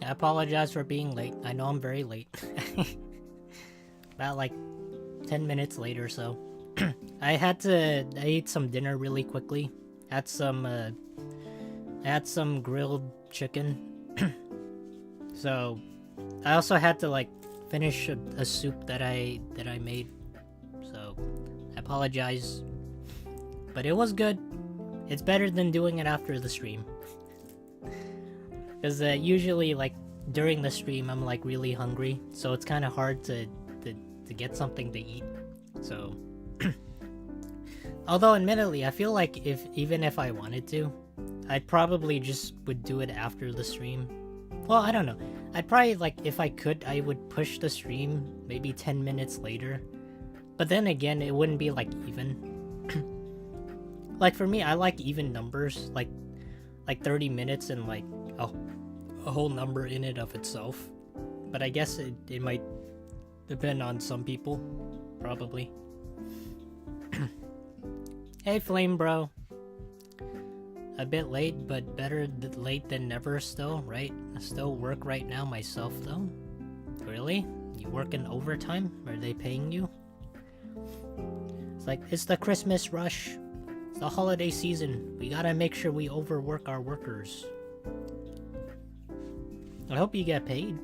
I apologize for being late. I know I'm very late. About like 10 minutes late or so. I ate some dinner really quickly. Had some I had some grilled chicken. So I also had to like finish a soup that I made. So I apologize. But it was good. It's better than doing it after the stream. Because usually, like, during the stream, I'm, like, really hungry. So it's kind of hard to get something to eat. So... Although, admittedly, I feel like even if I wanted to, I'd probably just would do it after the stream. Well, I don't know. I'd probably, like, if I could, I would push the stream maybe 10 minutes later. But then again, it wouldn't be, like, even. Like, for me, I like even numbers. Like 30 minutes and, like, a whole number in it of itself. But I guess it might depend on some people. Probably. Hey, Flame Bro. A bit late, but better late than never still, right? I still work right now myself, though. Really? You working overtime? Are they paying you? It's like, it's the Christmas rush. It's the holiday season. We gotta make sure we overwork our workers. I hope you get paid.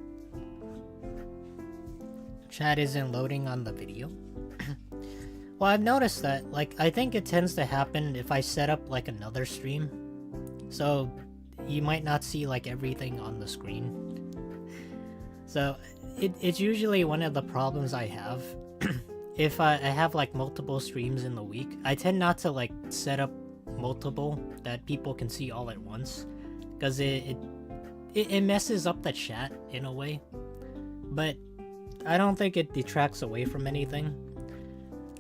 Chat isn't loading on the video. Well, I've noticed that, like, I think it tends to happen if I set up, like, another stream. So, you might not see, like, everything on the screen. So, it's usually one of the problems I have. If I have, like, multiple streams in the week, I tend not to, like, set up multiple that people can see all at once. Because it messes up the chat, in a way. But I don't think it detracts away from anything.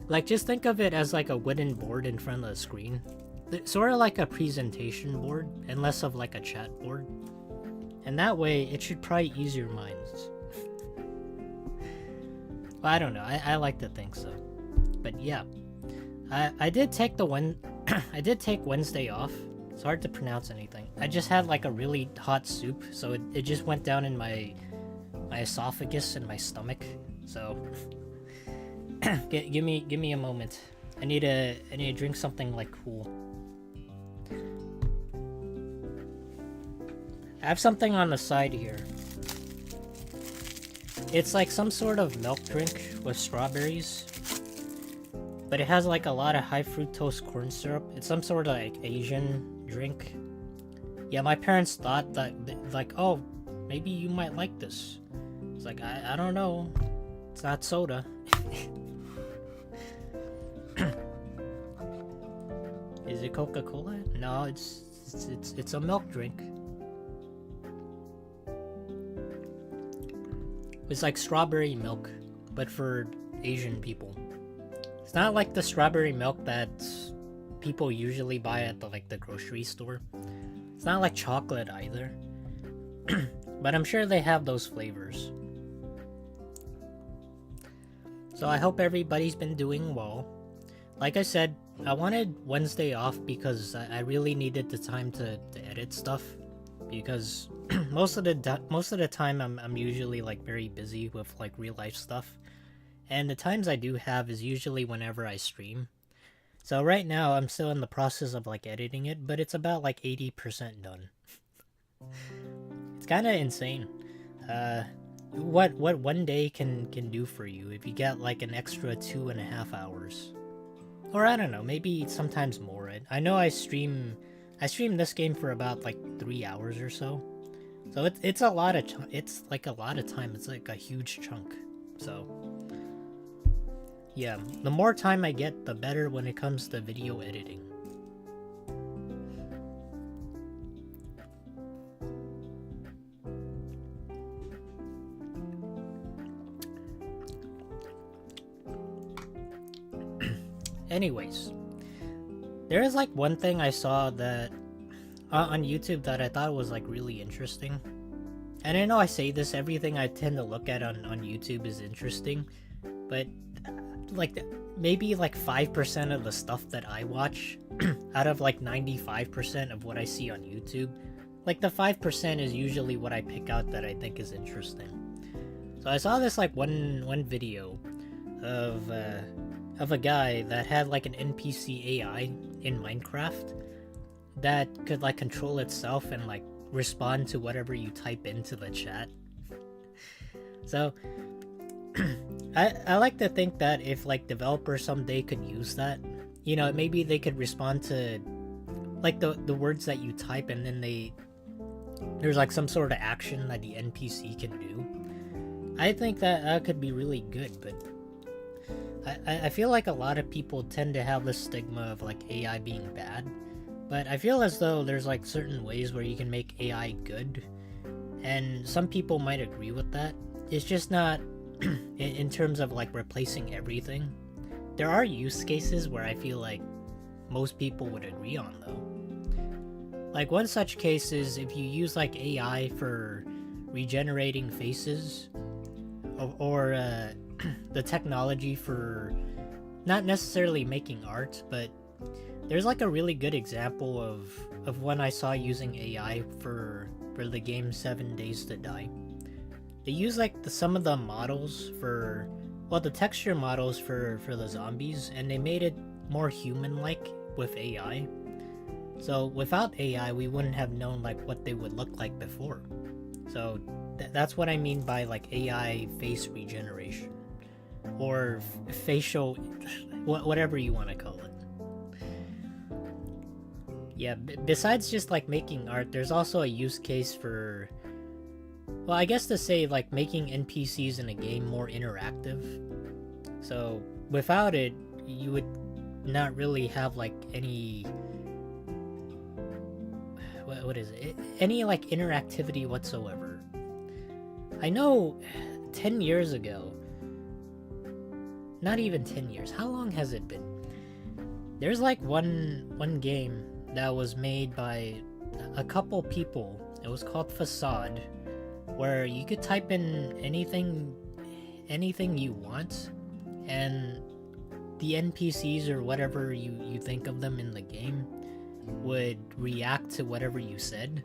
Like, just think of it as like a wooden board in front of the screen. Sort of like a presentation board, and less of like a chat board. And that way, it should probably ease your minds. Well, I don't know. I like to think so. But yeah. I did take I did take Wednesday off. It's hard to pronounce anything. I just had like a really hot soup, so it just went down in my esophagus and my stomach. So give me a moment. I need to drink something like cool. I have something on the side here. It's like some sort of milk drink with strawberries. But it has like a lot of high fructose corn syrup. It's some sort of like Asian drink. Yeah, my parents thought that, like, oh, maybe you might like this. It's like, I don't know. It's not soda. Is it Coca-Cola? No, it's a milk drink. It's like strawberry milk, but for Asian people. It's not like the strawberry milk that people usually buy at the grocery store. It's not like chocolate either. But I'm sure they have those flavors. So I hope everybody's been doing well. Like I said, I wanted Wednesday off because I really needed the time to edit stuff. Because most of the time I'm usually like very busy with like real life stuff. And the times I do have is usually whenever I stream. So right now I'm still in the process of like editing it, but it's about like 80% done. It's kind of insane. What one day can do for you if you get like an extra 2.5 hours. Or I don't know, maybe sometimes more. I know I stream this game for about like 3 hours or so. So it's a lot of it's like a lot of time. It's like a huge chunk. So yeah, the more time I get, the better when it comes to video editing. Anyways, there is like one thing I saw that on YouTube that I thought was like really interesting. And I know I say this, everything I tend to look at on YouTube is interesting, but like maybe like 5% of the stuff that I watch out of like 95% of what I see on YouTube like the 5% is usually what I pick out that I think is interesting. So I saw this like one video of a guy that had like an NPC AI in Minecraft that could like control itself and like respond to whatever you type into the chat. So I like to think that if like developers someday could use that, you know, maybe they could respond to like the words that you type, and then there's like some sort of action that the NPC can do. I think that could be really good, but I feel like a lot of people tend to have this stigma of like AI being bad, but I feel as though there's like certain ways where you can make AI good, and some people might agree with that. It's just not in terms of like replacing everything. There are use cases where I feel like most people would agree on though. Like one such case is if you use like AI for regenerating faces, or the technology for not necessarily making art, but there's like a really good example of one I saw using AI for the game 7 Days to Die. They use like some of the models for, well, the texture models for the zombies, and they made it more human-like with AI. So without AI, we wouldn't have known like what they would look like before. So that's what I mean by like AI face regeneration, or facial, whatever you want to call it. Yeah, besides just like making art, there's also a use case for, well, I guess to say like making NPCs in a game more interactive. So without it, you would not really have like any, what is it? Any like interactivity whatsoever. I know 10 years ago, not even 10 years, how long has it been? There's like one game that was made by a couple people. It was called Facade, where you could type in anything you want, and the NPCs or whatever you think of them in the game would react to whatever you said,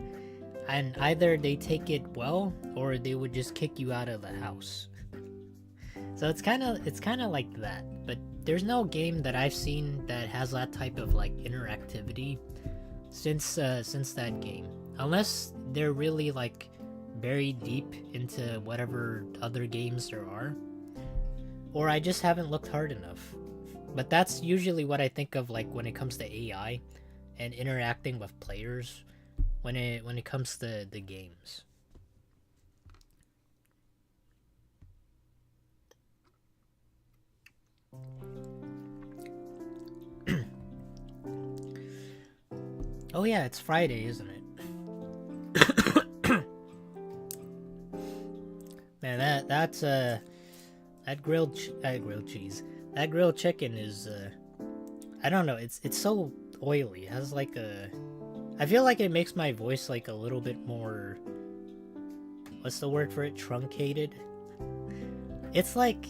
and either they take it well or they would just kick you out of the house. So it's kind of like that, but there's no game that I've seen that has that type of like interactivity since that game, unless they're really like buried deep into whatever other games there are, or I just haven't looked hard enough. But that's usually what I think of like when it comes to AI and interacting with players when it comes to the games. Oh yeah, it's Friday, isn't it? Man, that grilled cheese. That grilled chicken is I don't know, it's so oily. It has like I feel like it makes my voice like a little bit more, what's the word for it? Truncated. It's like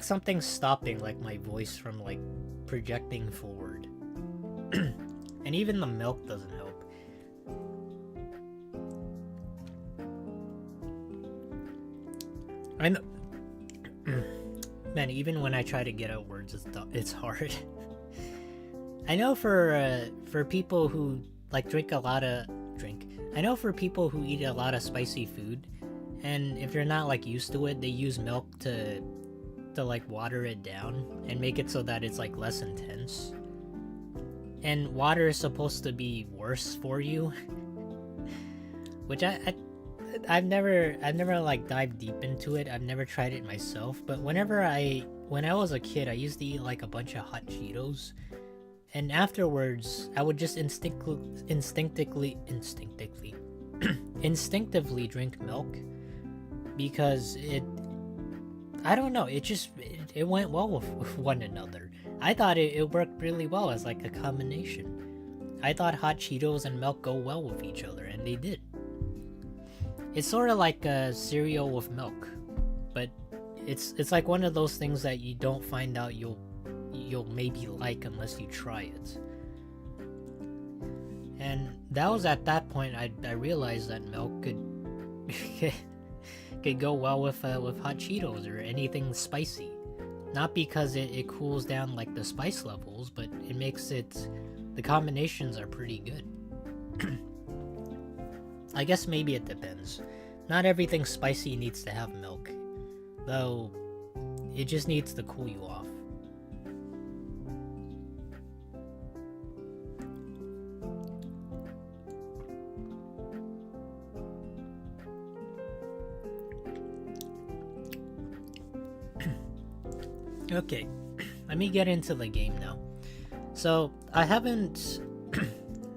something stopping like my voice from like projecting forward. And even the milk doesn't help. I know. Man, even when I try to get out words, it's hard. I know for people who like I know for people who eat a lot of spicy food, and if you're not like used to it, they use milk to like water it down and make it so that it's like less intense. And water is supposed to be worse for you, which I've never like dived deep into it. I've never tried it myself, but when I was a kid, I used to eat like a bunch of hot Cheetos, and afterwards I would just instinctively drink milk, because I don't know, it went well with one another. I thought it worked really well as like a combination. I thought hot Cheetos and milk go well with each other, and they did. It's sort of like a cereal with milk, but it's like one of those things that you don't find out you'll maybe like unless you try it. And that was at that point I realized that milk could could go well with hot Cheetos or anything spicy. Not because it cools down like the spice levels, but it makes it, the combinations are pretty good. I guess maybe it depends. Not everything spicy needs to have milk, though it just needs to cool you off. Okay, let me get into the game now. So, I haven't...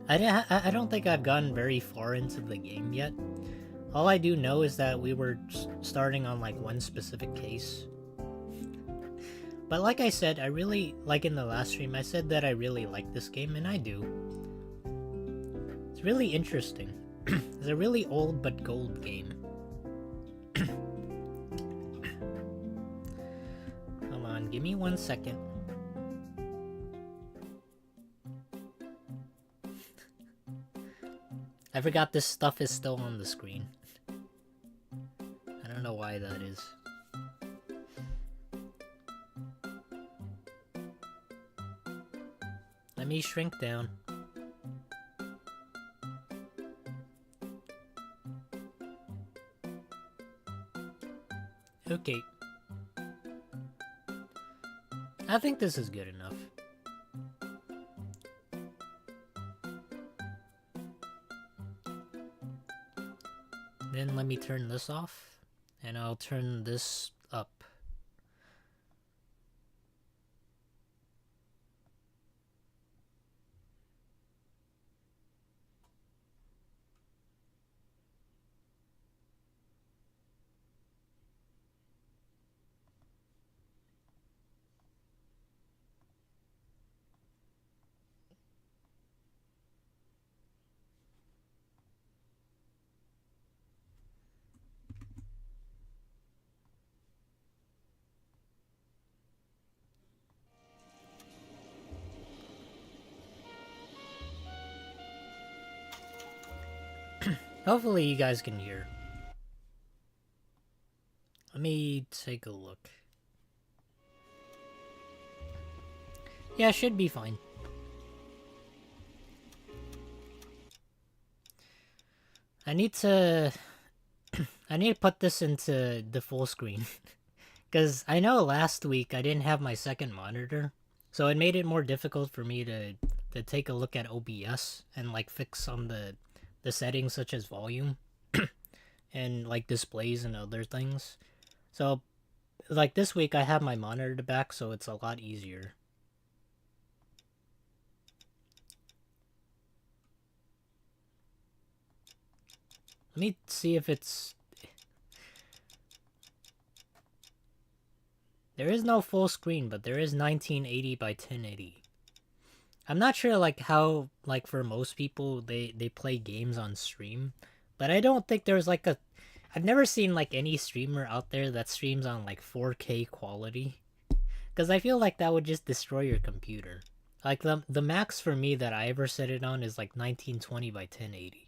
I don't think I've gotten very far into the game yet. All I do know is that we were starting on like one specific case. But like I said, I really, like in the last stream, I said that I really like this game, and I do. It's really interesting. It's a really old but gold game. Come on, give me 1 second. I forgot this stuff is still on the screen. I don't know why that is. Let me shrink down. Okay. I think this is good enough. Then let me turn this off, and I'll turn this up. Hopefully you guys can hear. Let me take a look. Yeah, should be fine. I need to put this into the full screen. Because I know last week I didn't have my second monitor, so it made it more difficult for me to take a look at OBS and like fix some of the settings such as volume and like displays and other things. So like this week I have my monitor back, so it's a lot easier. Let me see if it's... There is no full screen, but there is 1980 by 1080. I'm not sure like how, like for most people they play games on stream, but I don't think there's like a... I've never seen like any streamer out there that streams on like 4K quality, because I feel like that would just destroy your computer. Like the max for me that I ever set it on is like 1920 by 1080.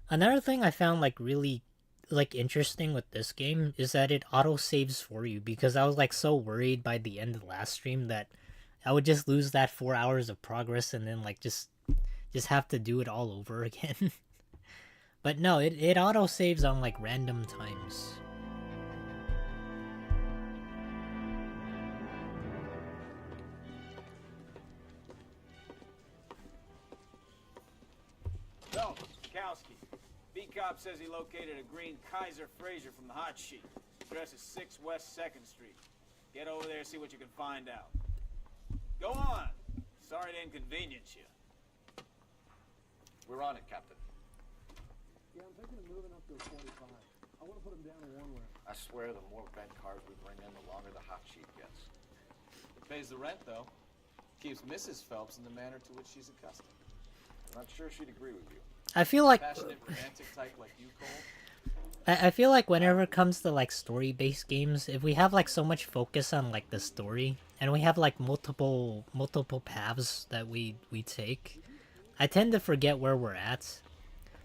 Another thing I found like really like interesting with this game is that it auto saves for you, because I was like so worried by the end of the last stream that I would just lose that 4 hours of progress and then like just have to do it all over again. But no, it auto saves on like random times. Cop says he located a green Kaiser Fraser from the hot sheet. Address is 6 West 2nd Street. Get over there, see what you can find out. Go on. Sorry to inconvenience you. We're on it, Captain. Yeah, I'm thinking of moving up to a 45. I want to put them down to one way. I swear the more bent cars we bring in, the longer the hot sheet gets. It pays the rent, though. Keeps Mrs. Phelps in the manner to which she's accustomed. I'm not sure she'd agree with you. I feel like... Passionate, romantic type like you, Cole? I feel like whenever it comes to like story-based games, if we have like so much focus on like the story and we have like multiple paths that we take, I tend to forget where we're at.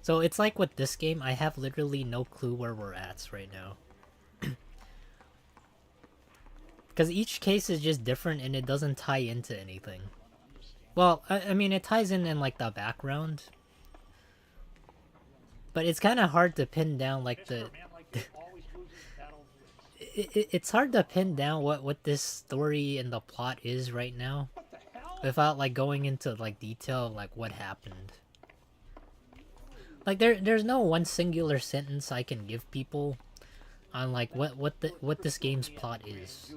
So it's like with this game, I have literally no clue where we're at right now. Because each case is just different and it doesn't tie into anything. Well, I mean, it ties in like the background. But it's kind of hard to pin down like it's hard to pin down what this story and the plot is right now. Without like going into like detail of like what happened. Like there's no one singular sentence I can give people on like what this game's plot is.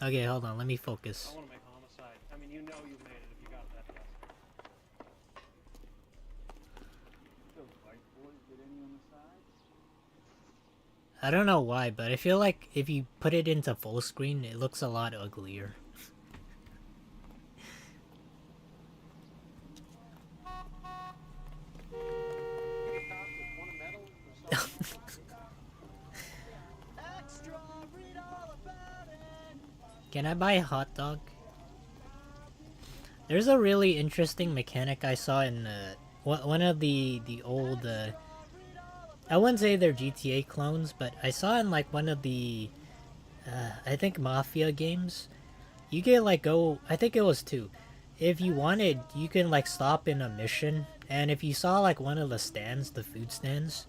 Okay, hold on, let me focus. I want to make homicide. I mean, you know you made it if you got that guy. Those white boys get any on the side? I don't know why, but I feel like if you put it into full screen, it looks a lot uglier. Can I buy a hot dog? There's a really interesting mechanic I saw in one of the old I wouldn't say they're GTA clones, but I saw in like one of the I think Mafia games, you can like go, I think it was 2. If you wanted, you can like stop in a mission, and if you saw like one of the stands, the food stands,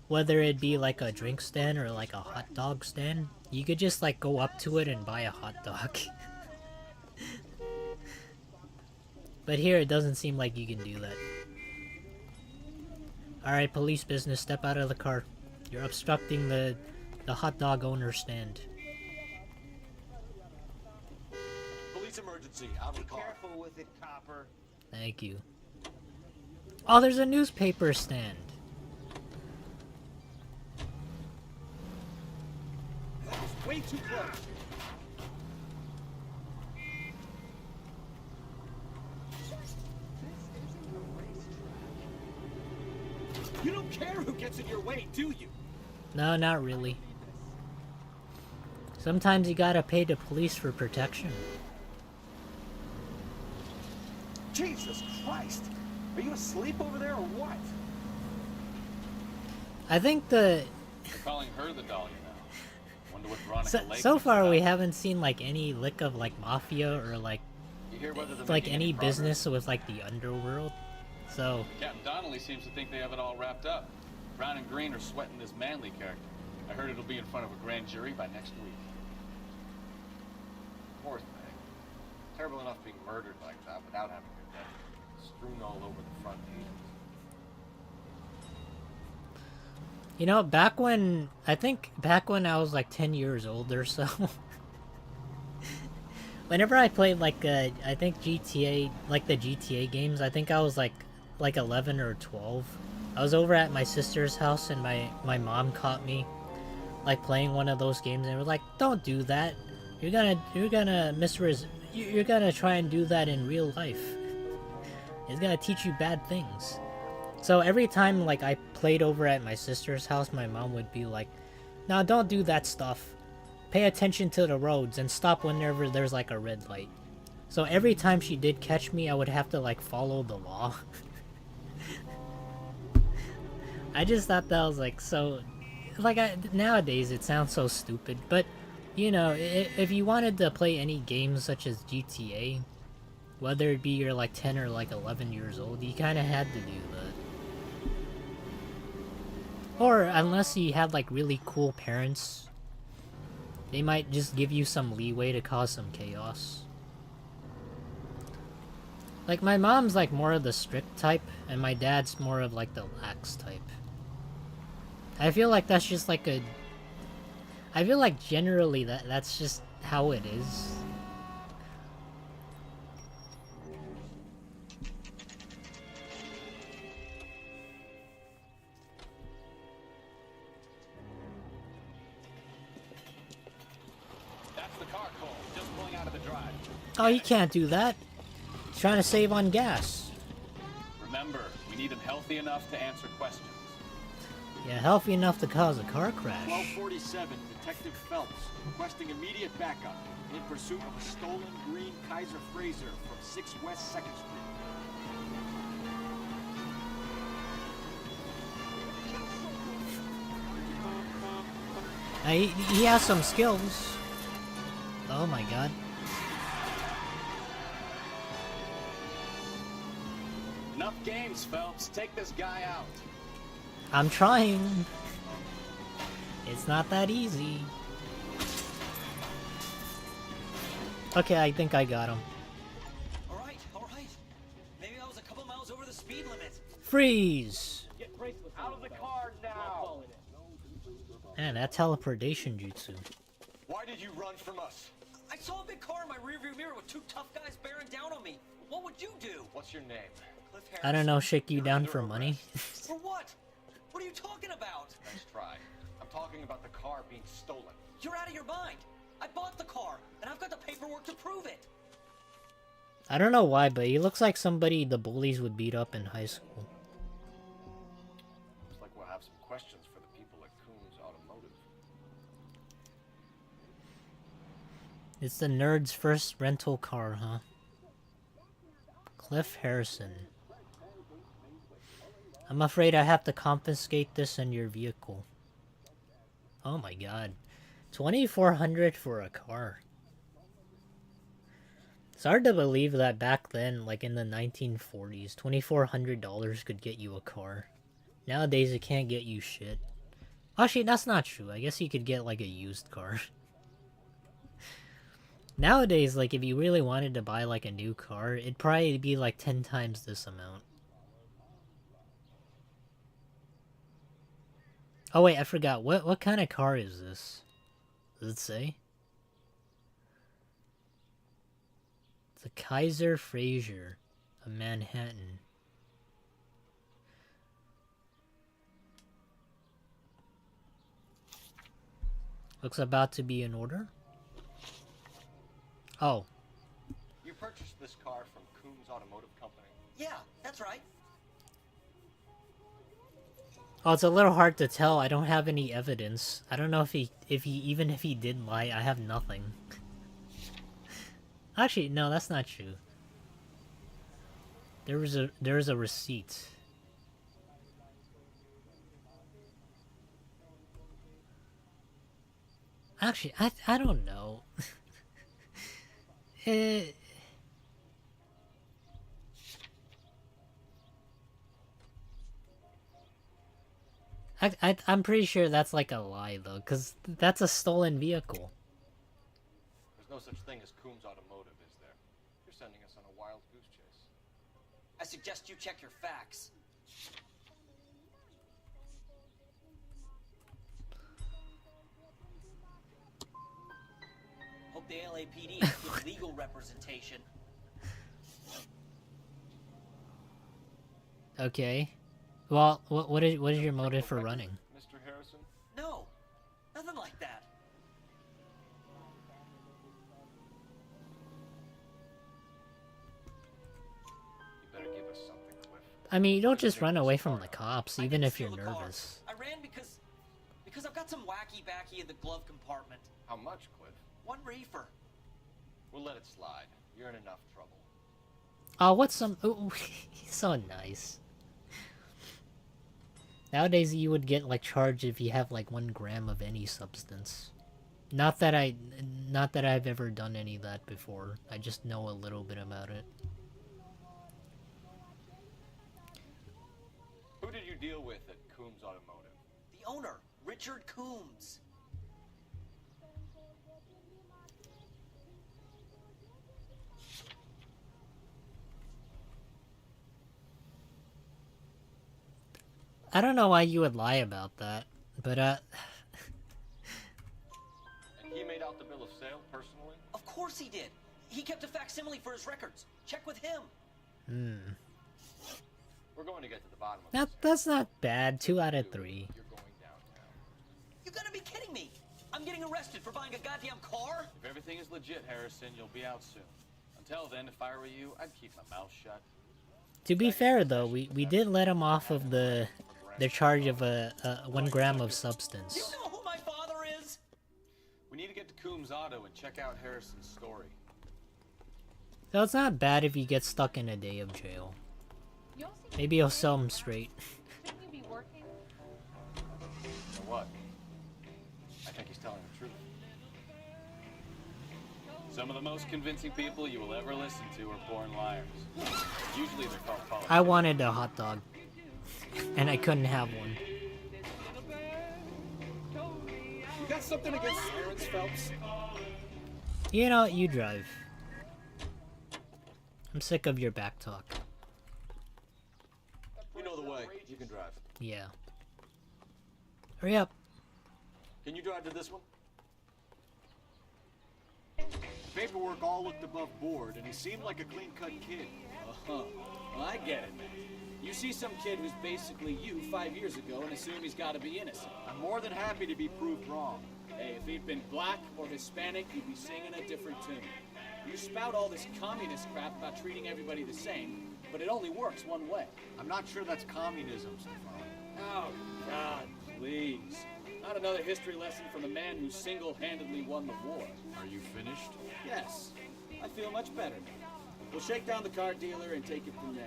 whether it be like a drink stand or like a hot dog stand, you could just like go up to it and buy a hot dog. But here it doesn't seem like you can do that. Alright, police business, step out of the car. You're obstructing the hot dog owner's stand. Police emergency, out of the car. Careful with it, copper. Thank you. Oh, there's a newspaper stand. Way too close. You don't care who gets in your way, do you? No, not really. Sometimes you gotta pay the police for protection. Jesus Christ! Are you asleep over there or what? I think the... You're calling her the Dahlia now. Wonder what Veronica Lake so is far about. we haven't seen like any lick of like mafia or like You hear whether they're like making any progress? business with like the underworld. So Captain Donnelly seems to think they have it all wrapped up. Brown and Green are sweating this Manley character. I heard it'll be in front of a grand jury by next week. Poor thing. Terrible enough being murdered like that without having her death strewn all over the front pages. you know, back when I was like 10 years old or so, whenever I played like I think GTA, like the GTA games, I think I was like 11 or 12. I was over at my sister's house and my mom caught me like playing one of those games and we're like, don't do that. You're gonna you're gonna try and do that in real life. It's gonna teach you bad things. So every time like I played over at my sister's house, my mom would be like, "No, don't do that stuff. Pay attention to the roads and stop whenever there's like a red light." So every time she did catch me, I would have to like follow the law. I just thought that was like so, like nowadays it sounds so stupid, but you know, if you wanted to play any games such as GTA, whether it be you're like 10 or like 11 years old, you kind of had to do that. Or unless you had like really cool parents, they might just give you some leeway to cause some chaos. Like my mom's like more of the strict type, and my dad's more of like the lax type. I feel like that's just like I feel like generally that's just how it is. That's the car, Cole. Just pulling out of the drive. Oh, you can't do that. Trying to save on gas. Remember, we need him healthy enough to answer questions. Yeah, healthy enough to cause a car crash. 1247, Detective Phelps, requesting immediate backup in pursuit of a stolen green Kaiser Frazer from 6 West 2nd Street. He has some skills. Oh my god. Enough games, Phelps. Take this guy out. I'm trying. It's not that easy. Okay, I think I got him. Alright, alright. Maybe I was a couple miles over the speed limit. Freeze! Out of the car now! Man, that teleportation jutsu. Why did you run from us? I saw a big car in my rearview mirror with 2 tough guys bearing down on me. What would you do? What's your name? Cliff I don't know, shake you down for money. For what? What are you talking about? Nice try. I'm talking about the car being stolen. You're out of your mind. I bought the car, and I've got the paperwork to prove it. I don't know why, but he looks like somebody the bullies would beat up in high school. Looks like we'll have some questions for the people at Coombs Automotive. It's the nerd's first rental car, huh? Cliff Harrison. I'm afraid I have to confiscate this in your vehicle. Oh my god. $2,400 for a car. It's hard to believe that back then, like in the 1940s, $2,400 could get you a car. Nowadays, it can't get you shit. Actually, that's not true. I guess you could get like a used car. Nowadays, like if you really wanted to buy like a new car, it'd probably be like 10 times this amount. Oh wait, I forgot. What kind of car is this? Does it say? It's a Kaiser Frazer of Manhattan. Looks about to be in order. Oh. You purchased this car from Coombs Automotive Company? Yeah, that's right. Oh, it's a little hard to tell. I don't have any evidence. I don't know if he even if he did lie, I have nothing. Actually, no, that's not true. There was a receipt. Actually, I don't know. I'm pretty sure that's like a lie though, because that's a stolen vehicle. There's no such thing as Coombs Automotive, is there? You're sending us on a wild goose chase. I suggest you check your facts. Hope the LAPD has good legal representation. Okay. Well, what is your motive for running? Mr. Harrison? No, nothing like that. You better give us something, Cliff. I mean, you don't just run away from the cops, I even didn't if you're steal the car. nervous. I ran because I've got some wacky backy in the glove compartment. How much, Cliff? 1 reefer. We'll let it slide. You're in enough trouble. Oh, what's some... Ooh, he's so nice. Nowadays, you would get, like, charged if you have, like, 1 gram of any substance. Not that I've ever done any of that before. I just know a little bit about it. Who did you deal with at Coombs Automotive? The owner, Richard Coombs. I don't know why you would lie about that, but, And he made out the bill of sale personally? Of course he did. He kept a facsimile for his records. Check with him. We're going to get to the bottom of this. That's not bad. 2 out of 3. You're going downtown. You gotta be kidding me. I'm getting arrested for buying a goddamn car? If everything is legit, Harrison, you'll be out soon. Until then, if I were you, I'd keep my mouth shut. To be fair though, we did let him off of the charge of a 1 gram of You substance. know who my father is? We need to get to Coombs Auto and check out Harrison's story. So it's not bad if you get stuck in a day of jail. Maybe he'll sell him straight. Shouldn't you be working? For what? I think he's telling the truth. Some of the most convincing people you will ever listen to are born liars. Usually they're called politicians. I wanted a hot dog, and I couldn't have one. You got something against sirens, Phelps? You know, you drive. I'm sick of your back talk. You know the way. You can drive. Yeah. Hurry up. Can you drive to this one? Paperwork all looked above board, and he seemed like a clean-cut kid. Well, I get it, man. You see some kid who's basically you 5 years ago and assume he's got to be innocent. I'm more than happy to be proved wrong. Hey, if he'd been black or Hispanic, you'd be singing a different tune. You spout all this communist crap about treating everybody the same, but it only works one way. I'm not sure that's communism, Stefan. Oh, God, please. Not another history lesson from the man who single-handedly won the war. Are you finished? Yes, I feel much better now. We'll shake down the car dealer and take it from there.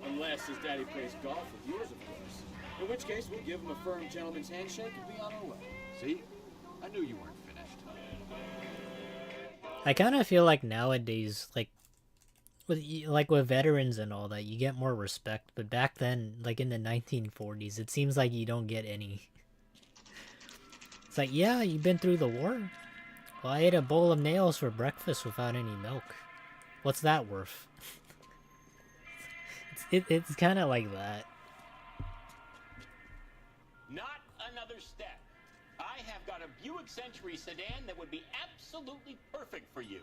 Unless his daddy plays golf with yours, of course. In which case, we'll give him a firm gentleman's handshake and be on our way. See? I knew you weren't finished. I kind of feel like nowadays, with veterans and all that, you get more respect. But back then, like in the 1940s, it seems like you don't get any. It's like, yeah, you've been through the war? Well, I ate a bowl of nails for breakfast without any milk. What's that worth? It's kind of like that. Not another step. I have got a Buick Century sedan that would be absolutely perfect for you.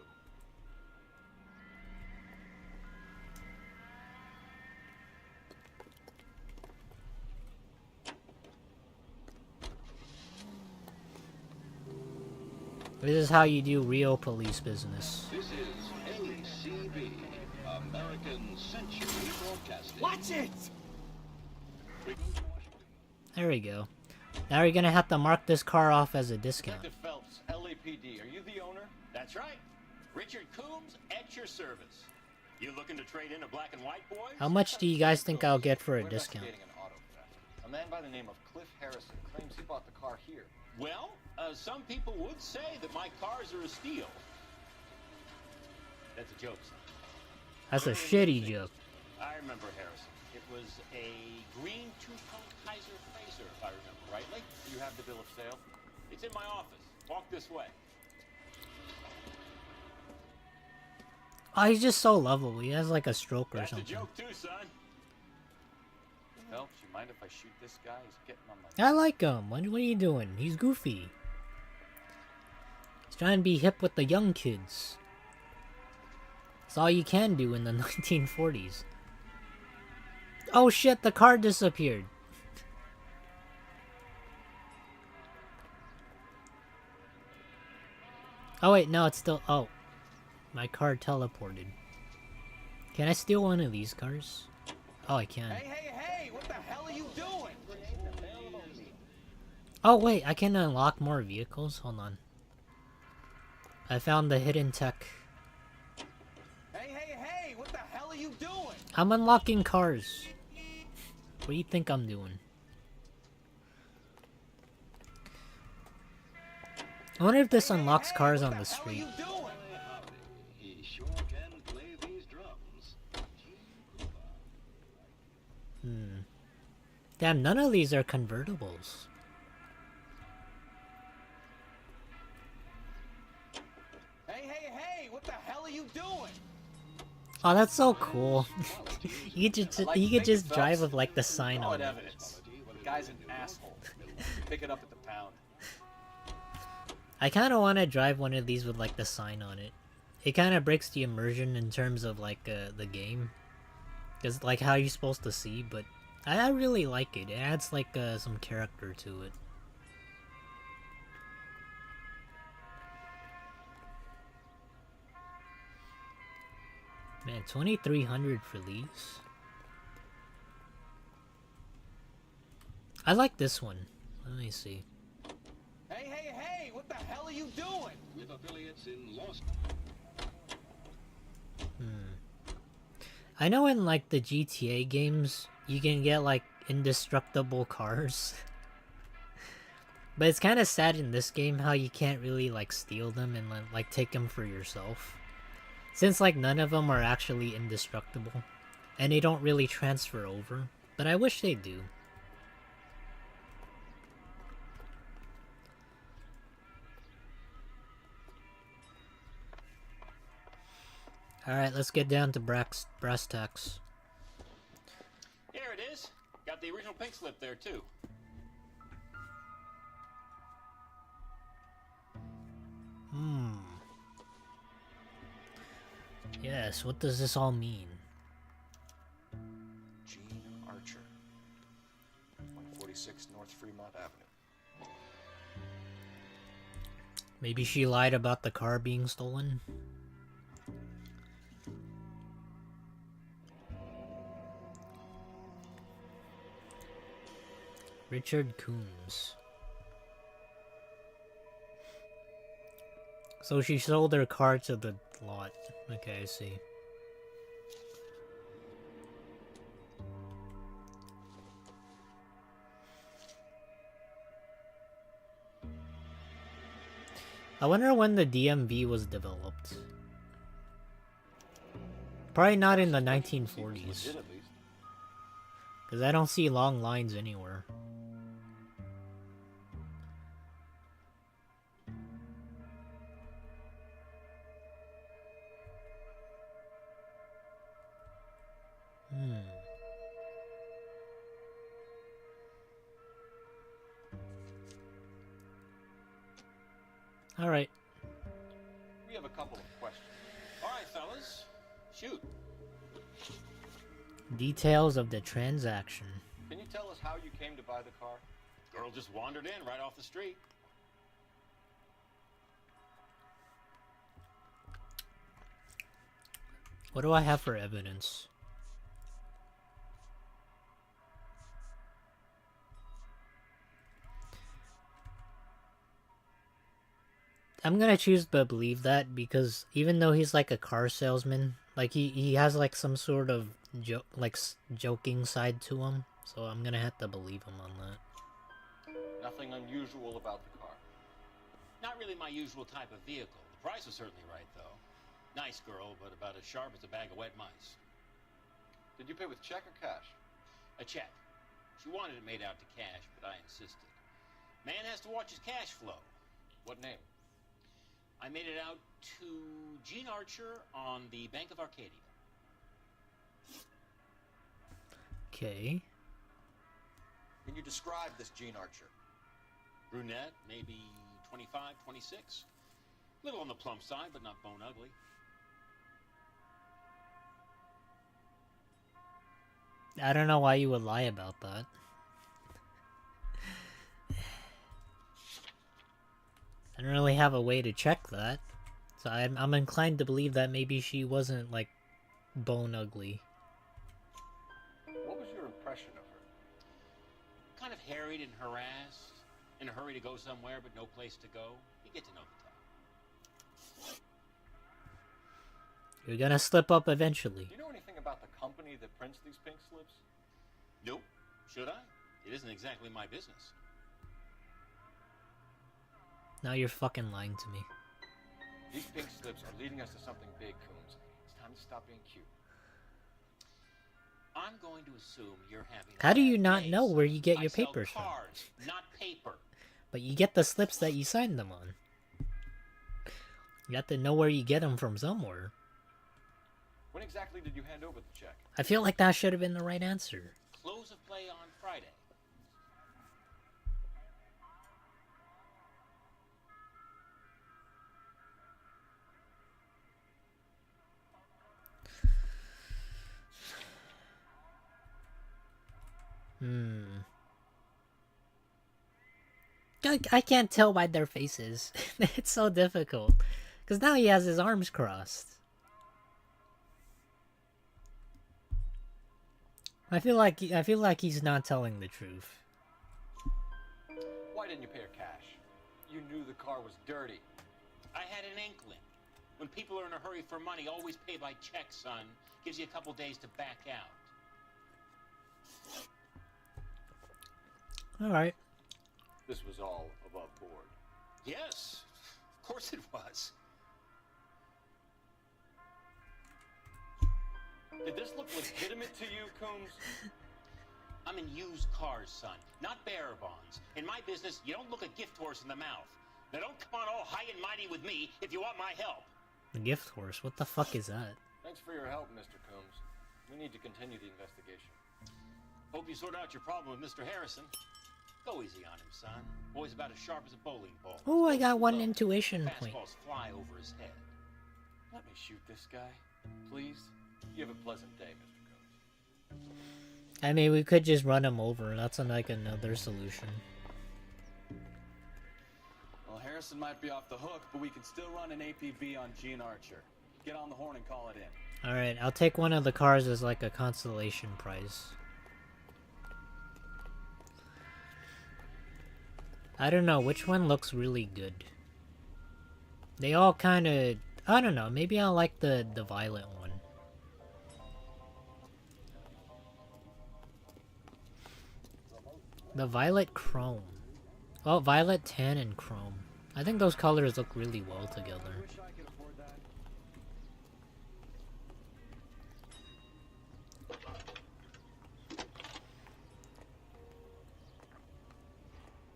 This is how you do real police business. This is ACB, American Century Broadcasting. Watch it! There we go. Now you're gonna have to mark this car off as a discount. Detective Phelps, LAPD, are you the owner? That's right. Richard Coombs at your service. You looking to trade in a black and white, boys? How much do you guys think I'll get for a We're discount? investigating an auto theft. A man by the name of Cliff Harrison claims he bought the car here. Well, some people would say that my cars are a steal. That's a joke, son. That's a shitty joke. I remember Harrison. It was a green two-tone Kaiser Frazer, if I remember rightly. You have the bill of sale? It's in my office. Walk this way. Oh, he's just so lovable. He has like a stroke or That's a something. joke too, son. Phelps, you mind if I shoot this guy? He's getting on my... I like him. What are you doing? He's goofy. He's trying to be hip with the young kids. That's all you can do in the 1940s. Oh shit, the car disappeared. Oh wait, no, it's still... Oh. My car teleported. Can I steal one of these cars? Oh, I can. Hey, what the hell are you doing? Oh wait, I can unlock more vehicles? Hold on. I found the hidden tech. Hey, what the hell are you doing? I'm unlocking cars. What do you think I'm doing? I wonder if this unlocks cars on the street. He sure can play these drums. Damn, none of these are convertibles. Hey, what the hell are you doing? Oh, that's so cool. you could just, I'd like to you could think just it, drive Phelps. with like the sign Solid on it. evidence. The guy's an asshole. Pick it up at the pound. I kind of want to drive one of these with like the sign on it. It kind of breaks the immersion in terms of like the game, because like how you're supposed to see. But I really like it. It adds like some character to it. Man, 2,300 for these. I like this one. Let me see. Hey, hey, hey! What the hell are you doing? With affiliates in Los... I know in like the GTA games, you can get like indestructible cars. But it's kind of sad in this game how you can't really like steal them and like take them for yourself. Since like none of them are actually indestructible. And they don't really transfer over. But I wish they do. Alright, let's get down to brass tacks. Here it is. Got the original pink slip there, too. Yes, what does this all mean? Gene Archer. 146 North Fremont Avenue. Maybe she lied about the car being stolen? Richard Coombs. So she sold her car to the lot. Okay, I see. I wonder when the DMV was developed. Probably not in the 1940s. Because I don't see long lines anywhere. Alright. We have a couple of questions. All right, fellas. Shoot. Details of the transaction. Can you tell us how you came to buy the car? Girl just wandered in right off the street. What do I have for evidence? I'm gonna choose to believe that because even though he's like a car salesman, like he has like some sort of joking side to him, so I'm gonna have to believe him on that. Nothing unusual about the car. Not really my usual type of vehicle. The price was certainly right, though. Nice girl, but about as sharp as a bag of wet mice. Did you pay with check or cash? A check. She wanted it made out to cash, but I insisted. Man has to watch his cash flow. What name? I made it out to Gene Archer on the Bank of Arcadia. Okay. Can you describe this Gene Archer? Brunette, maybe 25, 26. Little on the plump side, but not bone ugly. I don't know why you would lie about that. I don't really have a way to check that. So I'm inclined to believe that maybe she wasn't, like, bone ugly. What was your impression of her? Kind of harried and harassed. In a hurry to go somewhere, but no place to go. You get to know the type. You're gonna slip up eventually. Do you know anything about the company that prints these pink slips? Nope. Should I? It isn't exactly my business. Now you're fucking lying to me. These pink slips are leading us to something big, Coombs. It's time to stop being cute. I'm going to assume you're having. How do you not know where you get your papers from? Cars, not paper. But you get the slips that you signed them on. You have to know where you get them from somewhere. When exactly did you hand over the check? I feel like that should have been the right answer. Close of play on Friday. I can't tell by their faces. It's so difficult. Because now he has his arms crossed. I feel like he's not telling the truth. Why didn't you pay her cash? You knew the car was dirty. I had an inkling. When people are in a hurry for money, always pay by check, son. Gives you a couple days to back out. All right. This was all above board. Yes, of course it was. Did this look legitimate to you, Coombs? I'm in used cars, son, not bearer bonds. In my business, you don't look a gift horse in the mouth. Now don't come on all high and mighty with me if you want my help. The gift horse? What the fuck is that? Thanks for your help, Mr. Coombs. We need to continue the investigation. Hope you sort out your problem with Mr. Harrison. Go easy on him, son. Boy's about as sharp as a bowling ball. Oh, I got one intuition point. Fastballs fly over his head. Let me shoot this guy, please. You have a pleasant day, Mr. Coombs. I mean, we could just run him over. That's like another solution. Well, Harrison might be off the hook, but we can still run an APB on Gene Archer. Get on the horn and call it in. Alright, I'll take one of the cars as like a consolation prize. I don't know, which one looks really good? They all kind of... I don't know, maybe I like the violet one. The violet chrome. Well, violet tan and chrome. I think those colors look really well together.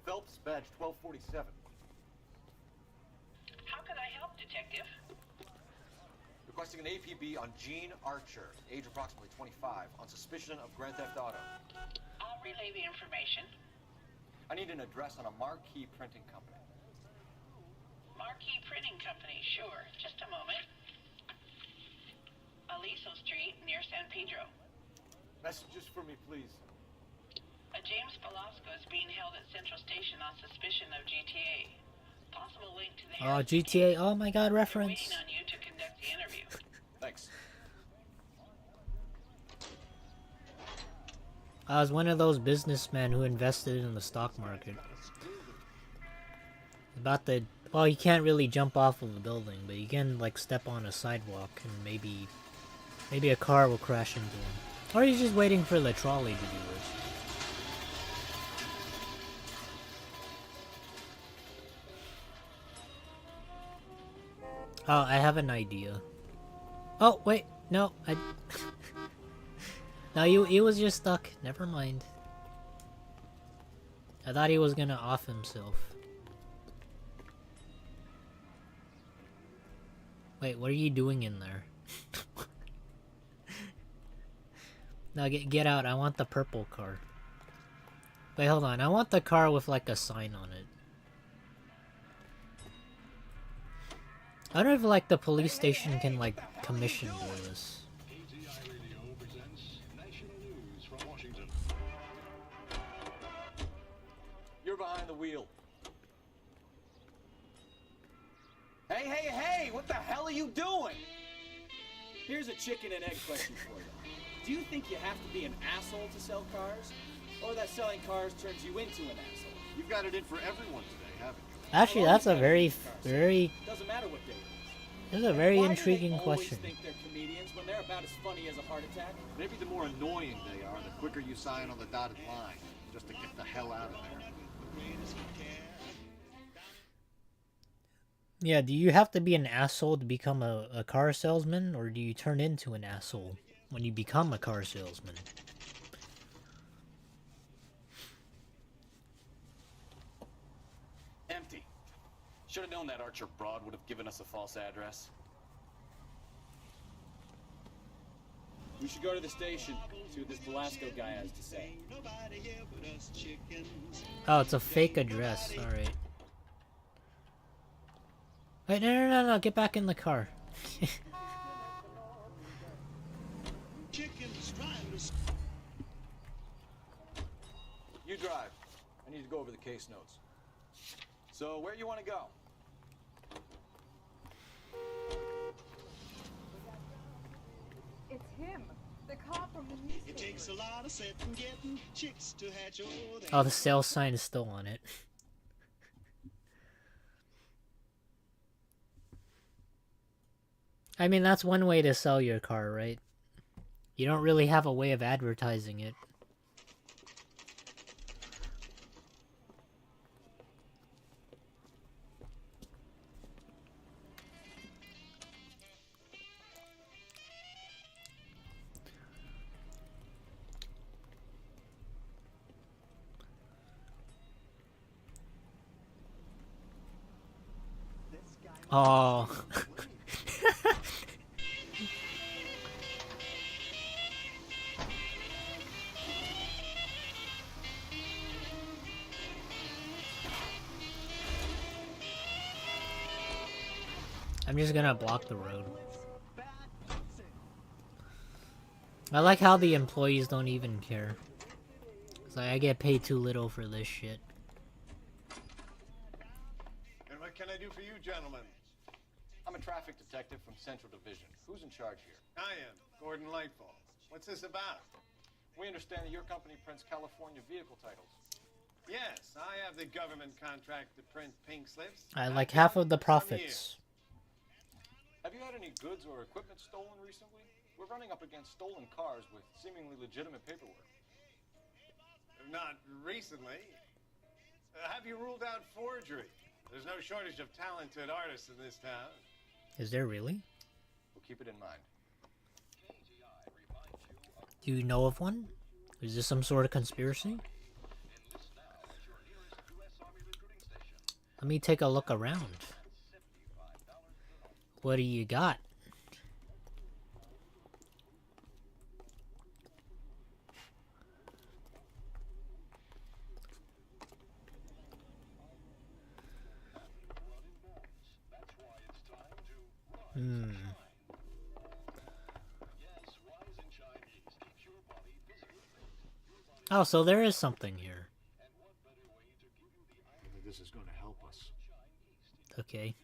Phelps, badge 1247. How can I help, Detective? Requesting an APB on Gene Archer, age approximately 25, on suspicion of Grand Theft Auto. I'll relay the information. I need an address on a Marquee Printing Company. Marquee Printing Company, sure. Just a moment. Aliso Street, near San Pedro. Messages for me, please. A James Velasco is being held at Central Station on suspicion of GTA. Possible link to the Oh, Harrison GTA. case. Oh my god, They're reference. waiting on you to conduct the interview. Thanks. I was one of those businessmen who invested in the stock market. About the... Well, you can't really jump off of a building, but you can, like, step on a sidewalk and maybe a car will crash into him. Or he's just waiting for the trolley to do it. Oh, I have an idea. Oh, wait. No, no, he was just stuck. Never mind. I thought he was gonna off himself. Wait, what are you doing in there? No, get out. I want the purple car. Wait, hold on. I want the car with like a sign on it. I don't know if like the police station can like commission for this. You're behind the wheel. Hey, hey, hey! What the hell are you doing? Here's a chicken and egg question for you. Do you think you have to be an asshole to sell cars? Or that selling cars turns you into an asshole? You've got it in for everyone today, haven't you? Actually, that's a very Doesn't matter what day it is. This is a very Why intriguing do they always question. think they're comedians when they're about as funny as a heart attack? Maybe the more annoying they are, the quicker you sign on the dotted line, just to get the hell out of there. Yeah, do you have to be an asshole to become a car salesman, or do you turn into an asshole when you become a car salesman? Empty. Should have known that Archer broad would have given us a false address. We should go to the station, see what this Velasco guy has to say. Oh, it's a fake address. Alright. Wait, no, get back in the car. You drive. I need to go over the case notes. So, where you want to go? It's him. The cop from the newspaper. It takes a lot of setting getting chicks to hatch over. Oh, the sales sign is still on it. I mean, that's one way to sell your car, right? You don't really have a way of advertising it. Oh. I'm just gonna block the road. I like how the employees don't even care. It's like, I get paid too little for this shit. And what can I do for you, gentlemen? I'm a traffic detective from Central Division. Who's in charge here? I am, Gordon Lightfall. What's this about? We understand that your company prints California vehicle titles. Yes, I have the government contract to print pink slips. I like half of the profits. Have you had any goods or equipment stolen recently? We're running up against stolen cars with seemingly legitimate paperwork. Not recently. Have you ruled out forgery? There's no shortage of talented artists in this town. Is there really? We'll keep it in mind. Do you know of one? Is this some sort of conspiracy? Let me take a look around. What do you got? Oh, so there is something here. Maybe this is going to help us. Okay.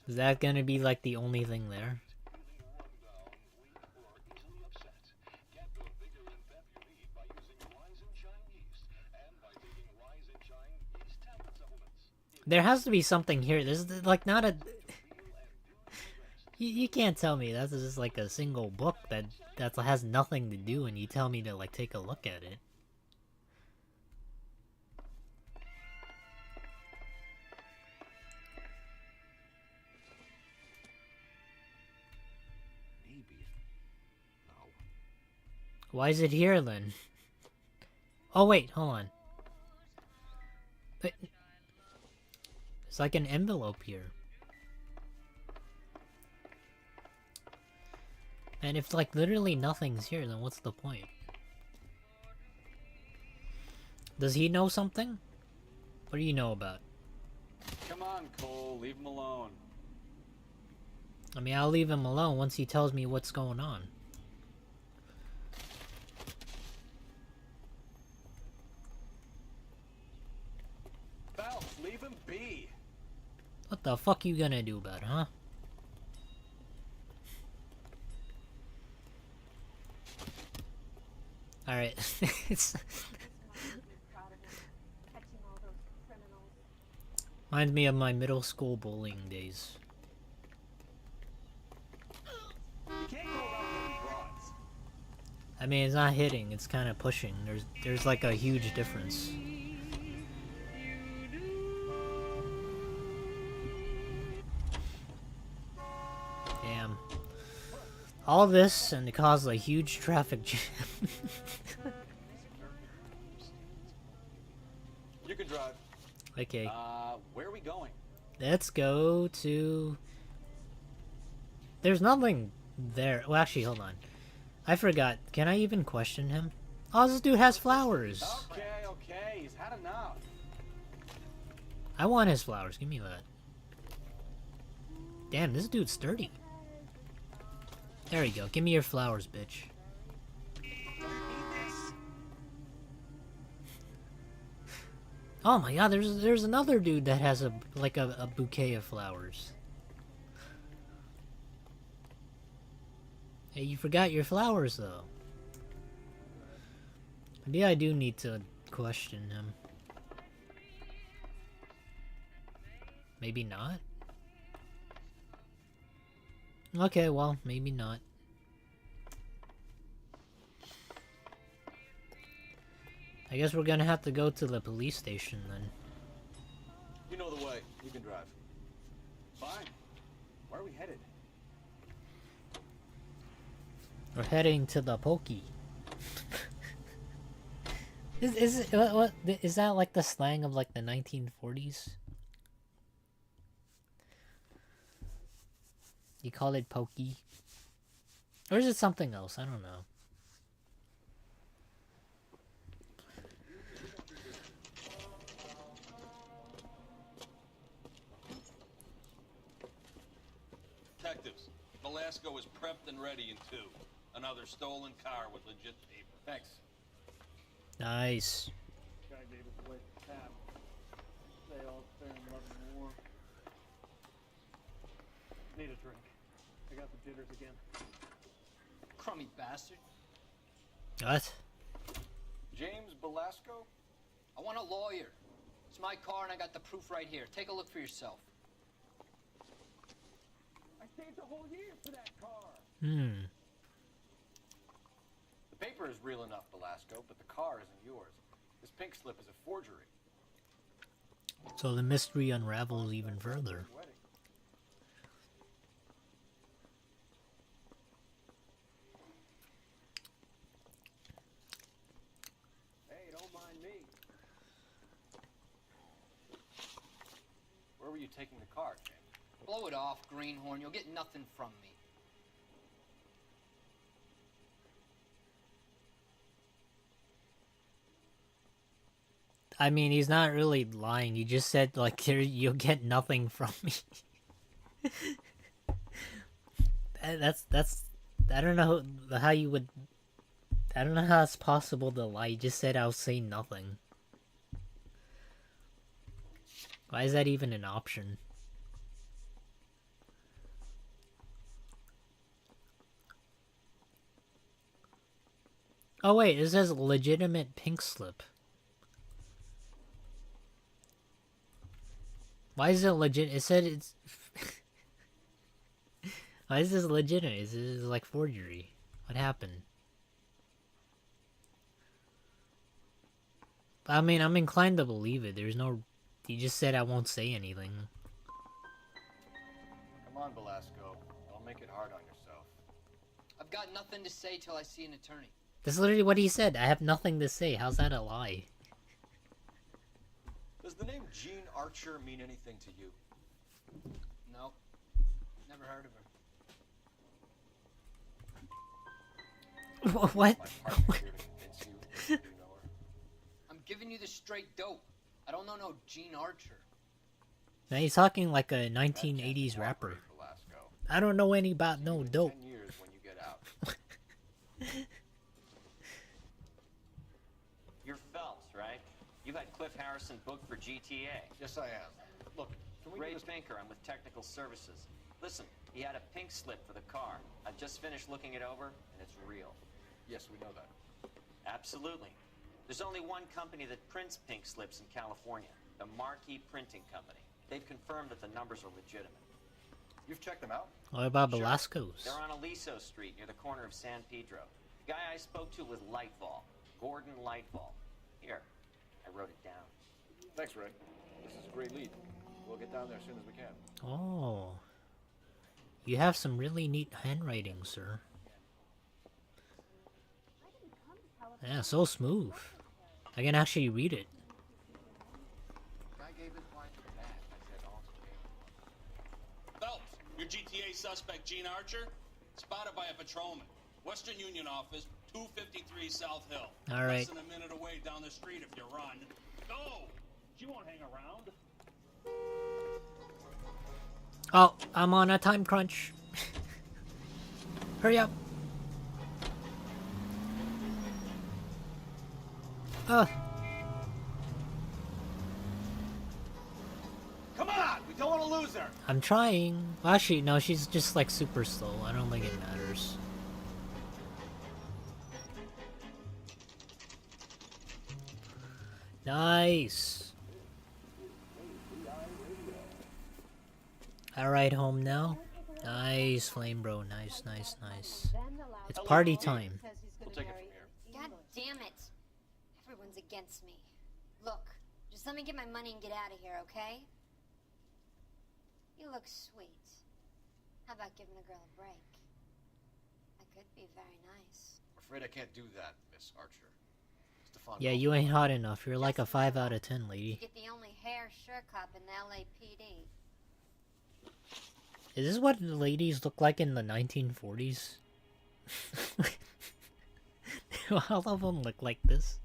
Is that gonna be like the only thing there? There has to be something here. There's like not a... You can't tell me that's just like a single book that has nothing to do and you tell me to like take a look at it. Maybe. No. Why is it here then? Oh wait, hold on. But it's like an envelope here. And if like literally nothing's here, then what's the point? Does he know something? What do you know about? Come on, Cole, leave him alone. I mean, I'll leave him alone once he tells me what's going on. Phelps, leave him be. What the fuck you gonna do about it, huh? Alright. Reminds me of my middle school bullying days. You can't go around hitting broads. I mean, it's not hitting, it's kind of pushing. There's like a huge difference. Damn. All this and it caused a huge traffic jam. You can drive. Okay. Where are we going? Let's go to... There's nothing there. Well, actually, hold on. I forgot. Can I even question him? Oh, this dude has flowers. Okay, he's had enough. I want his flowers. Give me that. Damn, this dude's sturdy. There you go. Give me your flowers, bitch. Oh my god, there's another dude that has a bouquet of flowers. Hey, you forgot your flowers though. Maybe I do need to question him. Maybe not? Okay, well, maybe not. I guess we're gonna have to go to the police station then. You know the way. You can drive. Fine. Where are we headed? We're heading to the pokey. What is that, like the slang of like the 1940s? You call it pokey? Or is it something else? I don't know. Detectives, Velasco is prepped and ready in 2. Another stolen car with legit paper. Thanks. Nice. Guy gave us away for tap. They all fair and love and war. Need a drink. I got the jitters again. Crummy bastard. What? James Velasco? I want a lawyer. It's my car and I got the proof right here. Take a look for yourself. I saved a whole year for that car. Hmm. The paper is real enough, Velasco, but the car isn't yours. This pink slip is a forgery. So the mystery unravels even further. Hey, don't mind me. Where were you taking the car, James? Blow it off, greenhorn. You'll get nothing from me. I mean, he's not really lying. He just said, like, you'll get nothing from me. that's... I don't know how you would... I don't know how it's possible to lie. You just said, I'll say nothing. Why is that even an option? Oh wait, it says legitimate pink slip. Why is it legit? It said it's... Why is this legitimate? Is this like forgery? What happened? I mean, I'm inclined to believe it. There's no... You just said I won't say anything. Come on, Velasco. Don't make it hard on yourself. I've got nothing to say till I see an attorney. That's literally what he said. I have nothing to say. How's that a lie? Does the name Jean Archer mean anything to you? No. Never heard of her. What? My partner's here to convince you that you know her. I'm giving you the straight dope. I don't know no Jean Archer. Now he's talking like a 1980s rapper. Velasco. I don't know any about no dope. 10 years when you get out. You're Phelps, right? You've had Cliff Harrison booked for GTA. Yes, I am. Look, can we Ray do this? Pinker, I'm with Technical Services. Listen, he had a pink slip for the car. I've just finished looking it over, and it's real. Yes, we know that. Absolutely. There's only one company that prints pink slips in California, the Marquee Printing Company. They've confirmed that the numbers are legitimate. You've checked them out? What about Sure. Velasco's? They're on Aliso Street near the corner of San Pedro. The guy I spoke to was Lightfall, Gordon Lightfall. Here, I wrote it down. Thanks, Ray. This is a great lead. We'll get down there as soon as we can. Oh. You have some really neat handwriting, sir. Yeah, so smooth. I can actually read it. Guy gave his wife a bat. I said, oh, it's Phelps, your GTA suspect, Jean Archer, spotted by a patrolman. Western Union office, 253 South Hill. All right. Less than a minute away down the street if you run. Go! You won't hang around. Oh, I'm on a time crunch. Hurry up. I'm trying. Well, actually, no, she's just like super slow. I don't think it matters. Nice. Alright, home now. Nice, Flame Bro. Nice, nice, nice. It's party time. We'll take it from here. God damn it. Everyone's against me. Look, just let me get my money and get out of here, okay? You look sweet. How about giving a girl a break? That could be very nice. I'm afraid I can't do that, Miss Archer. Stefan, Yeah, you ain't hot enough. You're like a 5 out of 10, You lady. get the only hair sure cop in the LAPD. Is this what the ladies look like in the 1940s? All of them look like this.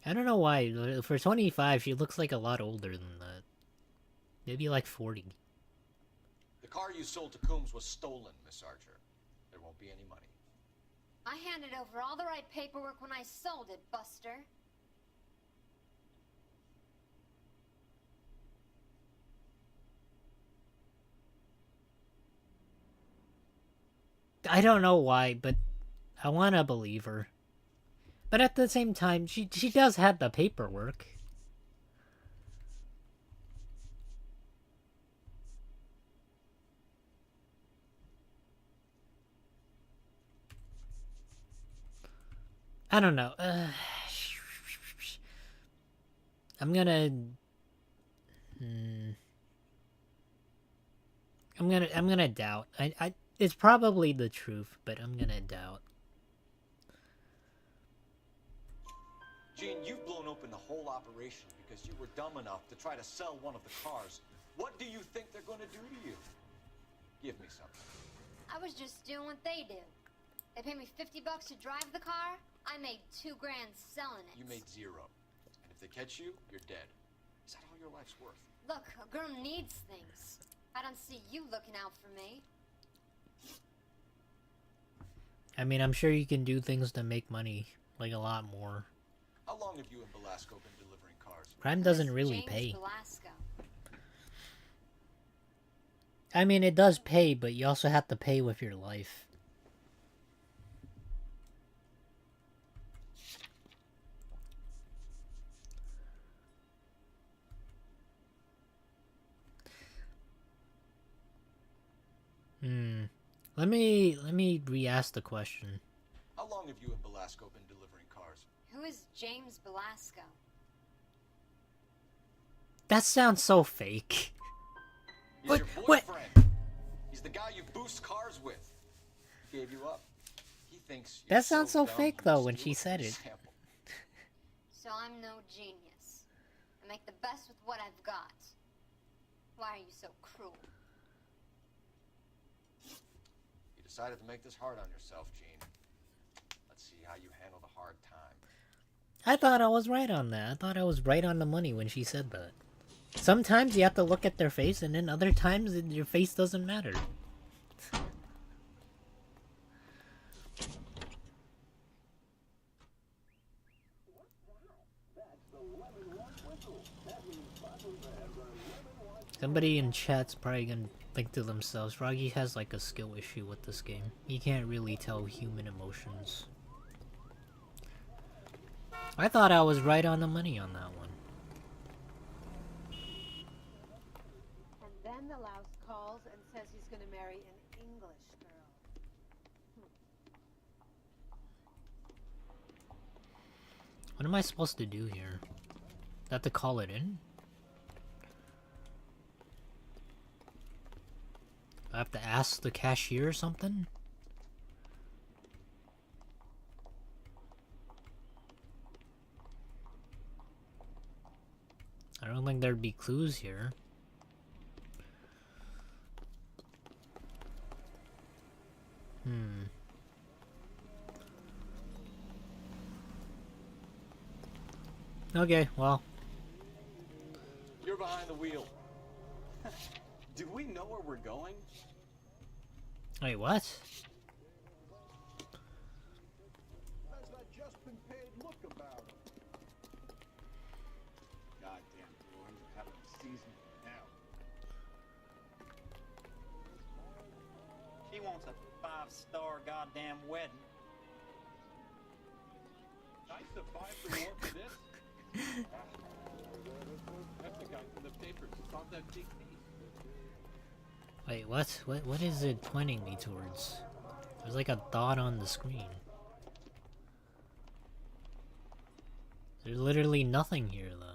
I don't know why. For 25, she looks like a lot older than that. Maybe like 40. The car you sold to Coombs was stolen, Miss Archer. There won't be any money. I handed over all the right paperwork when I sold it, Buster. I don't know why, but I want to believe her. But at the same time, she does have the paperwork. I don't know. I'm gonna doubt. It's probably the truth, but I'm gonna doubt. Gene, you've blown open the whole operation because you were dumb enough to try to sell one of the cars. What do you think they're going to do to you? Give me something. I was just doing what they do. They paid me $50 to drive the car. I made $2 grand selling it. You made zero. And if they catch you, you're dead. Is that all your life's worth? Look, a girl needs things. I don't see you looking out for me. I mean, I'm sure you can do things to make money, like a lot more. How long have you and Belasco been delivering cars? Crime doesn't really James pay. Belasco. I mean, it does pay, but you also have to pay with your life. Let me re-ask the question. How long have you and Belasco been delivering cars? Who is James Belasco? That sounds so fake. He's What- your what? boyfriend. He's the guy you boost cars with. He gave you up. He thinks you're That sounds so dumb fake, you though, when steal she it said from it. sample. So I'm no genius. I make the best with what I've got. Why are you so cruel? You decided to make this hard on yourself, Gene. Let's see how you handle the hard time. I thought I was right on that. I thought I was right on the money when she said that. Sometimes you have to look at their face, and then other times your face doesn't matter. Somebody in chat's probably gonna think to themselves, Froggy has like a skill issue with this game. He can't really tell human emotions. I thought I was right on the money on that one. And then the louse calls and says he's going to marry an English girl. What am I supposed to do here? Have to call it in? I have to ask the cashier or something? I don't think there'd be clues here. Okay, well. You're behind the wheel. Do we know where we're going? Wait, what? Has that just been paid look about it? Goddamn Blue, wants a 5-star goddamn wedding. Nice to buy some more for this. That's the guy from the papers. It's on that big piece. Wait, what? What is it pointing me towards? There's like a dot on the screen. There's literally nothing here, though.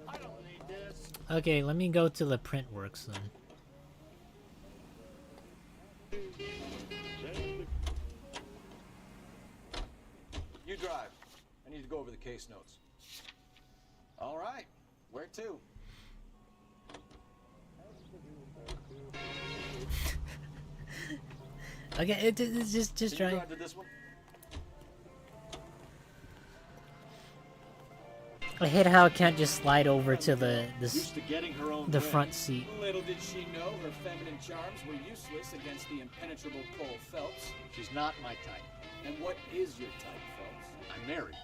I don't need this. Okay, let me go to the print works then. You drive. I need to go over the case notes. All right. Where to? Okay, it's just Can you trying. drive to this one? I hate how I can't just slide over to the Used to getting her own the way. front seat. Little did she know her feminine charms were useless against the impenetrable Cole Phelps. She's not my type. And what is your type, Phelps? I'm married.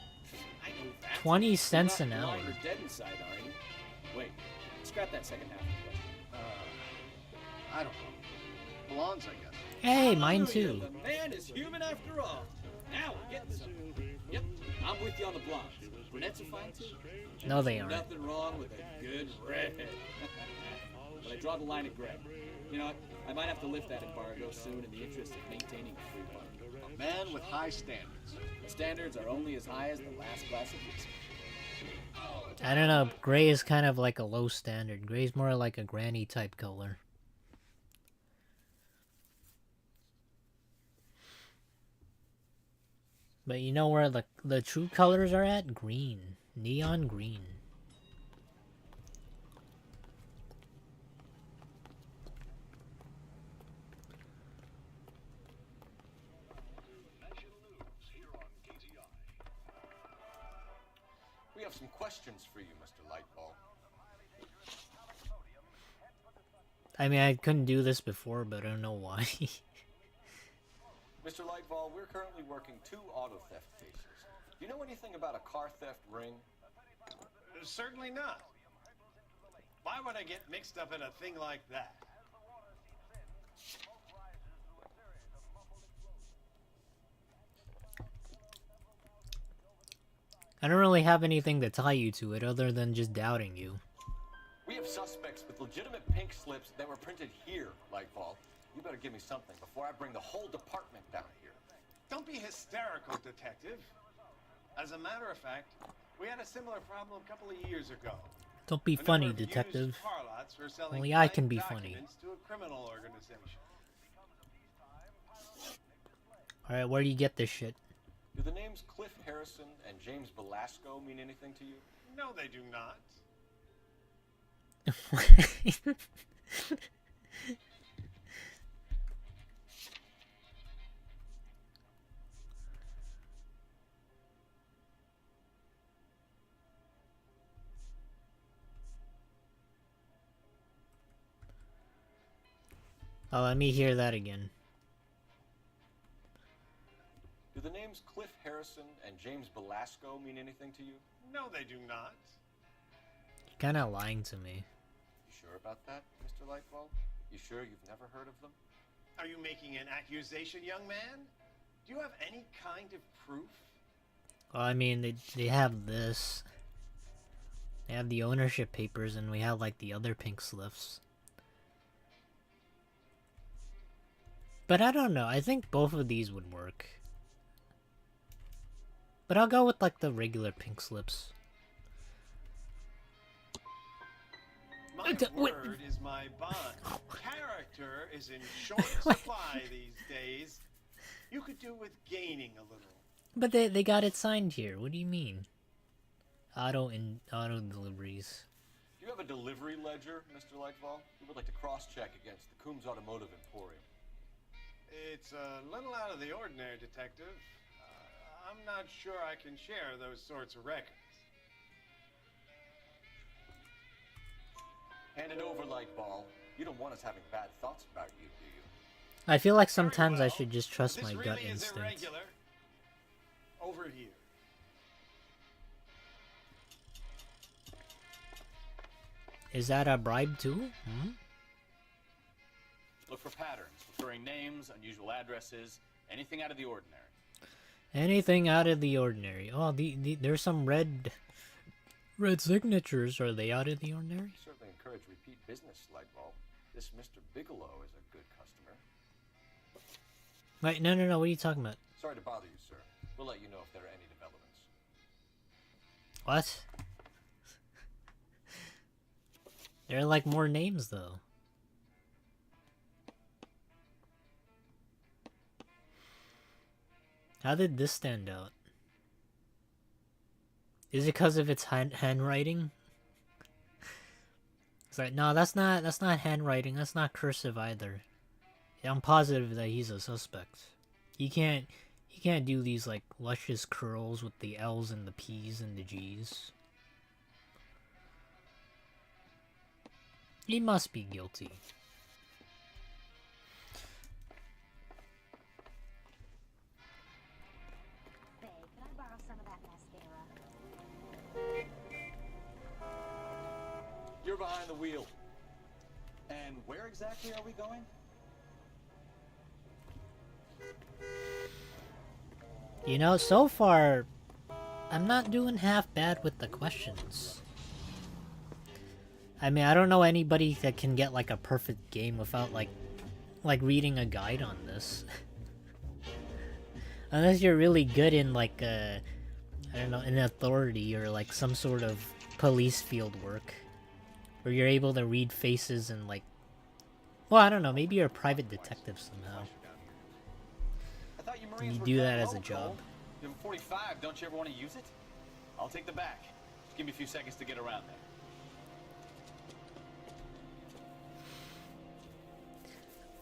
I know that. 20 cents You're an not hour. blind or dead inside, are you? Wait, scrap that second half of the question. I don't know. Blondes, I guess. Hey, mine Hallelujah, too. The man is human after all. Now we're getting somewhere. Yep, I'm with you on the blondes. Brunettes are fine too. No, they aren't. Nothing wrong with a good red. But I draw the line at gray. You know what? I might have to lift that embargo soon in the interest of maintaining a free market. A man with high standards. Standards are only as high as the last glass of whiskey. I don't know. Gray is kind of like a low standard. Gray's more like a granny type color. But you know where the true colors are at? Green. Neon green. We have some questions for you, Mr. Lightball. I mean, I couldn't do this before, but I don't know why. Mr. Lightball, we're currently working 2 auto theft cases. Do you know anything about a car theft ring? Certainly not. Why would I get mixed up in a thing like that? I don't really have anything to tie you to it other than just doubting you. We have suspects with legitimate pink slips that were printed here, Lightball. You better give me something before I bring the whole department down here. Don't be hysterical, Detective. As a matter of fact, we had a similar problem a couple of years ago. Don't be A number funny, of used detective. car lots were selling Only I blank can be funny. documents to a criminal organization. Alright, where do you get this shit? Do the names Cliff Harrison and James Velasco mean anything to you? No, they do not. Oh, let me hear that again. Do the names Cliff Harrison and James Velasco mean anything to you? No, they do not. You're kinda lying to me. You sure about that, Mr. Lightball? You sure you've never heard of them? Are you making an accusation, young man? Do you have any kind of proof? Well, I mean, they have this. They have the ownership papers, and we have, like, the other pink slips. But I don't know. I think both of these would work. But I'll go with, like, the regular pink slips. My word is my bond. Character is in short supply these days. You could do with gaining a little. But they got it signed here. What do you mean? Auto deliveries. Do you have a delivery ledger, Mr. Lightball? We would like to cross-check against the Coombs Automotive Emporium. It's a little out of the ordinary, Detective. I'm not sure I can share those sorts of records. Hand it over, Lightball. You don't want us having bad thoughts about you, do you? I feel like sometimes I should just trust my gut This really is instinct. irregular. over here. Is that a bribe too? Hmm? Look for patterns, referring names, unusual addresses, anything out of the ordinary. Anything out of the ordinary. Oh, there's some red signatures. Are they out of the ordinary? Certainly encourage repeat business, Lightbulb. This Mr. Bigelow is a good customer. Wait, no. What are you talking about? Sorry to bother you, sir. We'll let you know if there are any developments. What? There are like more names though. How did this stand out? Is it because of its handwriting? It's like, no, that's not handwriting. That's not cursive either. I'm positive that he's a suspect. He can't do these like luscious curls with the L's and the P's and the G's. He must be guilty. Babe, can I borrow some of that mascara? You're behind the wheel. And where exactly are we going? You know, so far, I'm not doing half bad with the questions. I mean, I don't know anybody that can get like a perfect game without like reading a guide on this. Unless you're really good in like I don't know, an authority or like some sort of police field work. Where you're able to read faces and like... Well, I don't know, maybe you're a private detective somehow. You do that as a job. You have a 45, don't you ever want to use it? I'll take the back. Just give me a few seconds to get around there.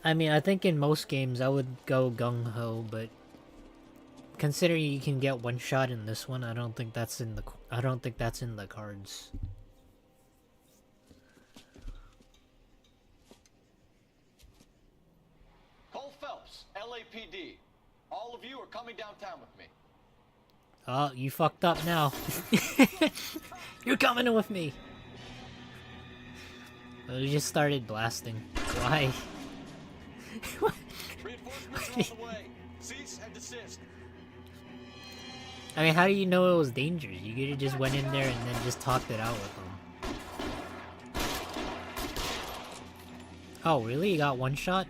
I mean, I think in most games I would go gung-ho, but considering you can get one shot in this one, I don't think that's in the cards. Cole Phelps, LAPD. All of you are coming downtown with me. Oh, you fucked up now. You're coming with me. Well, we just started blasting. Why? Reinforcements on the way. Cease and desist. I mean, how do you know it was dangerous? You could have just went in there and then just talked it out with them. Oh, really? You got one shot?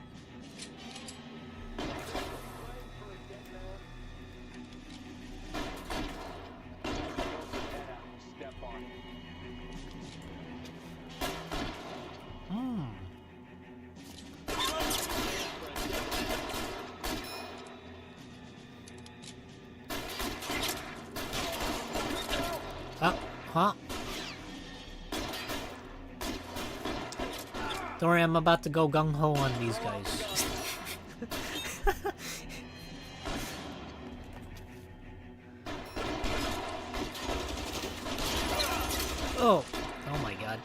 Huh? Don't worry, I'm about to go gung-ho on these guys. Oh! Oh my god.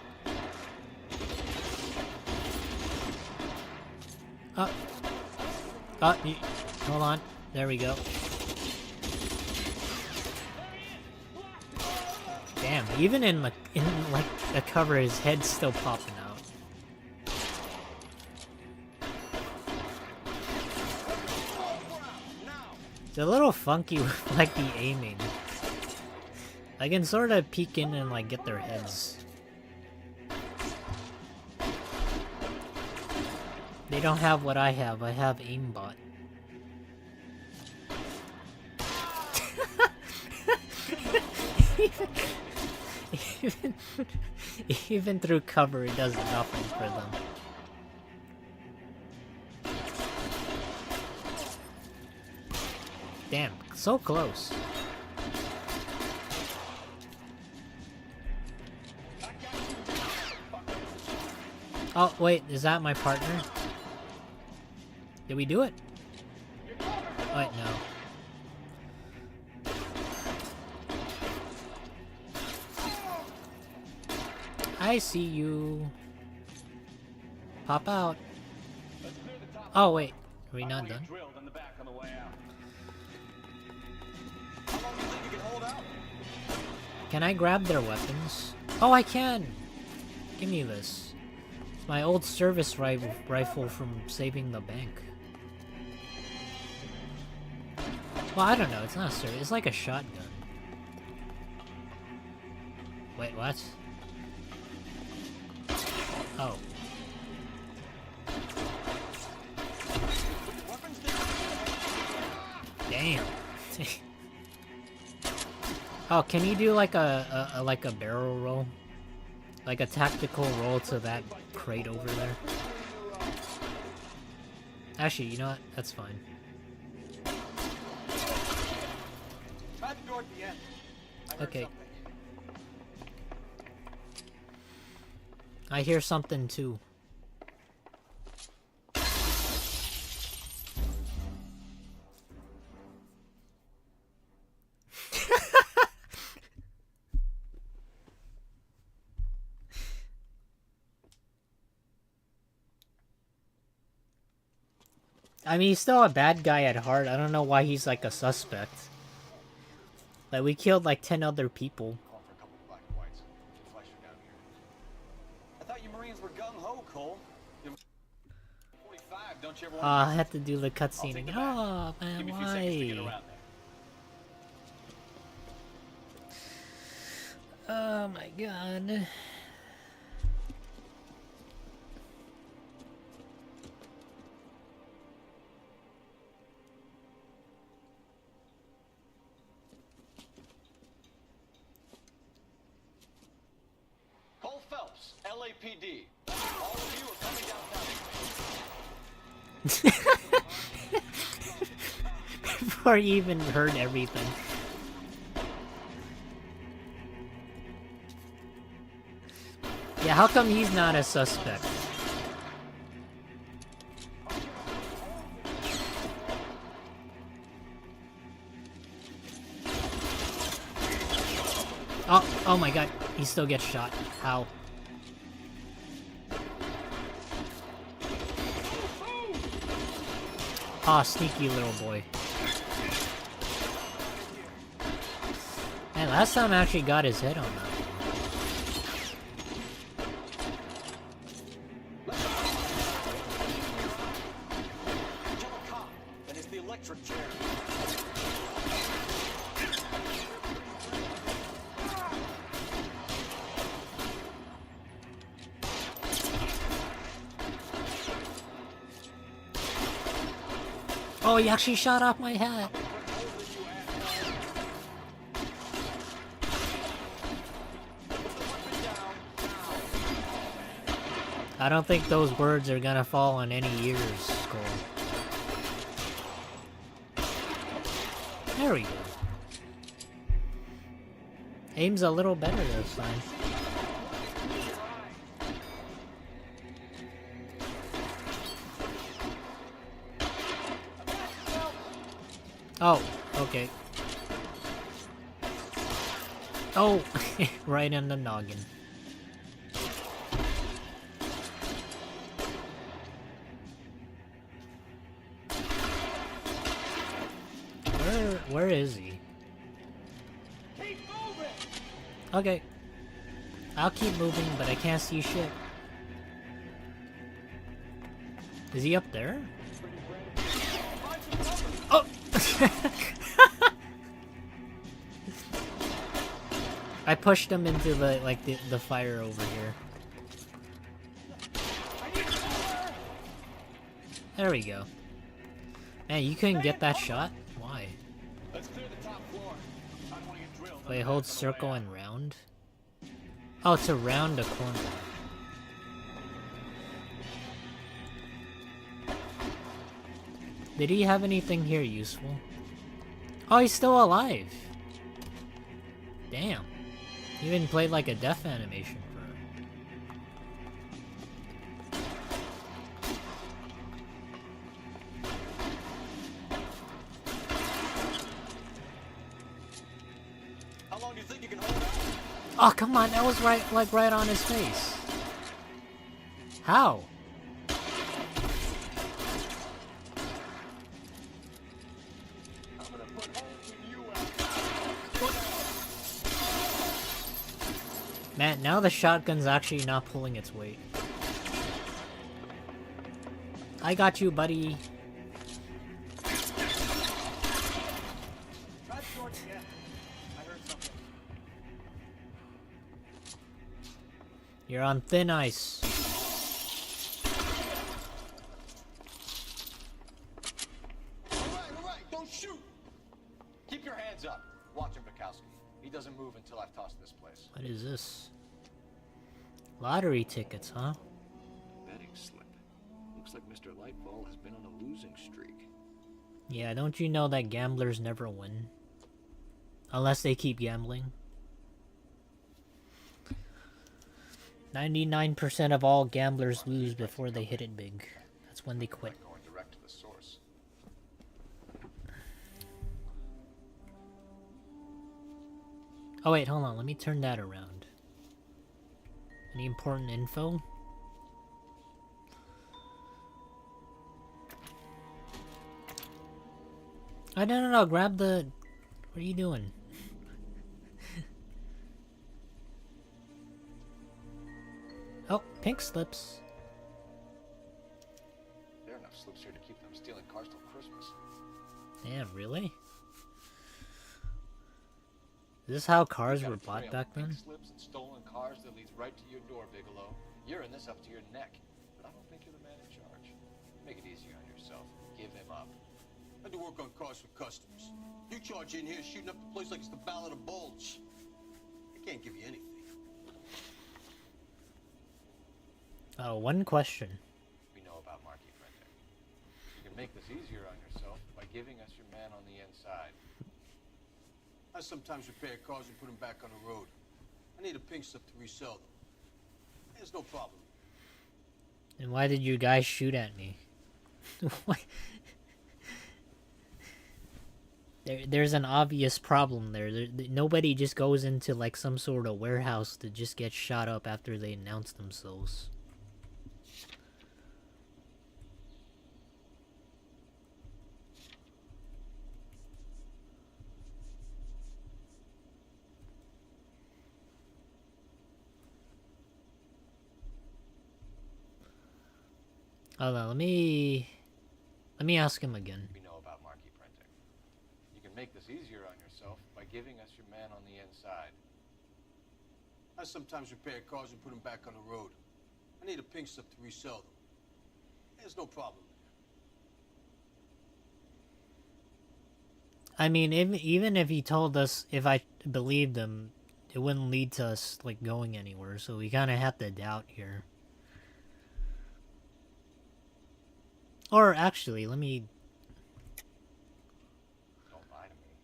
Hold on. There we go. Damn, even in like the cover, his head's still popping out. It's a little funky with like the aiming. I can sort of peek in and like get their heads. They don't have what I have. I have aimbot. Even through cover, it does nothing for them. Damn, so close. Oh, wait, is that my partner? Did we do it? Wait, no. I see you. Pop out. Oh, wait. Are we not done? Can I grab their weapons? Oh, I can! Give me this. It's my old service rifle from saving the bank. Well, I don't know. It's not a service. It's like a shotgun. Wait, what? Oh. Damn. Oh, can you do like a barrel roll? Like a tactical roll to that crate over there? Actually, you know what? That's fine. Try the door at the end. I heard Okay. something. I hear something too. I mean, he's still a bad guy at heart. I don't know why he's like a suspect. Like, we killed like 10 other people. Call for a couple of black and whites. Flash you down here. I thought you Marines were gung-ho, Cole. 45, don't you ever I had to do the cutscene take again. the back. Oh, man, Give me a few seconds to get why? around there. Oh my god. Cole Phelps, LAPD. All of you are coming downtown. Before you even heard everything. Yeah, how come he's not a suspect? Oh my god, he still gets shot. How? Ah, sneaky little boy. Man, last time I actually got his head on that. And it's the electric chair. Oh, he actually shot off my hat. I don't think those words are gonna fall on any ears, Skull. There we go. Aim's a little better this time. Oh, okay. Oh, right in the noggin. Where is he? Keep moving! Okay. I'll keep moving, but I can't see shit. Is he up there? Oh! I pushed him into the, like, the fire over here. There we go. Man, you couldn't get that shot? Why? Let's clear the top floor. I don't want to get drilled. Wait, hold circle and round? Oh, to round a corner. Did he have anything here useful? Oh, he's still alive! Damn. He even played like a death animation for him. How long do you think you can hold out? Oh, come on, that was right on his face. How? I'm gonna put holes in you out. Man, now the shotgun's actually not pulling its weight. I got you, buddy. Try the door again. I heard something. You're on thin ice. All right, don't shoot! Keep your hands up. Watch him, Bukowski. He doesn't move until I've tossed this place. What is this? Lottery tickets, huh? Betting slip. Looks like Mr. Lightball has been on a losing streak. Yeah, don't you know that gamblers never win? Unless they keep gambling. 99% of all gamblers lose before they hit it big. That's when they quit. Going direct to the source. Oh wait, hold on, let me turn that around. Any important info? Oh, no, grab the... What are you doing? Oh, pink slips. There are enough slips here to keep them stealing cars till Christmas. Damn, really? Is this how cars were bought back then? Slips and stolen cars that leads right to your door, Bigelow. You're in this up to your neck, but I don't think you're the man in charge. Make it easier on yourself. Give him up. I do work on cars for customers. You charge in here shooting up the place like it's the Ballad of Bulge. I can't give you anything. Oh, one question. We know about marquee printing. You can make this easier on yourself by giving us your man on the inside. I sometimes repair cars and put them back on the road. I need a pink slip to resell them. There's no problem. And why did you guys shoot at me? Why? There's an obvious problem there. Nobody just goes into like some sort of warehouse to just get shot up after they announce themselves. Hold on, let me ask him again. We know about marquee printing. You can make this easier on yourself by giving us your man on the inside. I sometimes repair cars and put them back on the road. I need a pink slip to resell them. There's no problem. I mean, even if he told us, if I believed him, it wouldn't lead to us like going anywhere. So we kind of have to doubt here. Or actually, let me... Don't lie to me.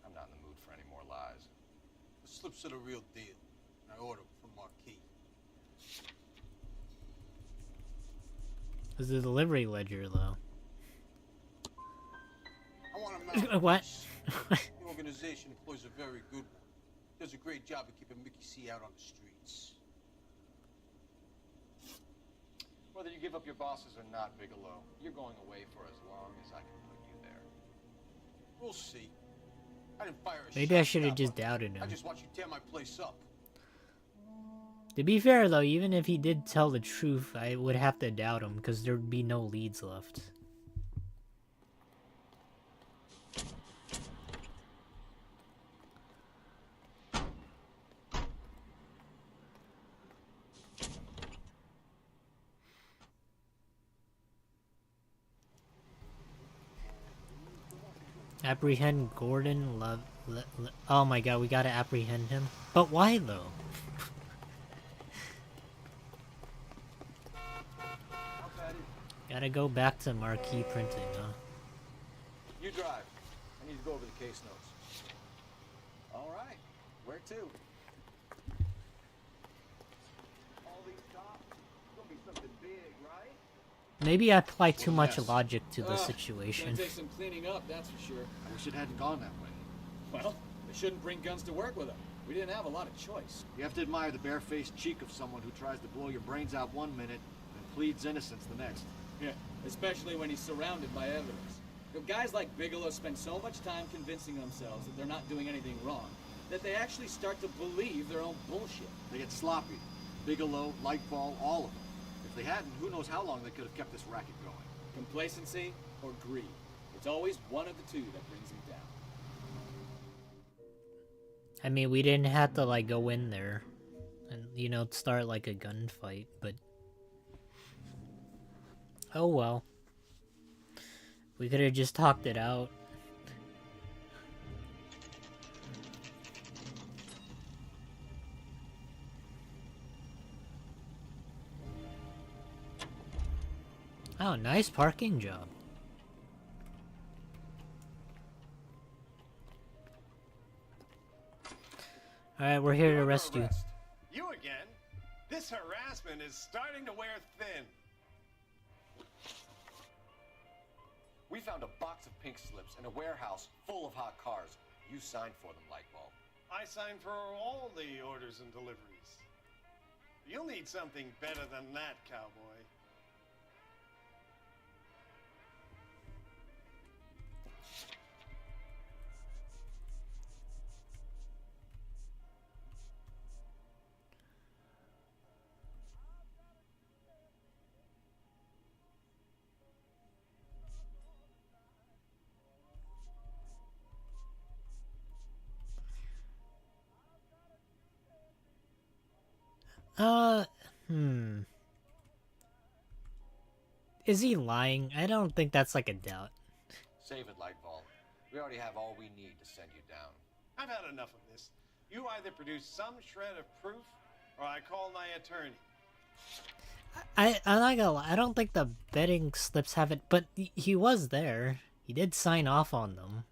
I'm not in the mood for any more lies. The slips are the real deal. I ordered them from Marquis. It's the delivery ledger, though. I want to know. What? The organization employs a very good one. Does a great job of keeping Mickey C out on the streets. Whether you give up your bosses or not, Bigelow, you're going away for as long as I can put you there. We'll see. I didn't fire a Maybe shot I should have that just one. doubted I him. just watch you tear my place up. To be fair, though, even if he did tell the truth, I would have to doubt him, because there'd be no leads left. Apprehend Gordon oh my god, we gotta apprehend him. But why, though? Gotta go back to marquee printing, huh? You drive. I need to go over the case notes. All right. Where to? All these cops? It's gonna be something big, right? Maybe I apply too much yes. logic to the situation. Gonna take some cleaning up, that's for sure. I wish it hadn't gone that way. Well, they shouldn't bring guns to work with them. We didn't have a lot of choice. You have to admire the barefaced cheek of someone who tries to blow your brains out one minute and pleads innocence the next. Yeah, especially when he's surrounded by evidence. You know, guys like Bigelow spend so much time convincing themselves that they're not doing anything wrong. that they actually start to believe their own bullshit. They get sloppy. Bigelow, Lightball, all of them. If they hadn't, who knows how long they could have kept this racket going. Complacency or greed. It's always one of the two that brings them down. I mean, we didn't have to, like, go in there and, you know, start, like, a gunfight, but... Oh well. We could have just talked it out. Oh, nice parking job. Alright, we're here to arrest you. You again? This harassment is starting to wear thin. We found a box of pink slips in a warehouse full of hot cars. You signed for them, Lightball. I signed for all the orders and deliveries. You'll need something better than that, cowboy. Is he lying? I don't think that's like a doubt. Save it, Lightball. We already have all we need to send you down. I've had enough of this. You either produce some shred of proof, or I call my attorney. I'm not gonna lie, I don't think the betting slips have it, but he was there. He did sign off on them.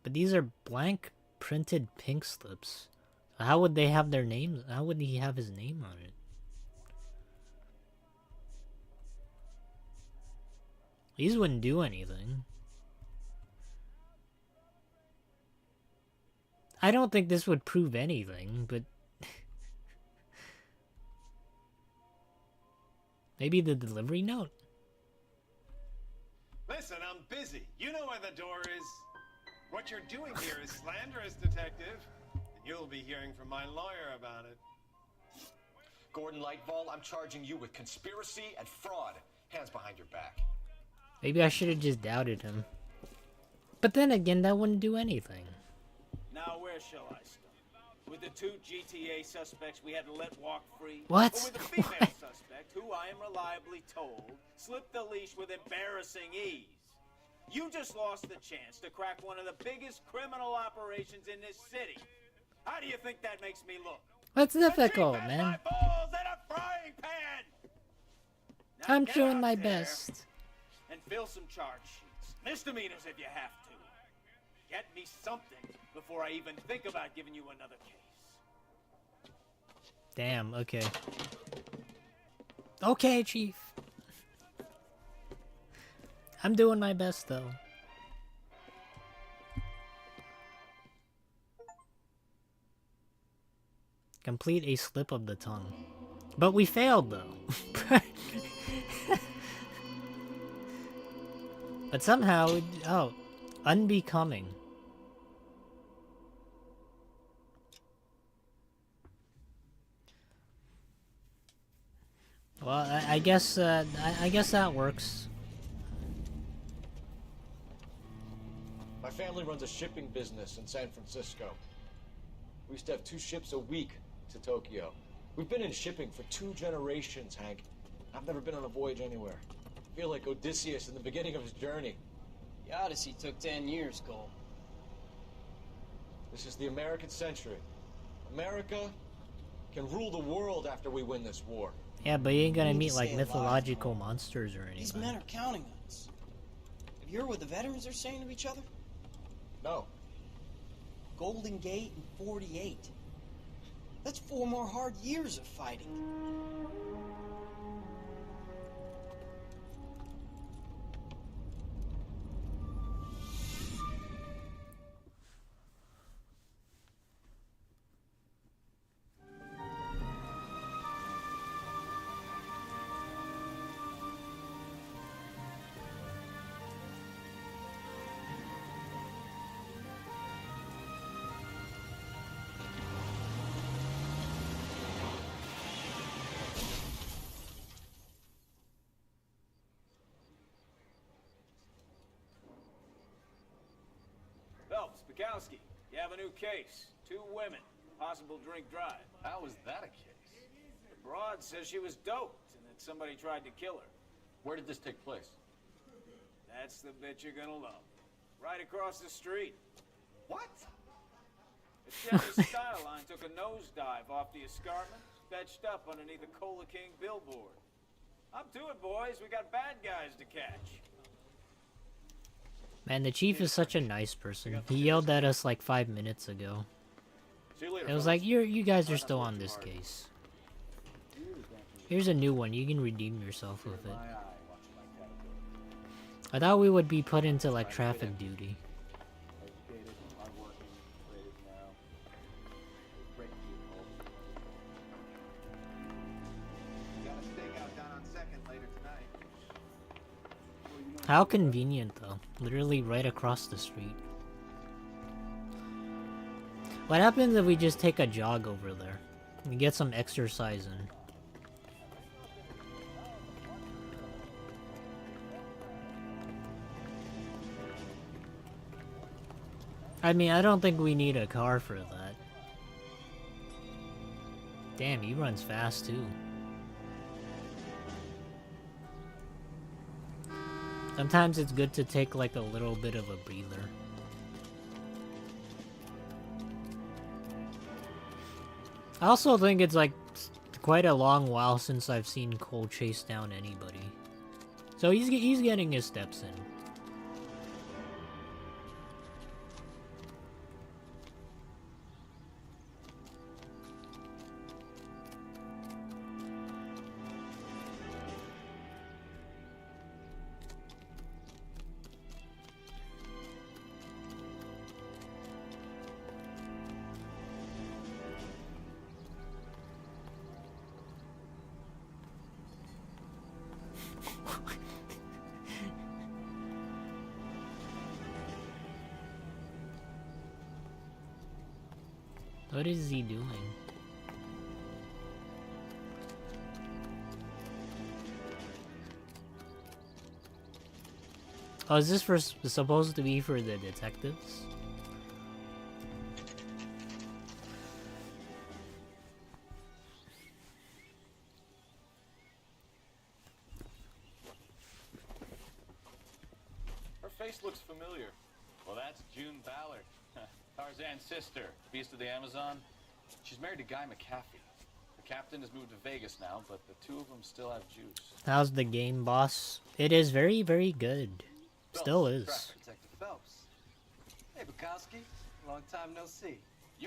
But these are blank printed pink slips. So how would they have their names? How would he have his name on it? These wouldn't do anything. I don't think this would prove anything, but... Maybe the delivery note? Listen, I'm busy. You know where the door is. What you're doing here is slanderous, detective. And you'll be hearing from my lawyer about it. Gordon Lightball, I'm charging you with conspiracy and fraud. Hands behind your back. Maybe I should have just doubted him. But then again, that wouldn't do anything. Now where shall I start? With the two GTA suspects we had to let walk free? What? Or with the female suspect, who I am reliably told slipped the leash with embarrassing ease? You just lost the chance to crack one of the biggest criminal operations in this city. How do you think that makes me look? That's difficult, man. My balls in a frying pan! Now I'm get doing out my there best. and fill some charge sheets. Misdemeanors if you have to. Get me something before I even think about giving you another case. Damn, okay. Okay, Chief. I'm doing my best, though. Complete a slip of the tongue. But we failed, though. But somehow, oh, unbecoming. Well, I guess that works. My family runs a shipping business in San Francisco. We used to have 2 ships a week to Tokyo. We've been in shipping for 2 generations, Hank. I've never been on a voyage anywhere. I feel like Odysseus in the beginning of his journey. The Odyssey took 10 years, Cole. This is the American century. America can rule the world after we win this war. Yeah, but you ain't gonna We need meet to like stay alive, mythological monsters or These anything. men are counting on us. Have you heard what the veterans are saying to each other? No. Golden Gate and 48. That's 4 more hard years of fighting. Bukowski, you have a new case. 2 women, possible drink drive. How was that a case? The broad says she was doped and that somebody tried to kill her. Where did this take place? That's the bit you're gonna love. Right across the street. What? The Chevy Skyline took a nosedive off the escarpment, fetched up underneath a Cola King billboard. Up to it, boys. We got bad guys to catch. Man, the chief is such a nice person. He yelled at us like 5 minutes ago. See you later, It was fellas. like, you guys are still on this case. Here's a new one. You can redeem yourself with it. I thought we would be put into like traffic duty. How convenient though. Literally right across the street. What happens if we just take a jog over there? And get some exercise in. I mean, I don't think we need a car for that. Damn, he runs fast too. Sometimes it's good to take like a little bit of a breather. I also think it's like quite a long while since I've seen Cole chase down anybody. So he's getting his steps in. What is he doing? Oh, is this supposed to be for the detectives? Her face looks familiar. Well, that's June Ballard. Tarzan's sister, beast of the Amazon. She's married to Guy McAfee. The captain has moved to Vegas now, but the two of them still have juice. How's the game, boss? It is very, very good. Still is. Detective Phelps. Hey, Bukowski. Long time no see.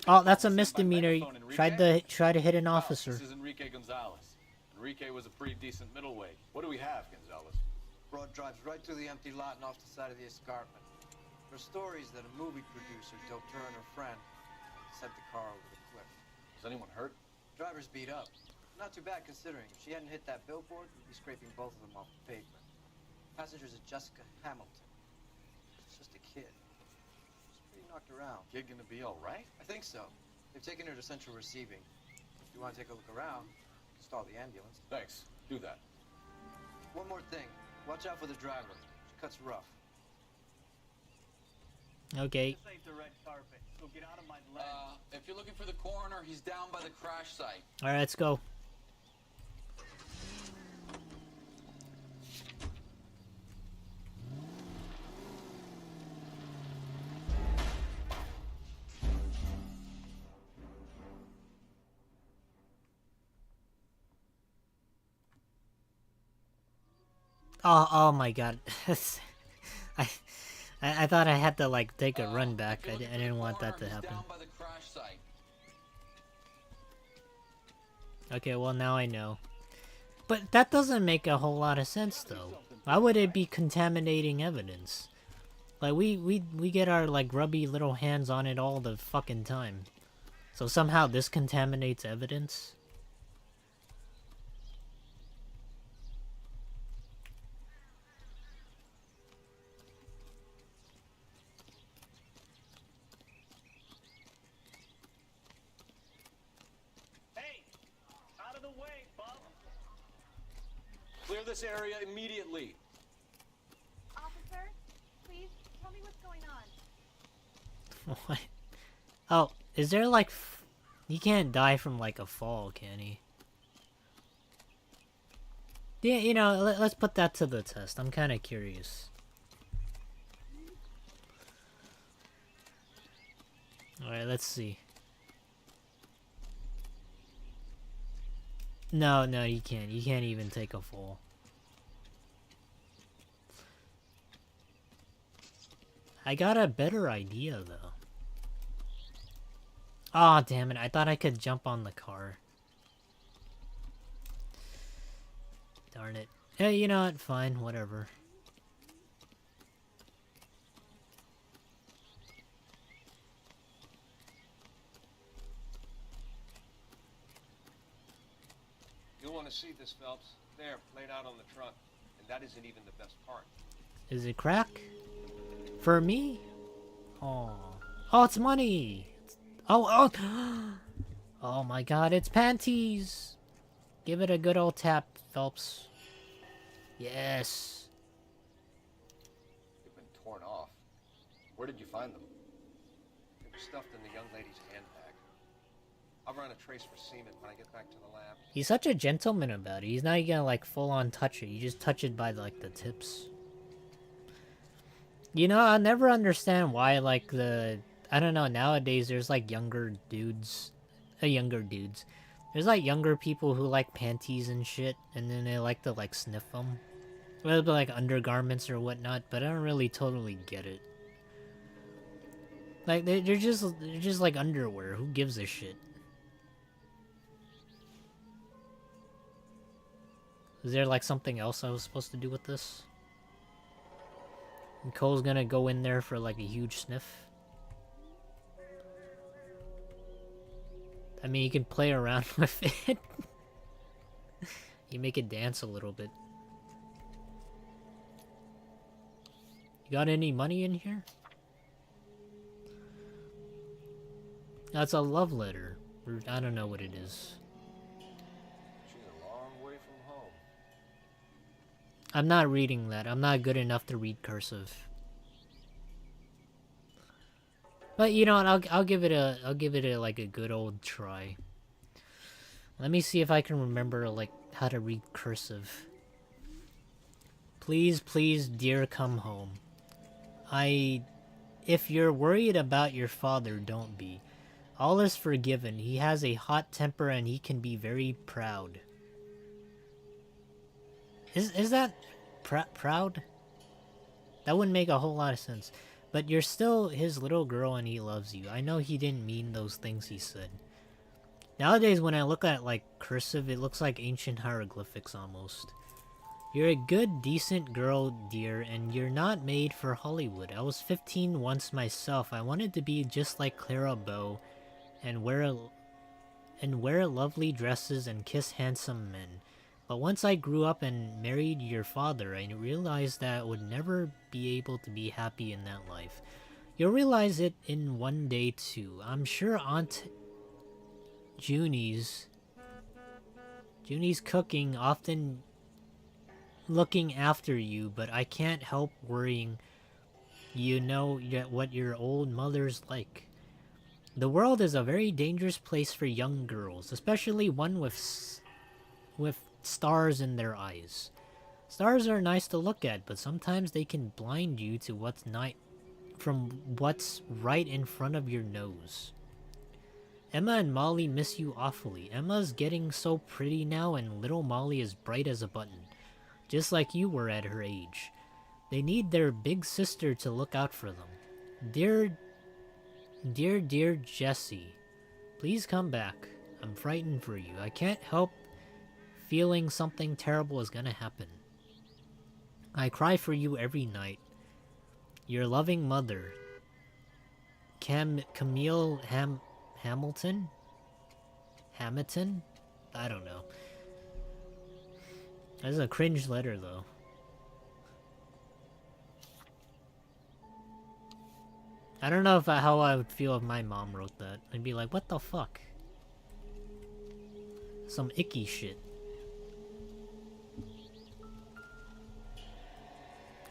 Oh, that's a misdemeanor. Tried to hit an officer. This is Enrique Gonzalez. Enrique was a pretty decent middleweight. What do we have, Gonzalez? Broad drives right through the empty lot and off the side of the escarpment. There are stories that a movie producer doped her and her friend, sent the car over the cliff. Is anyone hurt? Driver's beat up. Not too bad considering. If she hadn't hit that billboard, we'd be scraping both of them off the pavement. Passenger's a Jessica Hamilton. She's just a kid. She's pretty knocked around. Kid gonna be all right? I think so. They've taken her to central receiving. If you want to take a look around, you can stall the ambulance. Thanks. Do that. One more thing. Watch out for the driver. She cuts rough. Okay. This ain't the red carpet, so get out of my lane. If you're looking for the coroner, he's down by the crash site. Alright, let's go. Oh my god. I thought I had to like take a run back. I didn't want that to happen. Okay, well now I know. But that doesn't make a whole lot of sense though. Why would it be contaminating evidence? Like we get our like grubby little hands on it all the fucking time. So somehow this contaminates evidence? Clear this area immediately. Officer, please tell me what's going on. What? Oh, is there like... He can't die from like a fall, can he? Yeah, you know, let's put that to the test. I'm kind of curious. Alright, let's see. No, no, you can't. You can't even take a fall. I got a better idea, though. Aw, damn it. I thought I could jump on the car. Darn it. Hey, you know what? Fine, whatever. You'll want to see this, Phelps. There, laid out on the trunk. And that isn't even the best part. Is it crack? For me? Oh. Oh, it's money! Oh, oh! Oh my god, it's panties! Give it a good old tap, Phelps. Yes. They've been torn off. Where did you find them? They were stuffed in the young lady's handbag. I'll run a trace for semen when I get back to the lab. He's such a gentleman about it. He's not gonna like full on touch it. You just touch it by like the tips. You know, I'll never understand why like I don't know, nowadays there's like younger dudes. There's like younger people who like panties and shit, and then they like to like sniff them. Whether they're like undergarments or whatnot, but I don't really totally get it. Like they're just like underwear. Who gives a shit? Is there like something else I was supposed to do with this? And Cole's gonna go in there for like a huge sniff. I mean, you can play around with it. You make it dance a little bit. You got any money in here? That's a love letter. Or I don't know what it is. She's a long way from home. I'm not reading that. I'm not good enough to read cursive. But you know what? I'll give it a like a good old try. Let me see if I can remember like how to read cursive. Please, please, dear, come home. If you're worried about your father, don't be. All is forgiven. He has a hot temper and he can be very proud. Is that proud? That wouldn't make a whole lot of sense. But you're still his little girl and he loves you. I know he didn't mean those things he said. Nowadays, when I look at, like, cursive, it looks like ancient hieroglyphics almost. You're a good, decent girl, dear, and you're not made for Hollywood. I was 15 once myself. I wanted to be just like Clara Bow and wear lovely dresses and kiss handsome men. But once I grew up and married your father, I realized that I would never be able to be happy in that life. You'll realize it in one day too. I'm sure Aunt Junie's cooking, often looking after you, but I can't help worrying. You know what your old mother's like. The world is a very dangerous place for young girls, especially one with stars in their eyes. Stars are nice to look at, but sometimes they can blind you to what's right in front of your nose. Emma and Molly miss you awfully. Emma's getting so pretty now, and little Molly is bright as a button, just like you were at her age. They need their big sister to look out for them. Dear Jessie, please come back. I'm frightened for you. I can't help feeling something terrible is gonna happen. I cry for you every night. Your loving mother, Camille Hamilton? Hamilton? I don't know. That's a cringe letter, though. I don't know how I would feel if my mom wrote that. I'd be like, what the fuck? Some icky shit.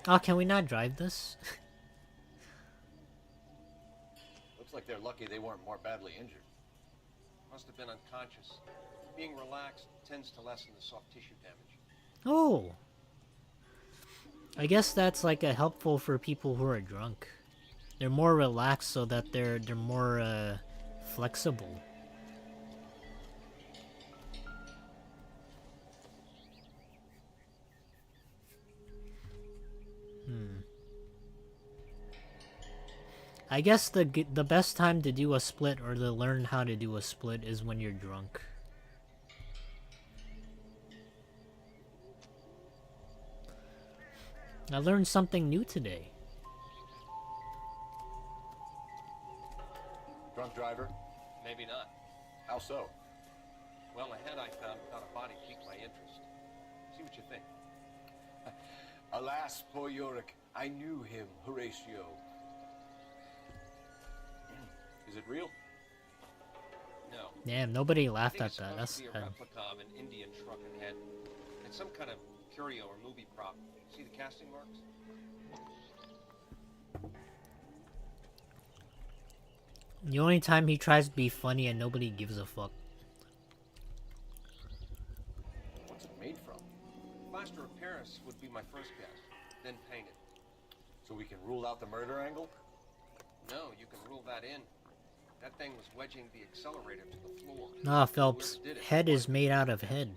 Oh, can we not drive this? they're lucky they weren't more badly injured. Must have been unconscious. Being relaxed tends to lessen the soft tissue damage. Oh. I guess that's like a helpful for people who are drunk. They're more relaxed so that they're more flexible. I guess the best time to do a split or to learn how to do a split is when you're drunk. I learned something new today. Drunk driver? Maybe not. How so? Well, ahead I found out a body piqued my interest. See what you think. Alas, poor Yorick. I knew him, Horatio. Is it real? No. Damn, nobody laughed I think at it's that. supposed That's to be a sad. replica of an Indian truck and head. It's some kind of curio or movie prop. See the casting marks? The only time he tries to be funny and nobody gives a fuck. What's it made from? Plaster of Paris would be my first guess. Then painted. So we can rule out the murder angle? No, you can rule that in. That thing was wedging the accelerator to the floor. Ah, Phelps, Whoever did it head is made out of head.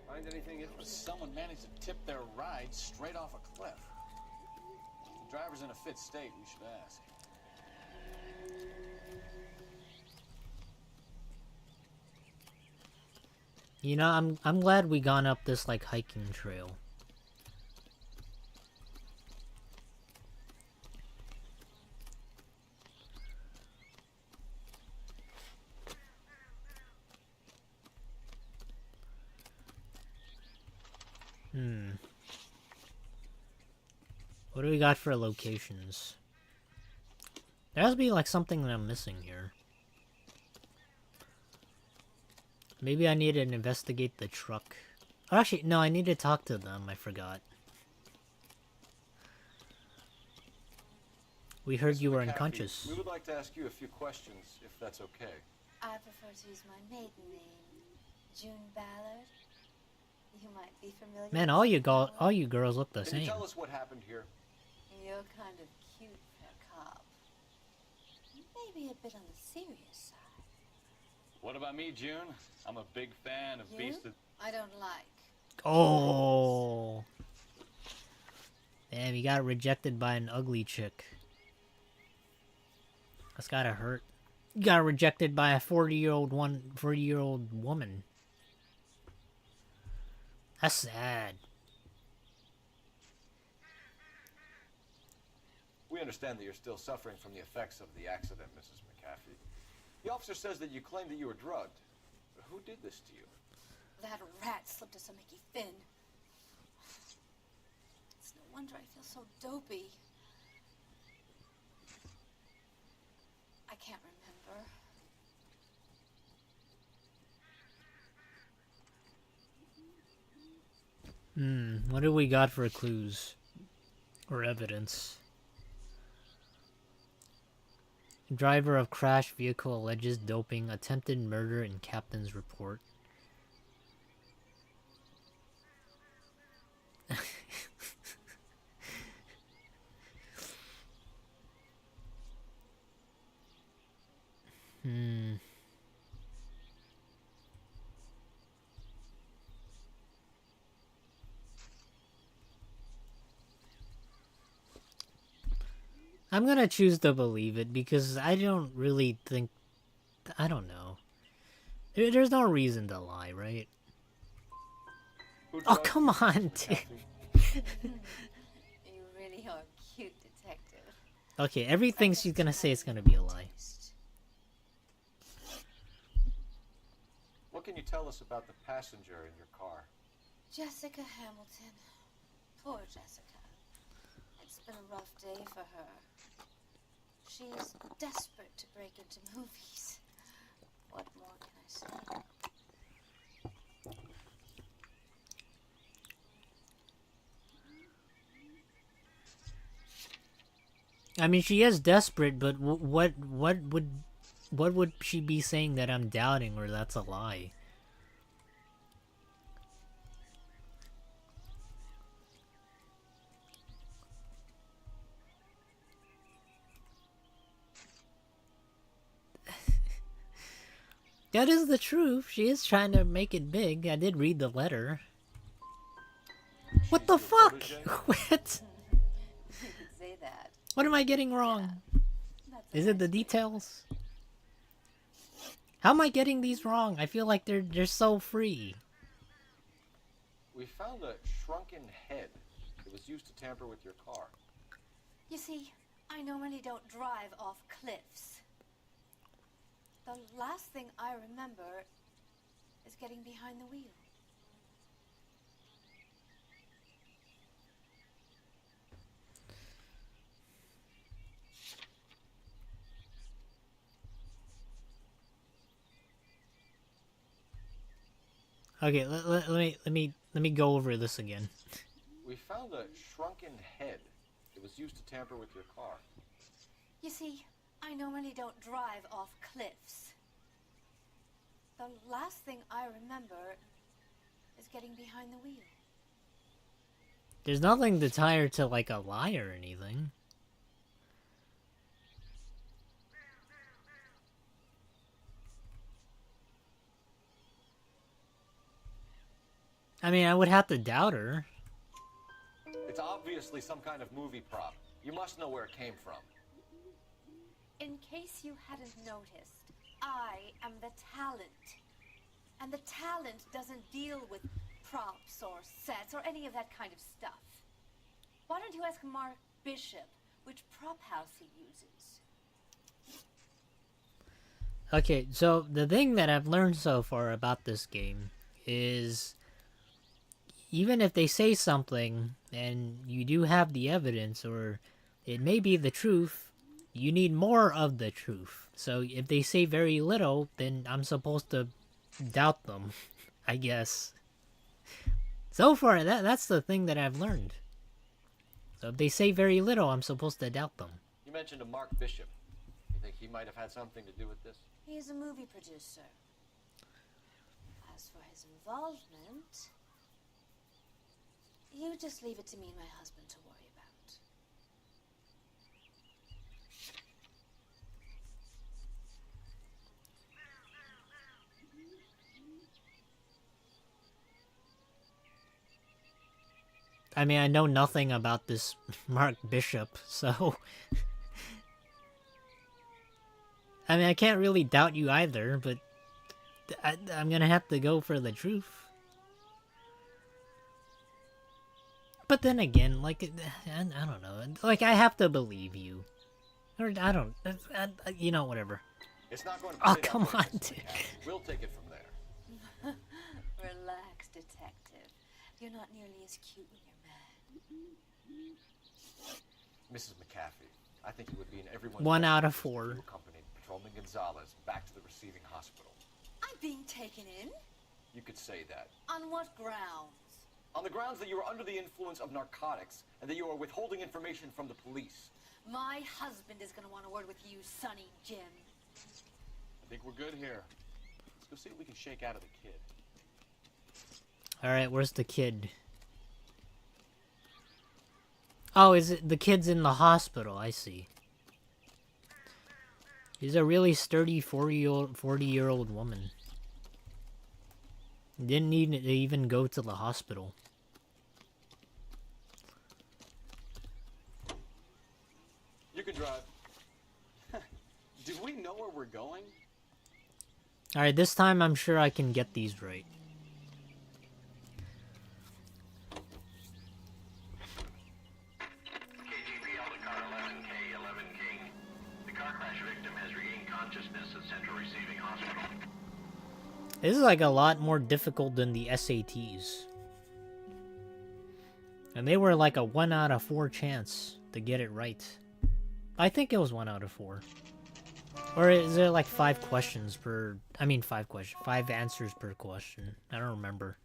Find anything interesting? Someone managed to tip their ride straight off a cliff. The driver's in a fit state, we should ask. You know, I'm glad we gone up this like hiking trail. What do we got for locations? There has to be like something that I'm missing here. Maybe I need to investigate the truck. Oh, actually, no, I need to talk to them. I forgot. We heard you were McAfee, unconscious. We would like to ask you a few questions, if that's okay. I prefer to use my maiden name, June Ballard. You might be familiar. Man, with all you girls look the Can same. you tell us what happened here? You're kind of cute for a cop. Maybe a bit on the serious side. What about me, June? I'm a big fan of You? Beast of... I don't like. Oh. Damn, you got rejected by an ugly chick. That's gotta hurt. You got rejected by a 40-year-old woman. That's sad. We understand that you're still suffering from the effects of the accident, Mrs. McAfee. The officer says that you claimed that you were drugged. But who did this to you? That rat slipped us a Mickey Finn. It's no wonder I feel so dopey. I can't remember. What do we got for clues? Or evidence? Driver of crash vehicle alleges doping, attempted murder in captain's report. I'm gonna choose to believe it because I don't really think... I don't know. There's no reason to lie, right? Oh, come on, dude. You really are a cute detective. Okay, everything she's gonna say is gonna be a lie. What can you tell us about the passenger in your car? Jessica Hamilton. Poor Jessica. It's been a rough day for her. She's desperate to break into movies. What more can I say? I mean, she is desperate, but what would she be saying that I'm doubting or that's a lie? That is the truth. She is trying to make it big. I did read the letter. What the fuck? What? You could say that. What am I getting wrong? Is it the details? How am I getting these wrong? I feel like they're so free. We found a shrunken head. It was used to tamper with your car. You see, I normally don't drive off cliffs. The last thing I remember is getting behind the wheel. Okay, let me go over this again. We found a shrunken head. It was used to tamper with your car. You see, I normally don't drive off cliffs. The last thing I remember is getting behind the wheel. There's nothing to tie her to like a lie or anything. I mean, I would have to doubt her. It's obviously some kind of movie prop. You must know where it came from. In case you hadn't noticed, I am the talent. And the talent doesn't deal with props or sets or any of that kind of stuff. Why don't you ask Mark Bishop which prop house he uses? Okay, so the thing that I've learned so far about this game is even if they say something and you do have the evidence or it may be the truth, you need more of the truth. So if they say very little, then I'm supposed to doubt them, I guess. So far, that's the thing that I've learned. So if they say very little, I'm supposed to doubt them. You mentioned a Mark Bishop. You think he might have had something to do with this? He's a movie producer. As for his involvement, you just leave it to me and my husband to worry about. I mean, I know nothing about this Mark Bishop, so... I mean, I can't really doubt you either, but... I'm gonna have to go for the truth. But then again, like, I don't know. Like, I have to believe you. Or, I don't... you know, whatever. It's not going to oh, come on, dude. We'll take it from there. Relax, detective. You're not nearly as cute when you're mad. Mrs. McAfee, I think it would be in everyone's 1 out of 4. accompanied Patrolman Gonzalez back to the receiving hospital. I'm being taken in? You could say that. On what grounds? On the grounds that you are under the influence of narcotics and that you are withholding information from the police. My husband is going to want a word with you, Sonny Jim. I think we're good here. Let's go see what we can shake out of the kid. Alright, where's the kid? Oh, is it the kid's in the hospital? I see. She's a really sturdy 40-year-old woman. Didn't need to even go to the hospital. You can drive. Do we know where we're going? Alright, this time I'm sure I can get these right. This is like a lot more difficult than the SATs. And they were like a 1 out of 4 chance to get it right. I think it was 1 out of 4. Or is there like 5 questions per... I mean 5 questions. 5 answers per question. I don't remember.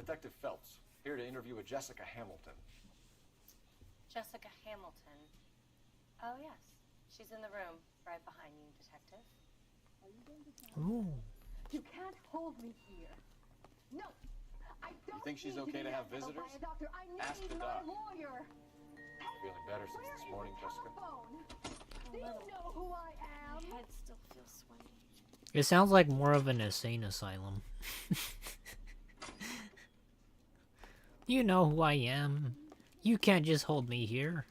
Detective Phelps, here to interview a Jessica Hamilton. Jessica Hamilton. Oh, yes. She's in the room, right behind you, Detective. Ooh. You can't hold me here. No, I don't. You think she's need okay be to have handled by visitors? a doctor. I Ask need the my doc. lawyer. Feeling better since this morning, Jessica? Do you know who I am? My head still feels swimming. It sounds like more of an insane asylum. You know who I am. You can't just hold me here.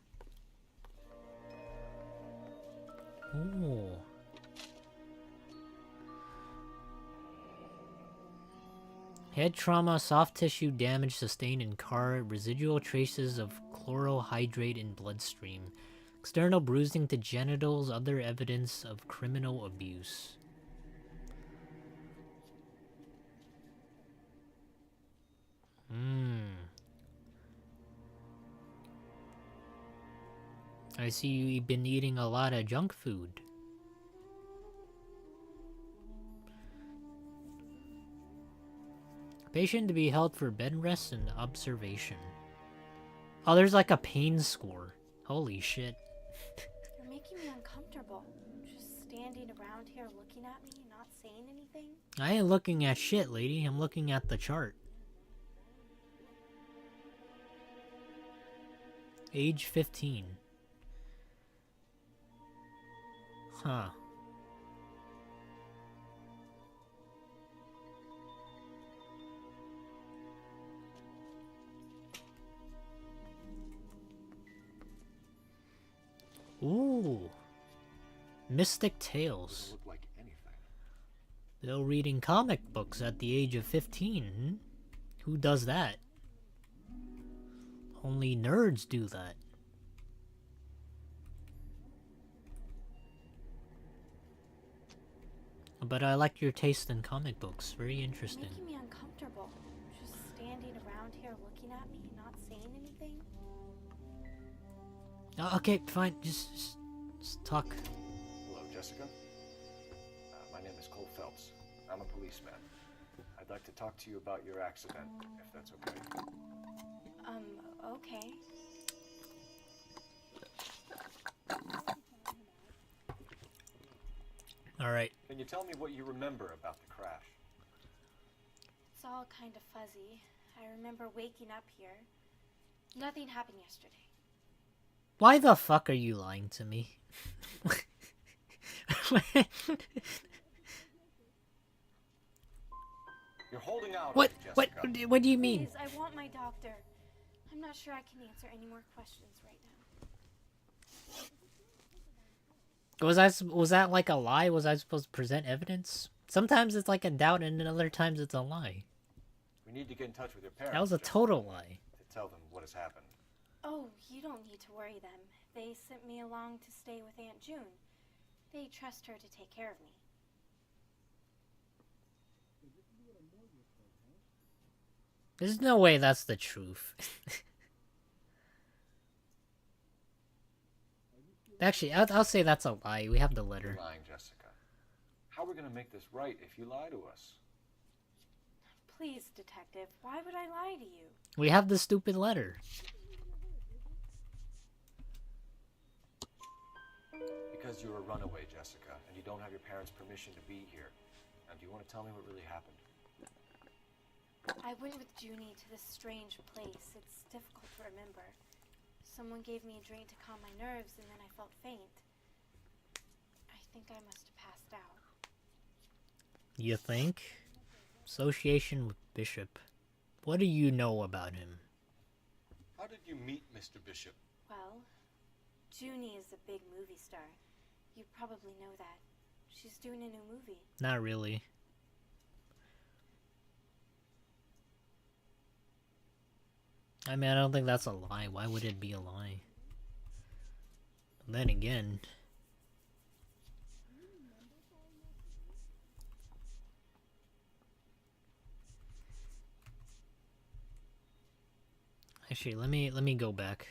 Ooh. Head trauma, soft tissue damage sustained in car, residual traces of chlorohydrate in bloodstream, external bruising to genitals, other evidence of criminal abuse. I see you've been eating a lot of junk food. Patient to be held for bed rest and observation. Oh, there's like a pain score. Holy shit. You're making me uncomfortable. Just standing around here looking at me, not saying anything. I ain't looking at shit, lady. I'm looking at the chart. Age 15. Huh. Ooh. Mystic Tales. Look like anything. They're reading comic books at the age of 15. Hmm? Who does that? Only nerds do that. But I like your taste in comic books. Very interesting. Making me uncomfortable. Just standing around here looking at me, not saying anything. Oh, okay, fine. Just talk. Hello, Jessica. My name is Cole Phelps. I'm a policeman. I'd like to talk to you about your accident, if that's okay. Okay. Alright. Can you tell me what you remember about the crash? It's all kind of fuzzy. I remember waking up here. Nothing happened yesterday. Why the fuck are you lying to me? You're holding out. What? Jessica. What do you mean? Please, I want my doctor. I'm not sure I can answer any more questions right now. Was that like a lie? Was I supposed to present evidence? Sometimes it's like a doubt, and then other times it's a lie. We need to get in touch with your parents. That was a Jessica, total lie. to tell them what has happened. Oh, you don't need to worry them. They sent me along to stay with Aunt June. They trust her to take care of me. There's no way that's the truth. Actually, I'll say that's a lie. We have the letter. You're lying, Jessica. How are we gonna make this right if you lie to us? Please, Detective, why would I lie to you? We have the stupid letter. Because you're a runaway, Jessica, and you don't have your parents' permission to be here. Now, do you want to tell me what really happened? I went with Junie to this strange place. It's difficult to remember. Someone gave me a drink to calm my nerves, and then I felt faint. I think I must have passed out. You think? Association with Bishop. What do you know about him? How did you meet Mr. Bishop? Well, Junie is a big movie star. You probably know that. She's doing a new movie. Not really. I mean, I don't think that's a lie. Why would it be a lie? Then again... Actually, let me go back.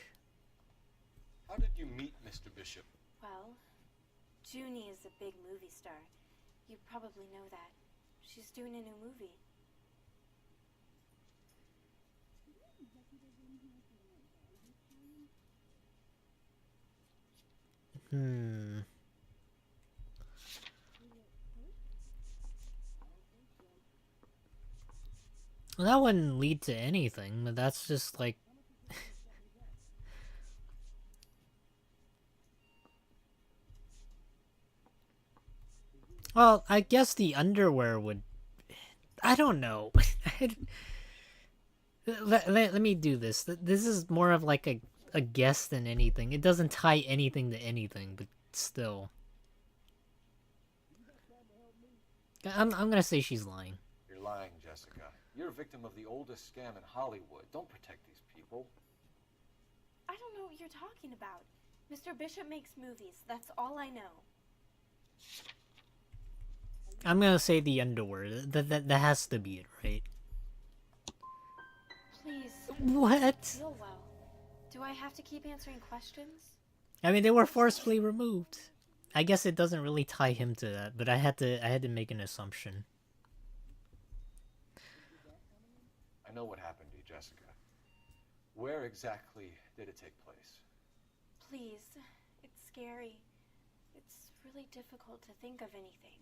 How did you meet Mr. Bishop? Well, Junie is a big movie star. You probably know that. She's doing a new movie. Hmm. Well, that wouldn't lead to anything, but that's just like... Well, I guess the underwear would... I don't know. Let me do this. This is more of like a guess than anything. It doesn't tie anything to anything, but still. I'm gonna say she's lying. You're lying, Jessica. You're a victim of the oldest scam in Hollywood. Don't protect these people. I don't know what you're talking about. Mr. Bishop makes movies. That's all I know. I'm gonna say the underwear. That has to be it, right? Please. What? Feel well. Do I have to keep answering questions? I mean, they were forcefully removed. I guess it doesn't really tie him to that, but I had to make an assumption. I know what happened to you, Jessica. Where exactly did it take place? Please. It's scary. It's really difficult to think of anything.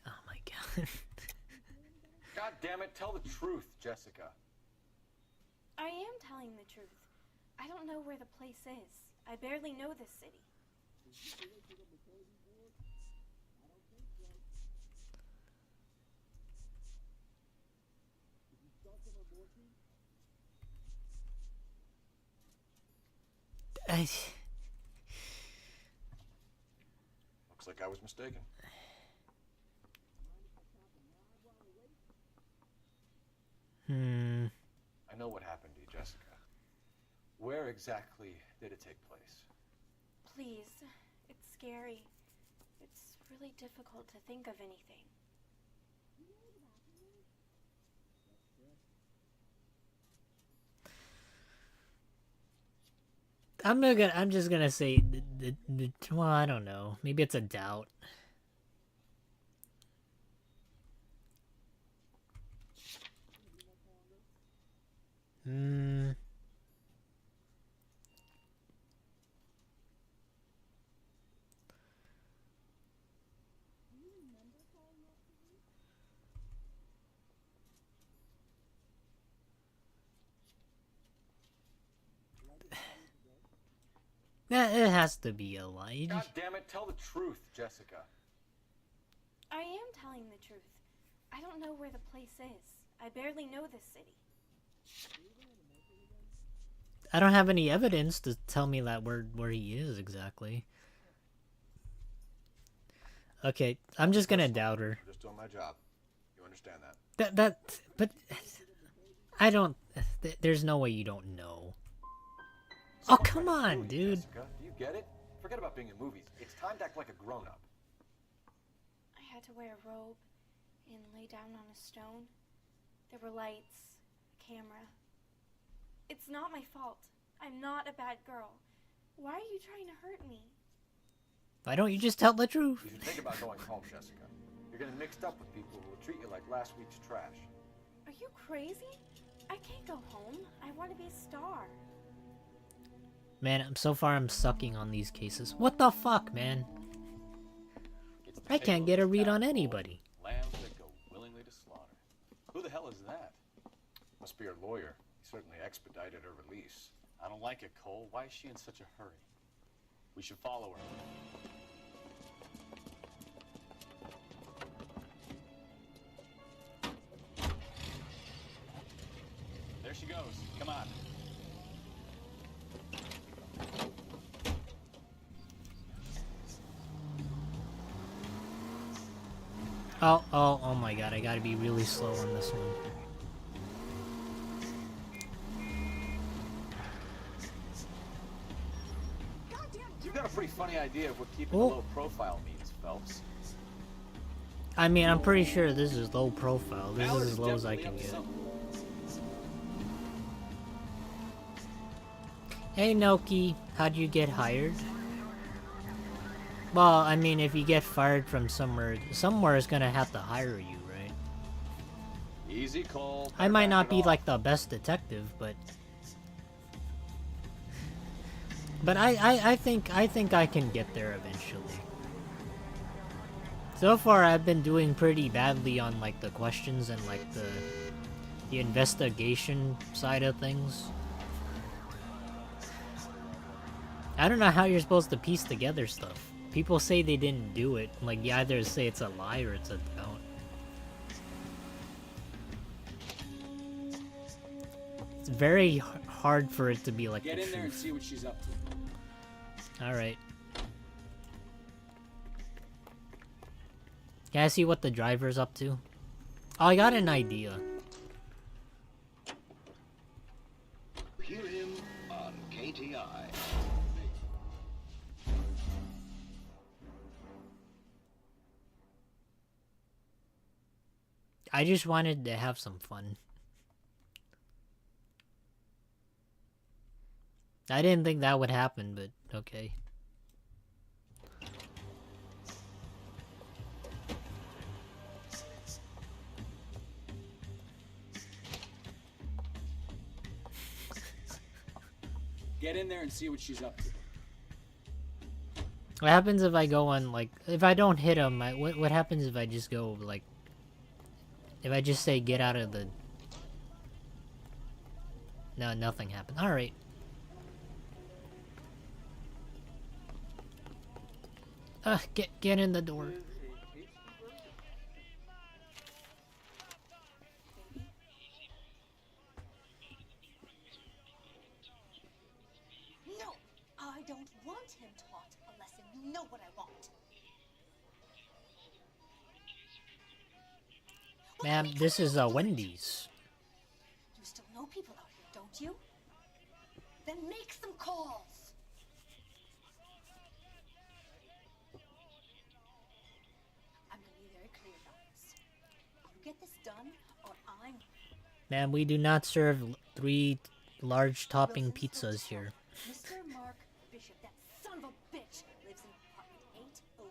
Oh my god. God damn it, tell the truth, Jessica. I am telling the truth. I don't know where the place is. I barely know this city. Looks like I was mistaken. I know what happened to you, Jessica. Where exactly did it take place? Please. It's scary. It's really difficult to think of anything. I'm just gonna say well, I don't know. Maybe it's a doubt. It has to be a lie. God damn it, tell the truth, Jessica. I am telling the truth. I don't know where the place is. I barely know this city. I don't have any evidence to tell me that where he is exactly. Okay, I'm just gonna doubt her. I'm just doing my job. You understand that? But I don't. There's no way you don't know. Oh, come on, dude. Jessica, do you get it? Forget about being in movies. It's time to act like a grown-up. I had to wear a robe and lay down on a stone. There were lights, a camera. It's not my fault. I'm not a bad girl. Why are you trying to hurt me? Why don't you just tell the truth? You should think about going home, Jessica. You're getting mixed up with people who will treat you like last week's trash. Are you crazy? I can't go home. I want to be a star. Man, so far I'm sucking on these cases. What the fuck, man? I can't get a read on anybody. Lambs that go willingly to slaughter. Who the hell is that? Must be her lawyer. He certainly expedited her release. I don't like it, Cole. Why is she in such a hurry? We should follow her. There she goes. Come on. Oh my god, I gotta be really slow on this one. You've got a pretty funny idea of what keeping a low profile means, Phelps. I mean, I'm pretty sure this is low profile. This is as low as I can get. Hey Noki, how'd you get hired? Well, I mean, if you get fired from somewhere is gonna have to hire you, right? Easy, Cole. I might not be like the best detective, but I think I can get there eventually. So far, I've been doing pretty badly on like the questions and like the investigation side of things. I don't know how you're supposed to piece together stuff. People say they didn't do it. Like, you either say it's a lie or it's a don't. It's very hard for it to be like Get the in there and truth. see what she's up to. Alright. Can I see what the driver's up to? Oh, I got an idea. Hear him on KTI. I just wanted to have some fun. I didn't think that would happen, but okay. Get in there and see what she's up to. What happens if I go on, like, if I don't hit him? What happens if I just go, like, if I just say get out of the... No, nothing happened. Alright. Get in the door. No, I don't want him taught a lesson. You know what I want. Ma'am, this is Wendy's. You still know people out here, don't you? Then make some calls. I'm gonna be very clear about this. You get this done, or I'm... Ma'am, we do not serve 3 large topping pizzas here. Mr. Mark Bishop, that son of a bitch, lives in apartment 803.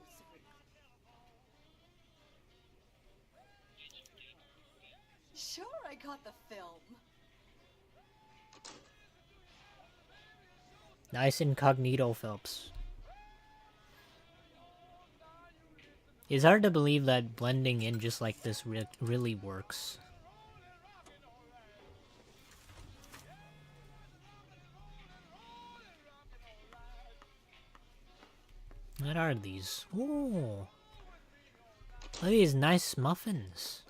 Sure, I got the film. Nice incognito, Phelps. It's hard to believe that blending in just like this really works. What are these? Ooh. Look at these nice muffins.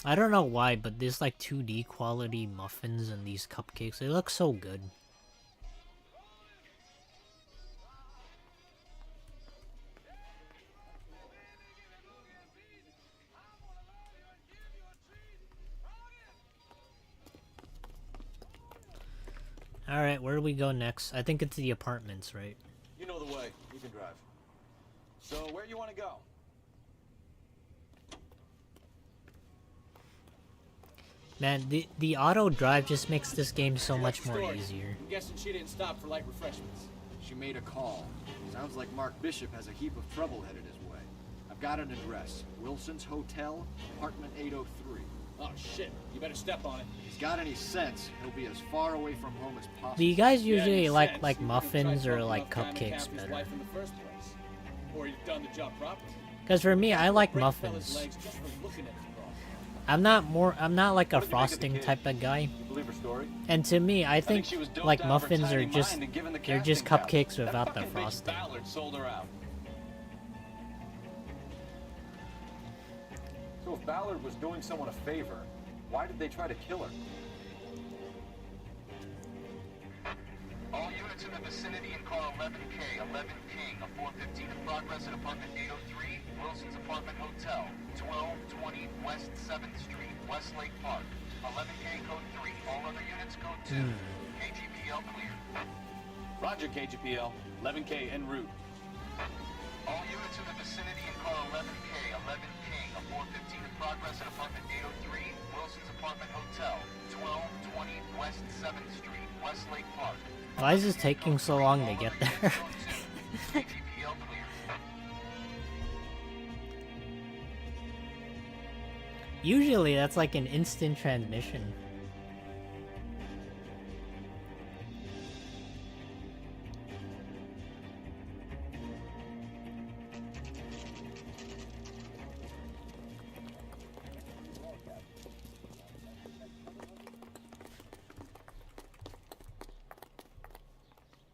I don't know why, but there's like 2D quality muffins and these cupcakes. They look so good. Alright, where do we go next? I think it's the apartments, right? You know the way. You can drive. So, where do you want to go? Man, the auto drive just makes this game so much more Story. easier. I'm guessing she didn't stop for light refreshments. She made a call. Sounds like Mark Bishop has a heap of trouble headed his way. I've got an address. Wilson's Hotel, apartment 803. Oh, shit. You better step on it. If he's got any sense, he'll be as far away from home as possible. Do you guys usually Yeah, like sense. like You muffins tried or fucking like up Grandma cupcakes Caffrey's better? life in the first place. Or you've done the job properly. Because for me, I like Break fella's muffins. legs just for looking at the problem. I'm not like a frosting type of guy. You believe her story? And to me, I think she was doped like out of her muffins tiny are just mind and given the they're just casting couch. cupcakes That without the fucking bitch frosting. Ballard sold her out. So if Ballard was doing someone a favor, why did they try to kill her? All units in the vicinity in car 11K, 11 King, a 415 in progress at apartment 803, Wilson's Apartment Hotel, 1220 West 7th Street, Westlake Park. 11K code 3, all other units code 2. KGPL clear. Roger, KGPL. 11K en route. All units in the vicinity in car 11K, 11 King, a 415 in progress at apartment 803, Wilson's Apartment Hotel, 1220 West 7th Street, Westlake Park. Why is this taking so long to get there? KGPL clear. Usually that's like an instant transmission.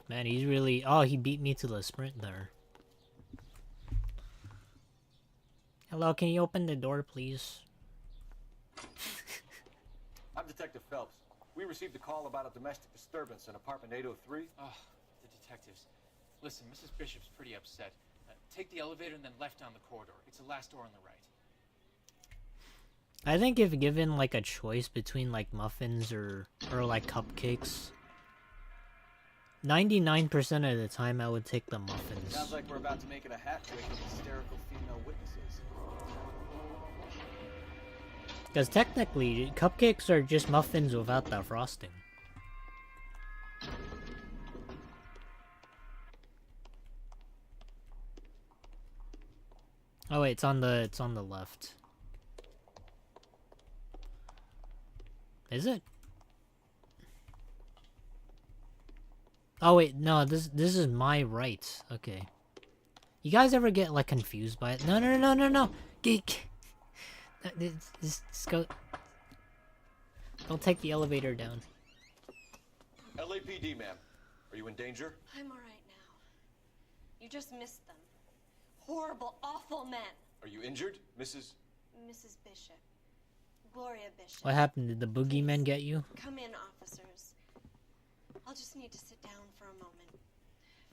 Man, he's really... Oh, he beat me to the sprint there. Hello, can you open the door, please? I'm Detective Phelps. We received a call about a domestic disturbance in apartment 803. Oh, the detectives. Listen, Mrs. Bishop's pretty upset. Take the elevator and then left down the corridor. It's the last door on the right. I think if given like a choice between like muffins or like cupcakes, 99% of the time I would take the muffins. Sounds like we're about to make it a hat trick of hysterical female witnesses. Because technically, cupcakes are just muffins without the frosting. Oh wait, it's on the left. Is it? Oh wait, no, this is my right. Okay. You guys ever get like confused by it? No. Geek. Just go. Don't take the elevator down. LAPD, ma'am. Are you in danger? I'm all right now. You just missed them. Horrible, awful men. Are you injured, Mrs. Bishop. Gloria Bishop. What happened? Did the boogeymen get you? Come in, officers. I'll just need to sit down for a moment.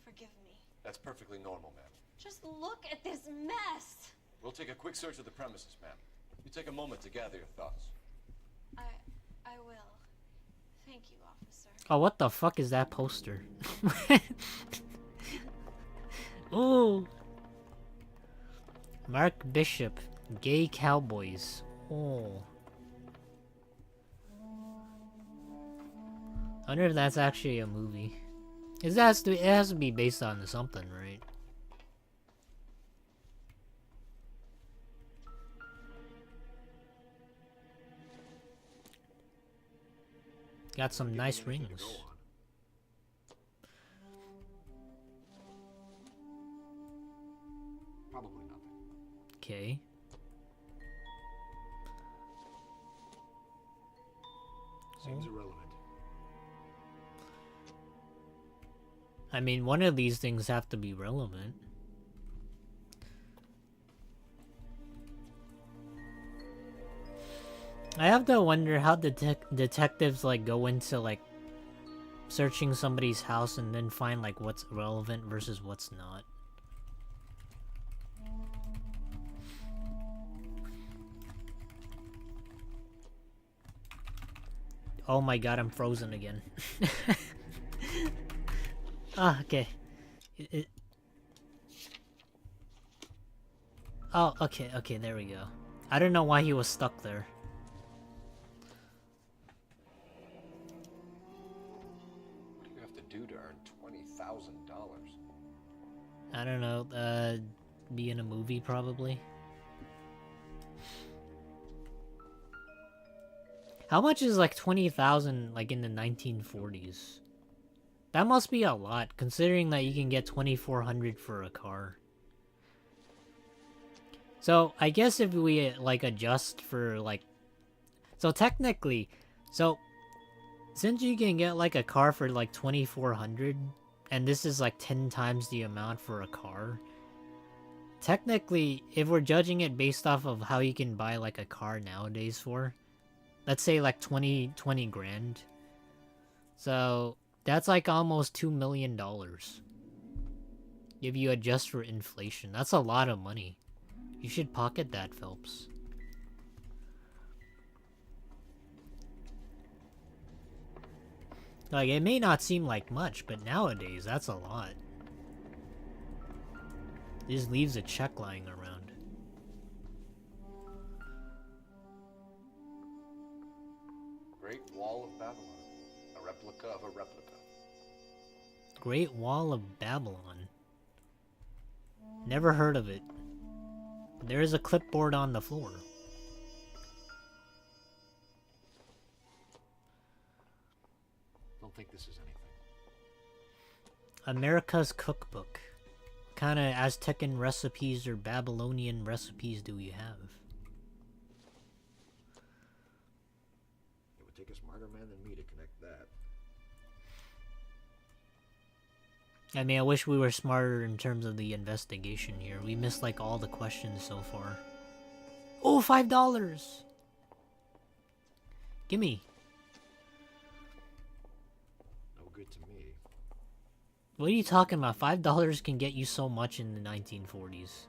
Forgive me. That's perfectly normal, ma'am. Just look at this mess. We'll take a quick search of the premises, ma'am. You take a moment to gather your thoughts. I will. Thank you, officer. Oh, what the fuck is that poster? Ooh. Mark Bishop, Gay Cowboys. Oh. I wonder if that's actually a movie. It has to be based on something, right? Got some nice rings. Probably nothing. Okay. Seems irrelevant. I mean, one of these things have to be relevant. I have to wonder how detectives like go into like searching somebody's house and then find like what's relevant versus what's not. Oh my god, I'm frozen again. Ah, okay. Oh, okay, there we go. I don't know why he was stuck there. What do you have to do to earn $20,000? I don't know, be in a movie probably. How much is like 20,000 like in the 1940s? That must be a lot, considering that you can get 2,400 for a car. So, I guess if we, like, adjust for, like... So, technically... So, since you can get, like, a car for, like, 2,400, and this is, like, 10 times the amount for a car... Technically, if we're judging it based off of how you can buy, like, a car nowadays for... Let's say, like, 20 grand. So... That's like almost $2 million. If you adjust for inflation. That's a lot of money. You should pocket that, Phelps. Like, it may not seem like much, but nowadays, that's a lot. It just leaves a check lying around. Great Wall of Babylon. A replica of a replica. Great Wall of Babylon. Never heard of it. There is a clipboard on the floor. think this is anything. America's Cookbook. What kind of Aztecan recipes or Babylonian recipes do we have? It would take a smarter man than me to connect that. I mean, I wish we were smarter in terms of the investigation here. We missed like all the questions so far. Oh, $5! Gimme. No good to me. What are you talking about? $5 can get you so much in the 1940s.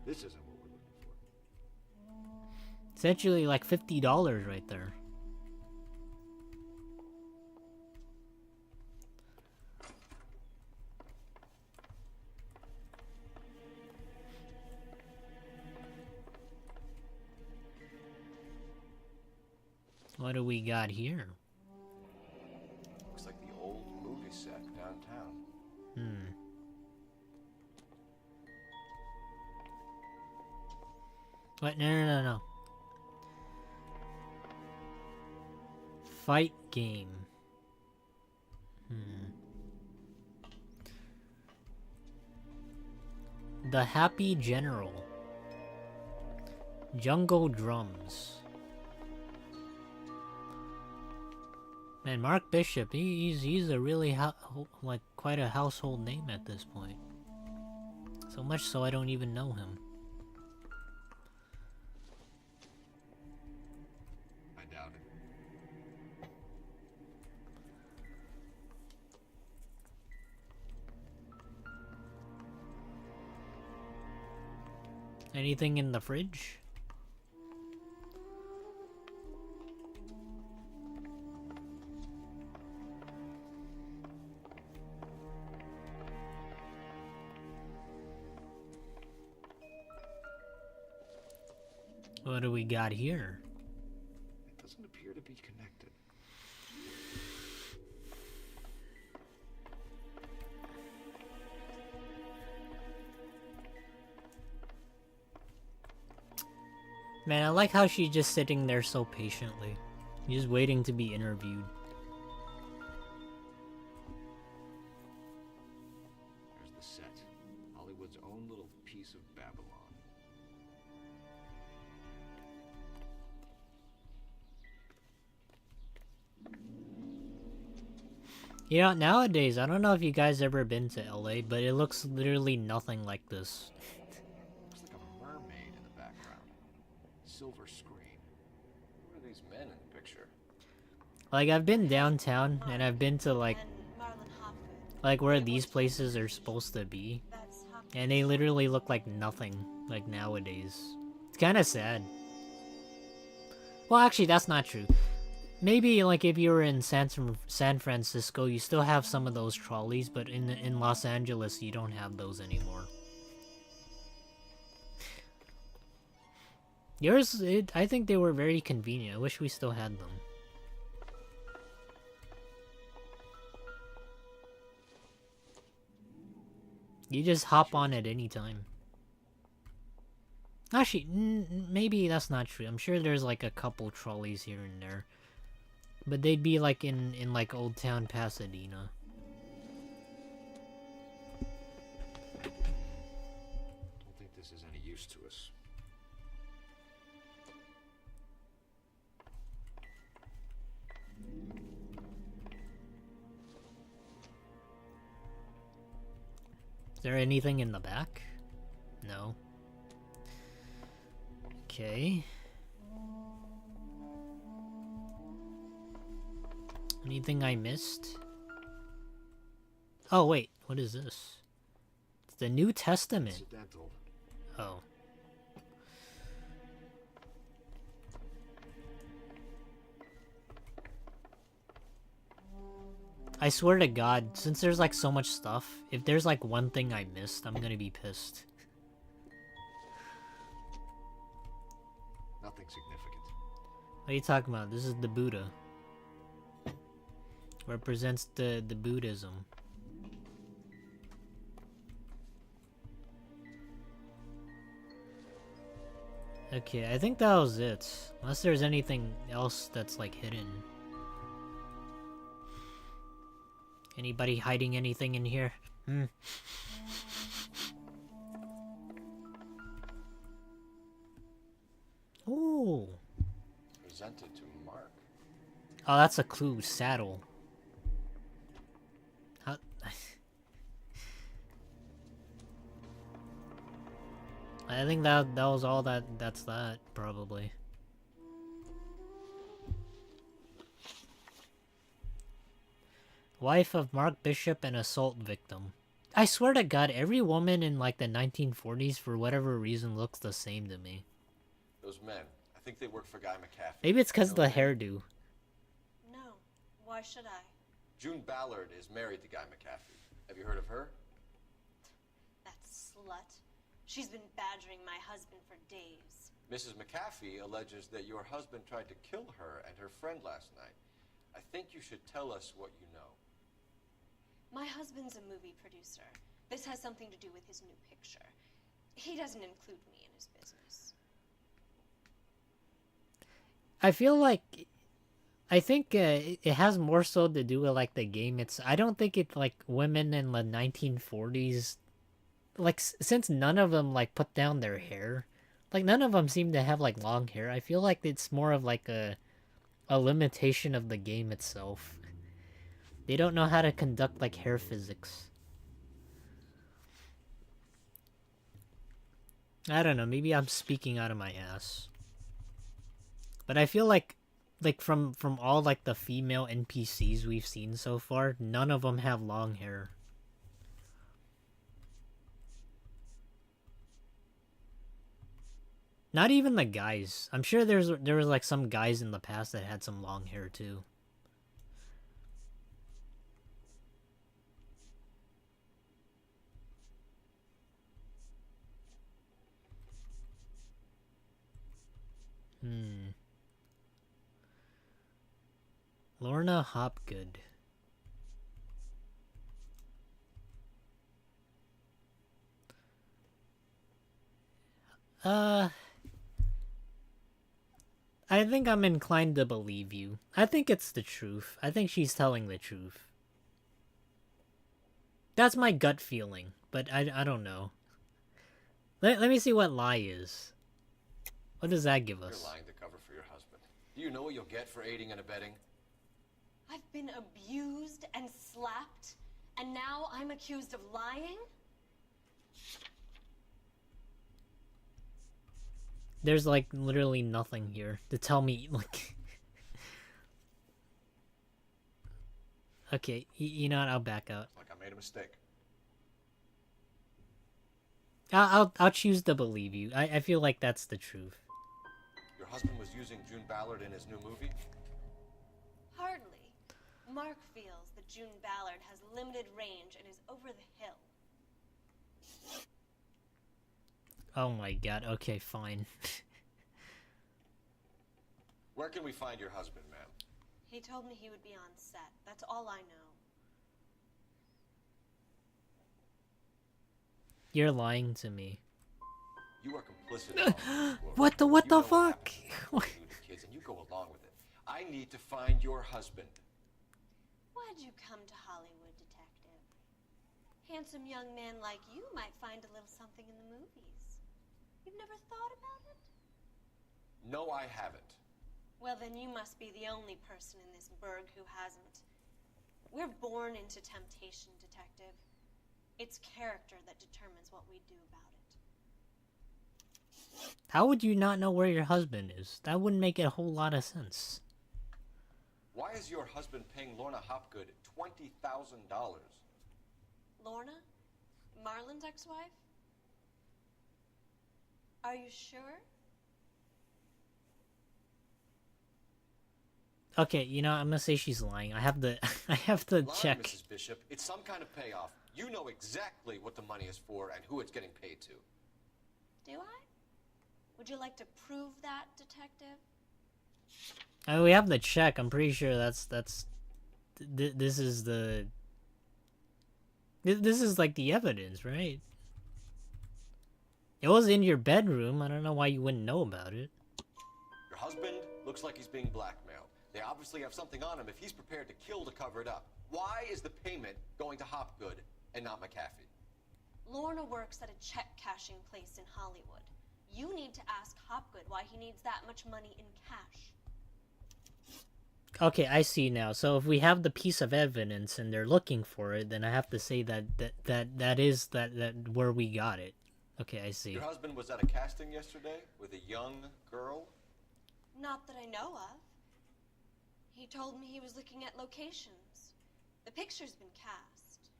This isn't what we're looking for. It's actually like $50 right there. What do we got here? Looks like the old movie set downtown. What? No. Fight game. The Happy General. Jungle Drums. Man, Mark Bishop, he's a really like quite a household name at this point. So much so I don't even know him. I doubt it. Anything in the fridge? What do we got here? It doesn't appear to be connected. Man, I like how she's just sitting there so patiently. Just waiting to be interviewed. There's the set. Hollywood's own little piece of Babylon. You know, nowadays, I don't know if you guys ever been to LA, but it looks literally nothing like this. Looks like a mermaid in the background. Silver screen. Who are these men in the picture? Like, I've been downtown, and I've been to, like where these places are supposed to be. And they literally look like nothing, like, nowadays. It's kind of sad. Well, actually, that's not true. Maybe, like, if you were in San Francisco, you still have some of those trolleys, but in Los Angeles, you don't have those anymore. Yours, I think they were very convenient. I wish we still had them. You just hop on at any time. Actually, maybe that's not true. I'm sure there's, like, a couple trolleys here and there. But they'd be like in like Old Town Pasadena. Don't think this is any use to us. Is there anything in the back? No. Okay. Anything I missed? Oh wait, what is this? It's the New Testament. Incidental. Oh. I swear to God, since there's like so much stuff, if there's like one thing I missed, I'm gonna be pissed. Nothing significant. What are you talking about? This is the Buddha. Represents the Buddhism. Okay, I think that was it. Unless there's anything else that's like hidden. Anybody hiding anything in here? Hmm. Ooh. Presented to Mark. Oh, that's a clue. Saddle. How... I think that was all that's that, probably. Wife of Mark Bishop and assault victim. I swear to God, every woman in like the 1940s, for whatever reason, looks the same to me. Those men, I think they work for Guy McCaffrey. Maybe it's because You of the know him? hairdo. No. Why should I? June Ballard is married to Guy McCaffrey. Have you heard of her? That slut. She's been badgering my husband for days. Mrs. McAfee alleges that your husband tried to kill her and her friend last night. I think you should tell us what you know. My husband's a movie producer. This has something to do with his new picture. He doesn't include me in his business. I feel like... I think it has more so to do with like the game. I don't think it's like women in the 1940s... Like, since none of them like put down their hair... Like, none of them seem to have like long hair. I feel like it's more of like a limitation of the game itself. They don't know how to conduct like hair physics. I don't know, maybe I'm speaking out of my ass. But I feel like from all like the female NPCs we've seen so far, none of them have long hair. Not even the guys. I'm sure there was like some guys in the past that had some long hair too. Lorna Hopgood. I think I'm inclined to believe you. I think it's the truth. I think she's telling the truth. That's my gut feeling, but I don't know. Let me see what lie is. What does that give us? You're lying to cover for your husband. Do you know what you'll get for aiding and abetting? I've been abused and slapped, and now I'm accused of lying? There's like literally nothing here to tell me like... Okay, you know what? I'll back out. Like I made a mistake. I'll choose to believe you. I feel like that's the truth. Your husband was using June Ballard in his new movie? Hardly. Mark feels that June Ballard has limited range and is over the hill. Oh my god, okay, fine. Where can we find your husband, ma'am? He told me he would be on set. That's all I know. You're lying to me. You are complicit in all this, What the fuck? What you do to kids, and you go along with it. I need to find your husband. Why'd you come to Hollywood, detective? Handsome young man like you might find a little something in the movies. You've never thought about it? No, I haven't. Well, then you must be the only person in this burg who hasn't. We're born into temptation, detective. It's character that determines what we do about it. How would you not know where your husband is? That wouldn't make a whole lot of sense. Why is your husband paying Lorna Hopgood $20,000? Lorna? Marlon's ex-wife? Are you sure? Okay, you know, I'm gonna say she's lying. I have to check. Mrs. Bishop. It's some kind of payoff. You know exactly what the money is for and who it's getting paid to. Do I? Would you like to prove that, detective? I mean, we have the check. I'm pretty sure this is the... This is like the evidence, right? It was in your bedroom. I don't know why you wouldn't know about it. Your husband looks like he's being blackmailed. They obviously have something on him if he's prepared to kill to cover it up. Why is the payment going to Hopgood and not McAfee? Lorna works at a check cashing place in Hollywood. You need to ask Hopgood why he needs that much money in cash. Okay, I see now. So if we have the piece of evidence and they're looking for it, then I have to say that is where we got it. Okay, I see. Your husband was at a casting yesterday with a young girl? Not that I know of. He told me he was looking at locations. The picture's been cast.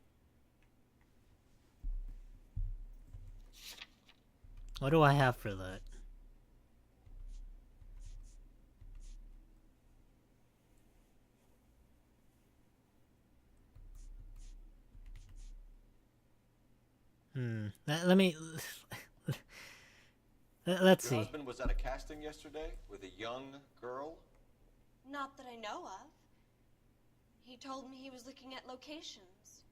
What do I have for that? Let me... Let's see. Your husband was at a casting yesterday with a young girl? Not that I know of. He told me he was looking at locations.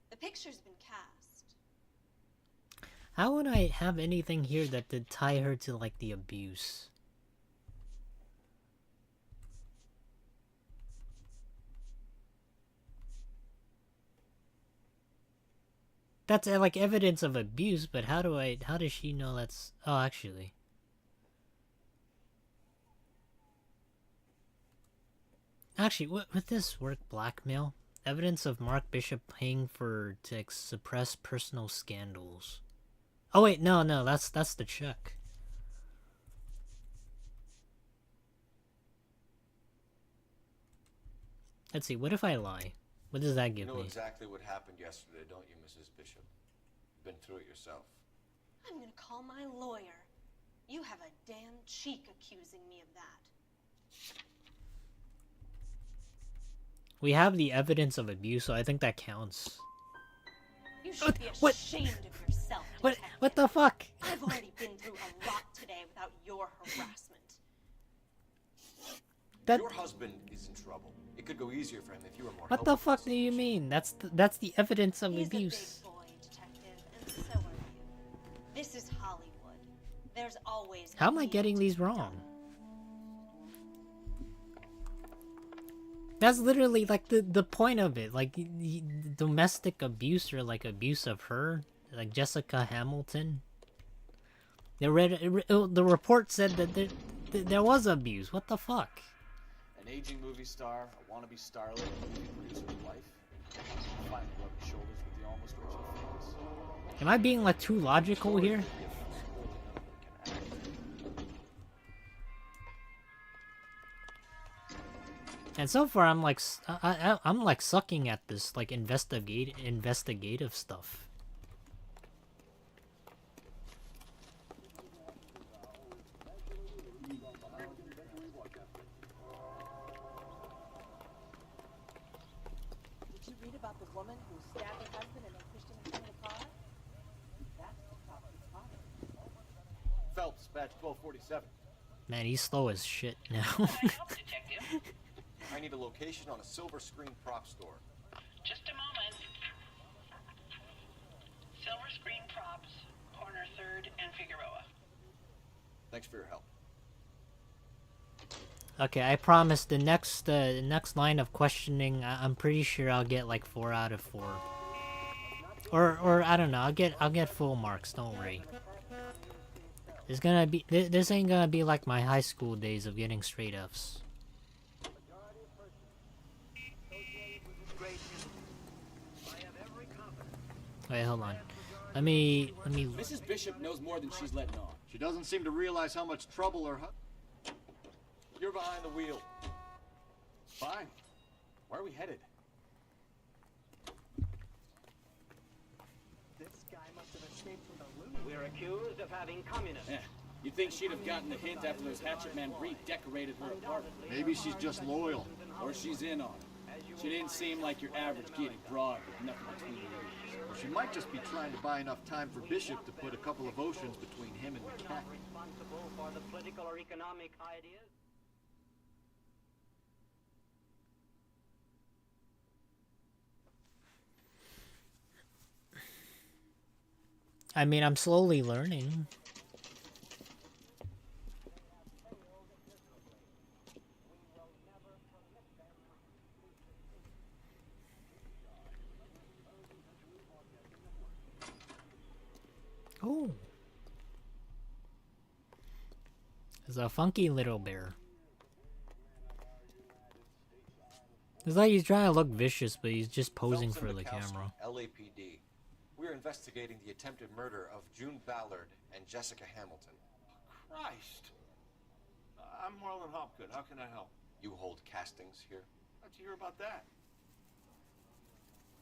The picture's been cast. How would I have anything here that could tie her to, like, the abuse? That's, like, evidence of abuse, but how does she know that's... Oh, actually. Actually, would this work? Blackmail? Evidence of Mark Bishop paying to suppress personal scandals. Oh wait, no, that's the check. Let's see, what if I lie? What does that give me? You know exactly what happened yesterday, don't you, Mrs. Bishop? You've been through it yourself. I'm gonna call my lawyer. You have a damn cheek accusing me of that. We have the evidence of abuse, so I think that counts. You should be ashamed of yourself, detective. What the fuck? I've already been through a lot today without your harassment. Your husband is in trouble. It could go easier for him if you were more What the fuck do you mean? That's the evidence of abuse. He's a big boy, detective, and so are you. This is Hollywood. There's always... How am I getting these wrong? That's literally like the point of it, like domestic abuse or like abuse of her, like Jessica Hamilton. The report said that there was abuse. What the fuck? An aging movie star, a wannabe starlet, a movie producer's wife. Finally rubbing shoulders with the almost rich and famous. Am I being like too logical here? And so far, I'm like, I'm like sucking at this like investigative stuff. Did you read about the woman who stabbed her husband and then pushed him in front of the car? That's the top of the car. Phelps, badge 1247. Man, he's slow as shit now. I need a location on a silver screen prop store. Just a moment. Silver Screen Props, corner 3rd and Figueroa. Thanks for your help. Okay, I promise the next line of questioning, I'm pretty sure I'll get like 4 out of 4. Or I don't know, I'll get full marks, don't worry. This ain't gonna be like my high school days of getting straight Fs. Wait, hold on. Let me. Mrs. Bishop knows more than she's letting on. She doesn't seem to realize how much trouble her You're behind the wheel. Fine. Where are we headed? This guy must have escaped from the loot. We're accused of having communists. Yeah. You'd think she'd have gotten the hint after those hatchet men redecorated her apartment. Maybe she's just loyal. Or she's in on it. She didn't seem like your average giddy broad with nothing between her ears. Or she might just be trying to buy enough time for Bishop to put a couple of oceans between him and McAfee. Responsible for the political or economic ideas. I mean, I'm slowly learning. Oh. It's a funky little bear. It's like he's trying to look vicious, but he's just posing Phelps for and the Bukowski, camera. LAPD. We're investigating the attempted murder of June Ballard and Jessica Hamilton. Christ. I'm Marlon Hopgood. How can I help? You hold castings here? How'd you hear about that?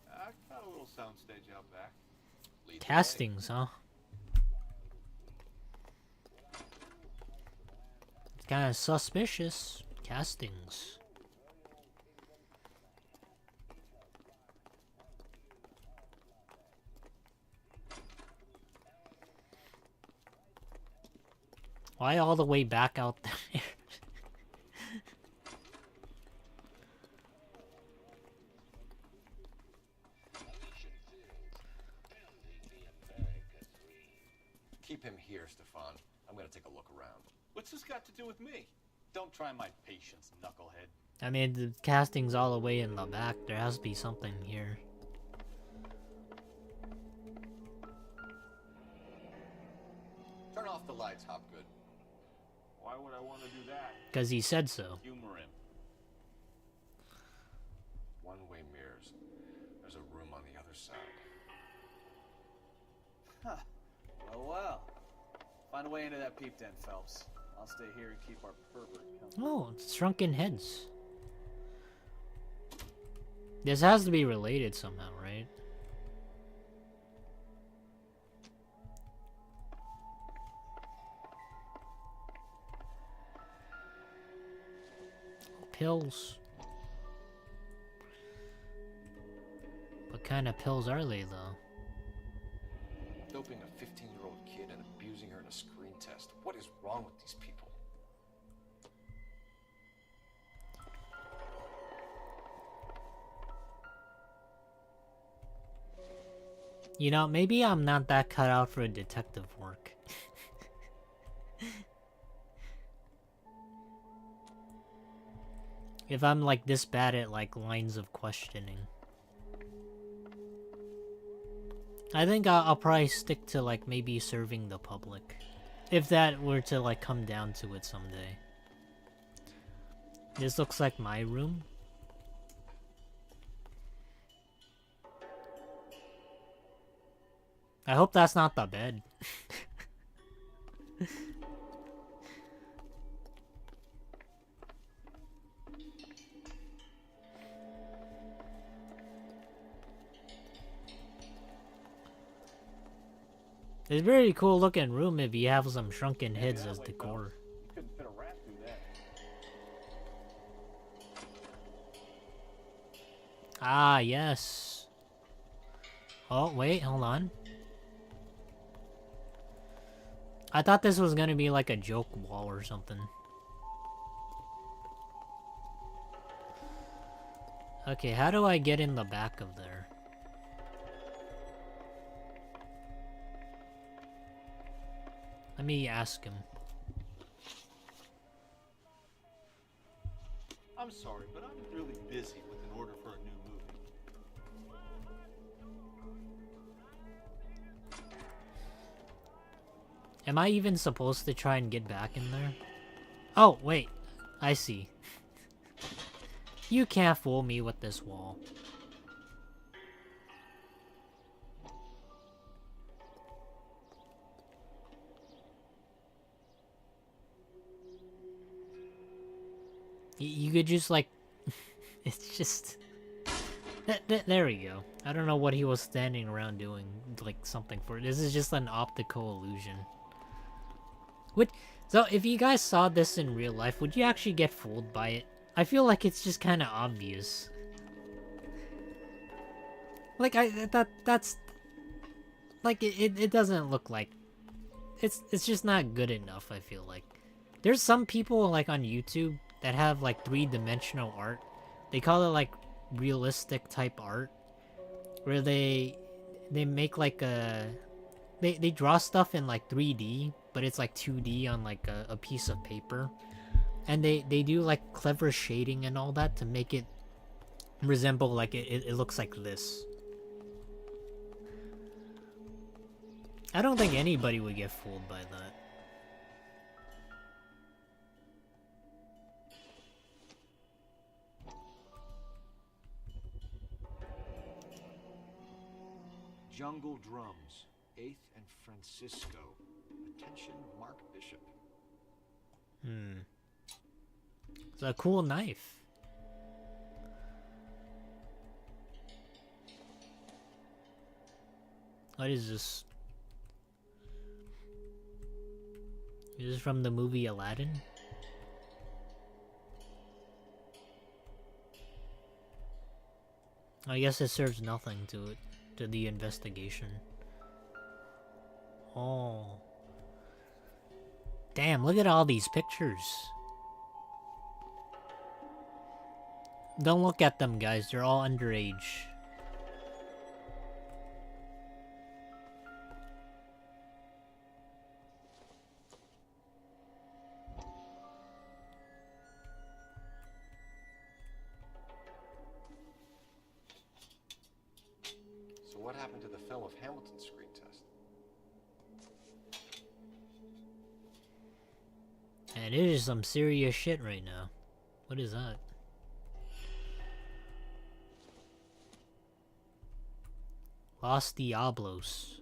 I got a little soundstage out back. Lead the way. Castings, huh? It's kind of suspicious. Castings. Why all the way back out there? Keep him here, Stefan. I'm gonna take a look around. What's this got to do with me? Don't try my patience, knucklehead. I mean, the casting's all the way in the back. There has to be something here. Turn off the lights, Hopgood. Why would I want to do that? Because he said so. Humor him. One-way mirrors. There's a room on the other side. Huh. Well. Find a way into that peep den, Phelps. I'll stay here and keep our pervert company. Oh, it's shrunken heads. This has to be related somehow, right? Pills. What kind of pills are they, though? Doping a 15-year-old kid and abusing her in a screen test. What is wrong with these people? You know, maybe I'm not that cut out for detective work. If I'm like this bad at like lines of questioning. I think I'll probably stick to like maybe serving the public. If that were to like come down to it someday. This looks like my room. I hope that's not the bed. It's a very cool looking room if you have some shrunken heads as decor. You couldn't fit a rat through that. Ah, yes. Oh, wait, hold on. I thought this was gonna be like a joke wall or something. Okay, how do I get in the back of there? Let me ask him. I'm sorry, but I'm really busy with an order for a new movie. Am I even supposed to try and get back in there? Oh, wait. I see. You can't fool me with this wall. You could just like... It's just... There we go. I don't know what he was standing around doing, like something for it. This is just an optical illusion. So if you guys saw this in real life, would you actually get fooled by it? I feel like it's just kind of obvious. Like that's like it doesn't look like it's just not good enough. I feel like there's some people like on YouTube that have like 3-dimensional art. They call it like realistic type art, where they make like they draw stuff in like 3D, but it's like 2D on like a piece of paper, and they do like clever shading and all that to make it resemble like it looks like this. I don't think anybody would get fooled by that. Jungle Drums, 8th and Francisco. Attention, Mark Bishop. It's a cool knife. What is this? Is this from the movie Aladdin? I guess it serves nothing to it, to the investigation. Oh. Damn, look at all these pictures. Don't look at them, guys. They're all underage. So what happened to the film of Hamilton's screen test? And it is some serious shit right now. What is that? Los Diablos.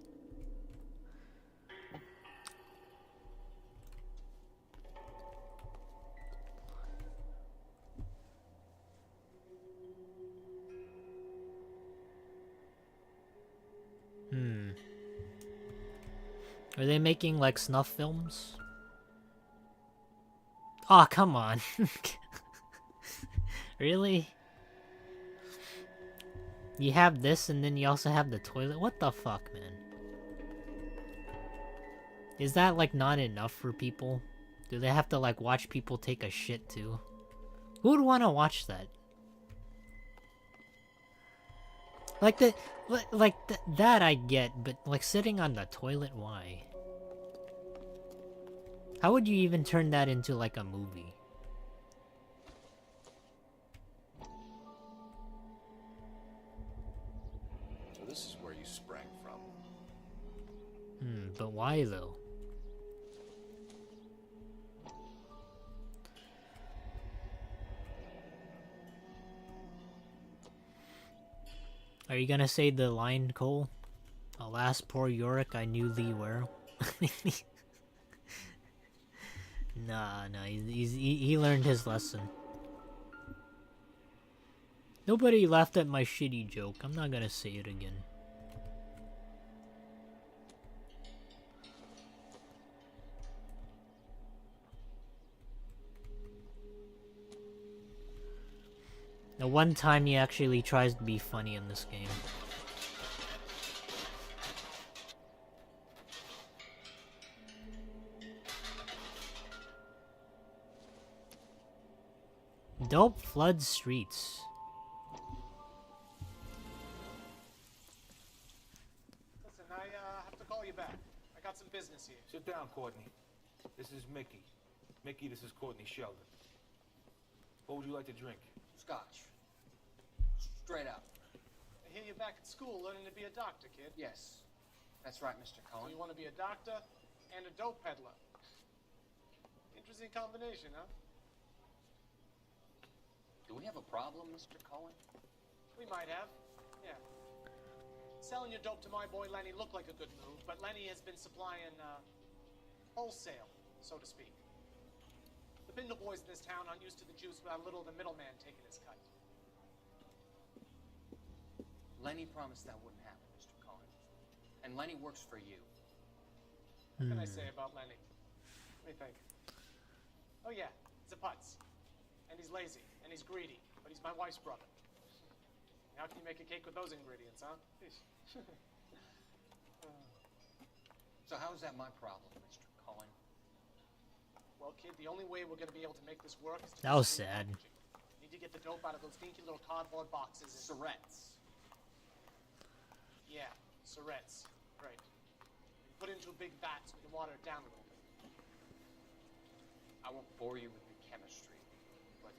Are they making like snuff films? Oh, come on. Really? You have this and then you also have the toilet? What the fuck, man? Is that like not enough for people? Do they have to like watch people take a shit too? Who would want to watch that? Like that I get, but like sitting on the toilet, why? How would you even turn that into like a movie? So this is where you sprang from. But why though? Are you gonna say the line, Cole? Alas, poor Yorick, I knew thee well. Nah, he learned his lesson. Nobody laughed at my shitty joke. I'm not gonna say it again. The one time he actually tries to be funny in this game. Dope floods streets. Listen, I have to call you back. I got some business here. Sit down, Courtney. This is Mickey. Mickey, this is Courtney Sheldon. What would you like to drink? Scotch. Straight out. I hear you're back at school learning to be a doctor, kid. Yes. That's right, Mr. So Cohen. you want to be a doctor and a dope peddler. Interesting combination, huh? Do we have a problem, Mr. Cohen? We might have. Yeah. Selling your dope to my boy Lenny looked like a good move, but Lenny has been supplying, wholesale, so to speak. The Bindle boys in this town aren't used to the juice without a little of the middleman taking his cut. Lenny promised that wouldn't happen, Mr. Cohen. And Lenny works for you. What can I say about Lenny? Let me think. Oh yeah, he's a putz. And he's lazy, and he's greedy, but he's my wife's brother. How can you make a cake with those ingredients, huh? So how is that my problem, Mr. Cohen? Well, kid, the only way we're gonna be able to make this work is to... That was sad. Need to get the dope out of those dinky little cardboard boxes and... Surrettes. Yeah, Surrettes. Right. And put it into a big vat so we can water it down a little bit. I won't bore you with the chemistry, but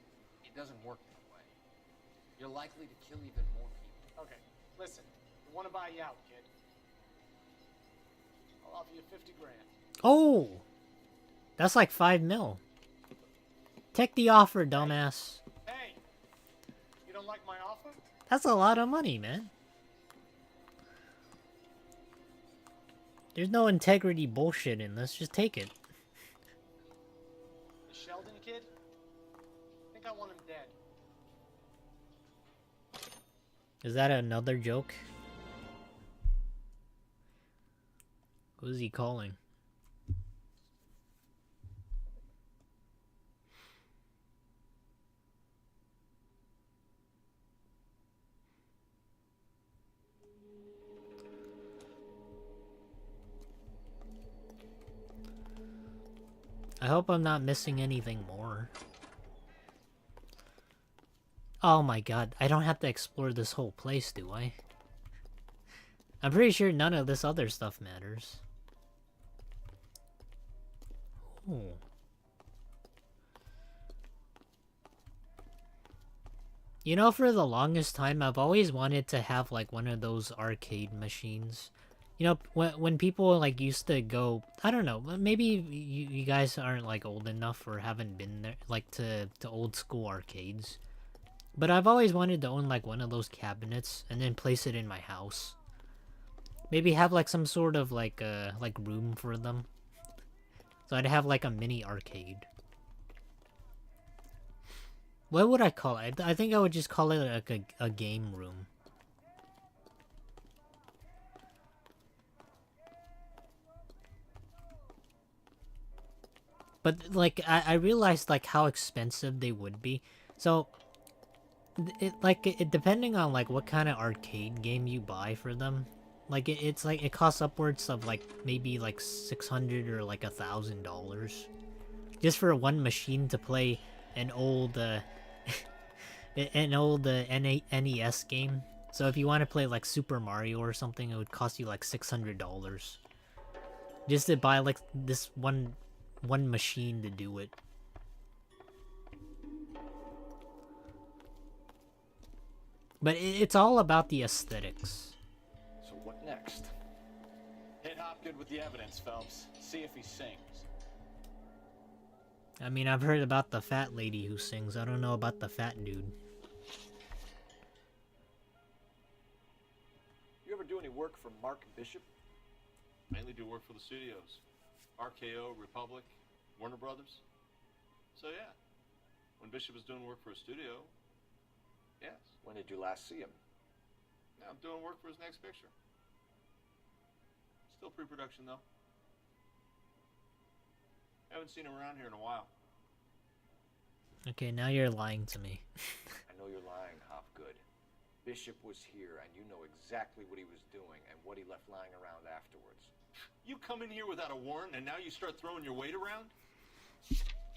it doesn't work that way. You're likely to kill even more people. Okay, listen. We want to buy you out, kid. I'll offer you 50 grand. Oh! That's like 5 mil. Take the offer, dumbass. Hey! You don't like my offer? That's a lot of money, man. There's no integrity bullshit in this. Just take it. The Sheldon kid? I think I want him dead. Is that another joke? Who is he calling? I hope I'm not missing anything more. Oh my god, I don't have to explore this whole place, do I? I'm pretty sure none of this other stuff matters. Ooh. You know, for the longest time, I've always wanted to have, like, one of those arcade machines. You know, when people, like, used to go... I don't know, maybe you guys aren't, like, old enough or haven't been there, like, to old school arcades. But I've always wanted to own, like, one of those cabinets and then place it in my house. Maybe have, like, some sort of, like room for them. So I'd have, like, a mini arcade. What would I call it? I think I would just call it, like, a game room. But, like, I realized, like, how expensive they would be. So, depending on, like, what kind of arcade game you buy for them, like, it's, like, it costs upwards of, like, maybe, like, $600 or, like, $1,000. Just for one machine to play an old, NES game. So if you want to play, like, Super Mario or something, it would cost you, like, $600. Just to buy, like, this one machine to do it. But it's all about the aesthetics. So what next? Hit Hopgood with the evidence, Phelps. See if he sings. I mean, I've heard about the fat lady who sings. I don't know about the fat dude. You ever do any work for Mark Bishop? Mainly do work for the studios. RKO, Republic, Warner Brothers. So yeah, when Bishop is doing work for a studio, yes. When did you last see him? Yeah, I'm doing work for his next picture. Still pre-production though. Haven't seen him around here in a while. Okay, now you're lying to me. I know you're lying, Hopgood. Bishop was here, and you know exactly what he was doing and what he left lying around afterwards. You come in here without a warrant, and now you start throwing your weight around?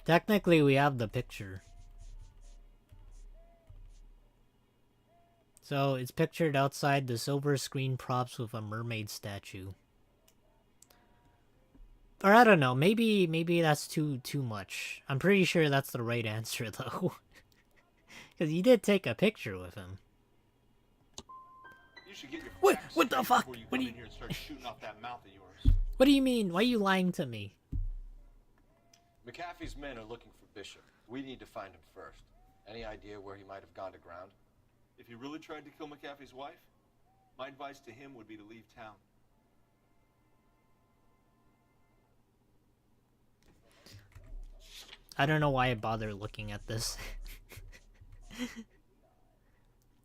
Technically, we have the picture. So, it's pictured outside the silver screen props with a mermaid statue. Or I don't know, maybe that's too much. I'm pretty sure that's the right answer, though. Because you did take a picture with him. You should get your What facts the straight fuck? before you What come do in you... here and start shooting off that mouth of yours. What do you mean? Why are you lying to me? McAfee's men are looking for Bishop. We need to find him first. Any idea where he might have gone to ground? If he really tried to kill McAfee's wife, my advice to him would be to leave town. I don't know why I bother looking at this.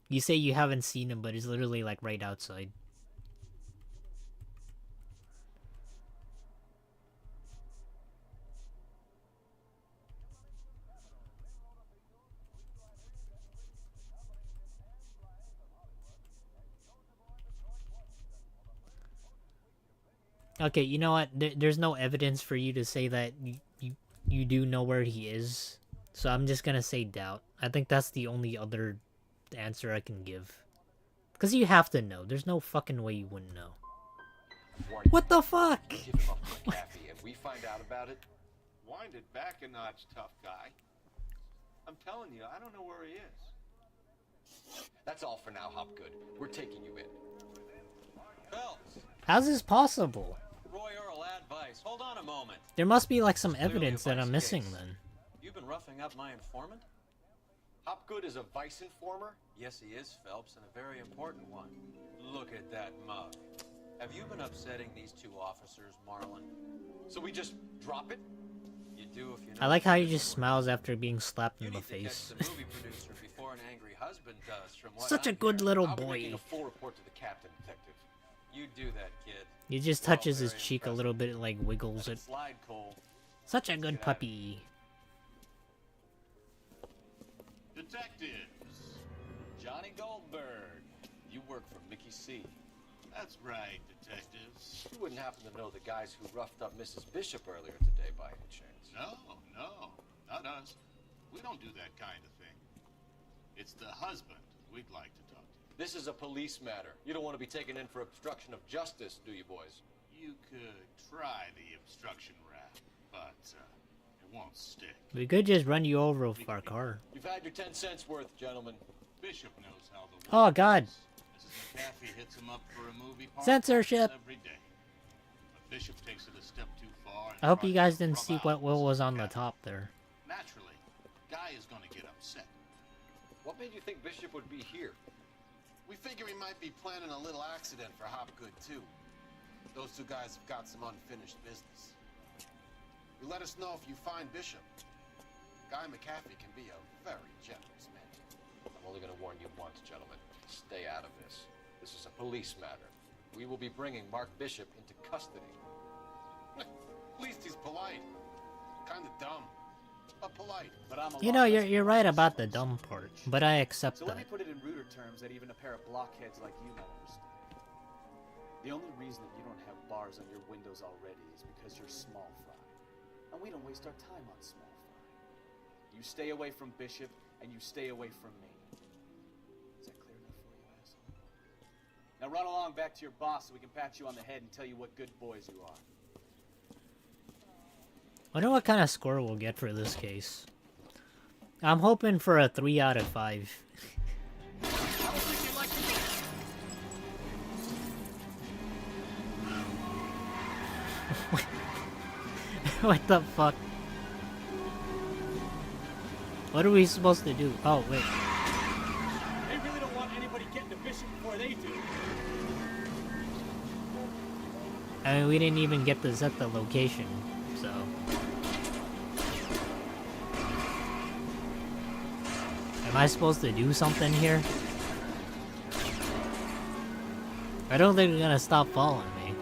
You say you haven't seen him, but he's literally like right outside. Okay, you know what? There's no evidence for you to say that you do know where he is. So I'm just gonna say doubt. I think that's the only other answer I can give. Because you have to know. There's no fucking way you wouldn't know. What the fuck? Give him up to McAfee. If we find out about it... Wind it back a notch, tough guy. I'm telling you, I don't know where he is. That's all for now, Hopgood. We're taking you in. Phelps, How's this possible? Roy moment. There must be like some Clearly evidence a that vice I'm missing case. then. You've been roughing up my informant? Hopgood is a vice informer? Yes, he is, Phelps, and a very important one. Look at that mug. Have you been upsetting these two officers, Marlon? So we just drop it? You do if you know. I like how he just smiles after being slapped in the face. The movie producer before an angry husband does, from what Such a I'm good hearing. little I'll be making boy. a full report to the captain, detective. You do that, kid. He just touches his cheek a little bit, like wiggles it. Slide, Cole. Such a good puppy. Detectives. Johnny Goldberg. You work for Mickey C. That's right, detectives. You wouldn't happen to know the guys who roughed up Mrs. Bishop earlier today by any chance? No, not us. We don't do that kind of thing. It's the husband we'd like to talk to. This is a police matter. You don't want to be taken in for obstruction of justice, do you, boys? You could try the obstruction rap, but it won't stick. We could just run you over with our car. You've had your 10 cents worth, gentlemen. Bishop knows how the Oh God. Mrs. McAfee hits him up for a movie part Censorship. every day. But Bishop takes it a step too far. And I hope you tries guys to didn't rub see out what Will Mrs. was on the McAfee. top there. Naturally, Guy is going to get upset. What made you think Bishop would be here? We figure he might be planning a little accident for Hopgood, too. Those two guys have got some unfinished business. You let us know if you find Bishop. Guy McAfee can be a very generous man. I'm only going to warn you once, gentlemen. Stay out of this. This is a police matter. We will be bringing Mark Bishop into custody. At least he's polite. Kind of dumb, but polite. But I'm a You lot know, less you're right about the dumb part, but I accept So that. let me put it in ruder terms that even a pair of blockheads like you might understand. The only reason that you don't have bars on your windows already is because you're small fry. And we don't waste our time on small fry. You stay away from Bishop, and you stay away from me. Is that clear enough for you, asshole? Now run along back to your boss so we can pat you on the head and tell you what good boys you are. Wonder what kind of score we'll get for this case. I'm hoping for a 3 out of 5. What the fuck? What are we supposed to do? Oh, wait. They really don't want anybody getting to Bishop before they do. I mean, we didn't even get to set the location, so... Am I supposed to do something here? I don't think they're gonna stop following me.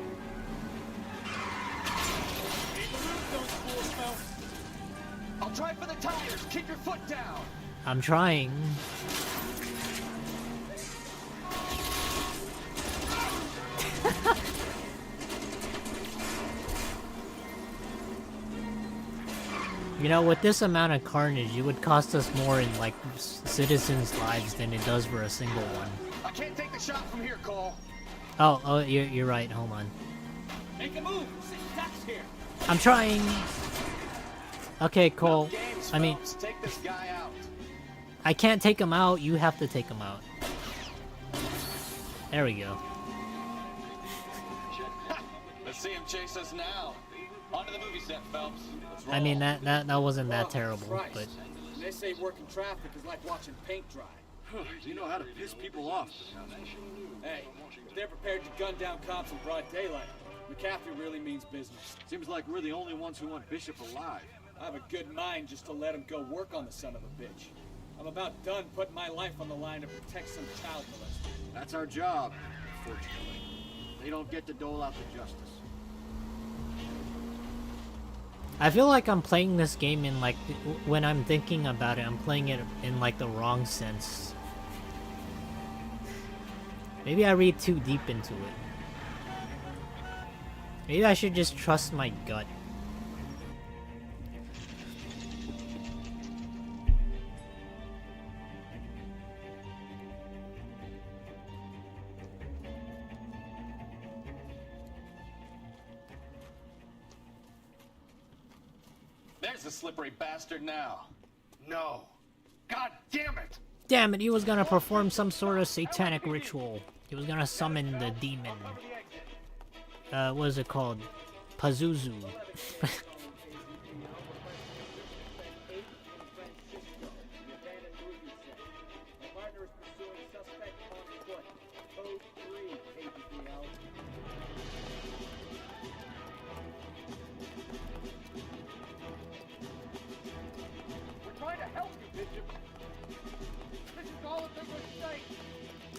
I'll try for the tires. Keep your foot down. I'm trying. You know, with this amount of carnage, it would cost us more in, like, citizens' lives than it does for a single one. I can't take the shot from here, Cole. Oh, you're right. Hold on. Make a move. Six ducks here. I'm trying. Okay, Cole. Games, I mean, folks. Take this guy out. I can't take him out. You have to take him out. There we go. Let's see him chase us now. Onto the movie set, Phelps. Let's roll. I mean, that wasn't that Oh, terrible, Christ. but They say working traffic is like watching paint dry. You know how to piss people off. Hey, if they're prepared to gun down cops in broad daylight, McAfee really means business. Seems like we're the only ones who want Bishop alive. I have a good mind just to let him go work on the son of a bitch. I'm about done putting my life on the line to protect some child molester. That's our job, unfortunately. They don't get to dole out the justice. I feel like I'm playing this game in, like, when I'm thinking about it, I'm playing it in, like, the wrong sense. Maybe I read too deep into it. Maybe I should just trust my gut. There's the slippery bastard now. No. God damn it! Damn it, he was gonna perform some sort of satanic ritual. He was gonna summon the demon. What is it called? Pazuzu.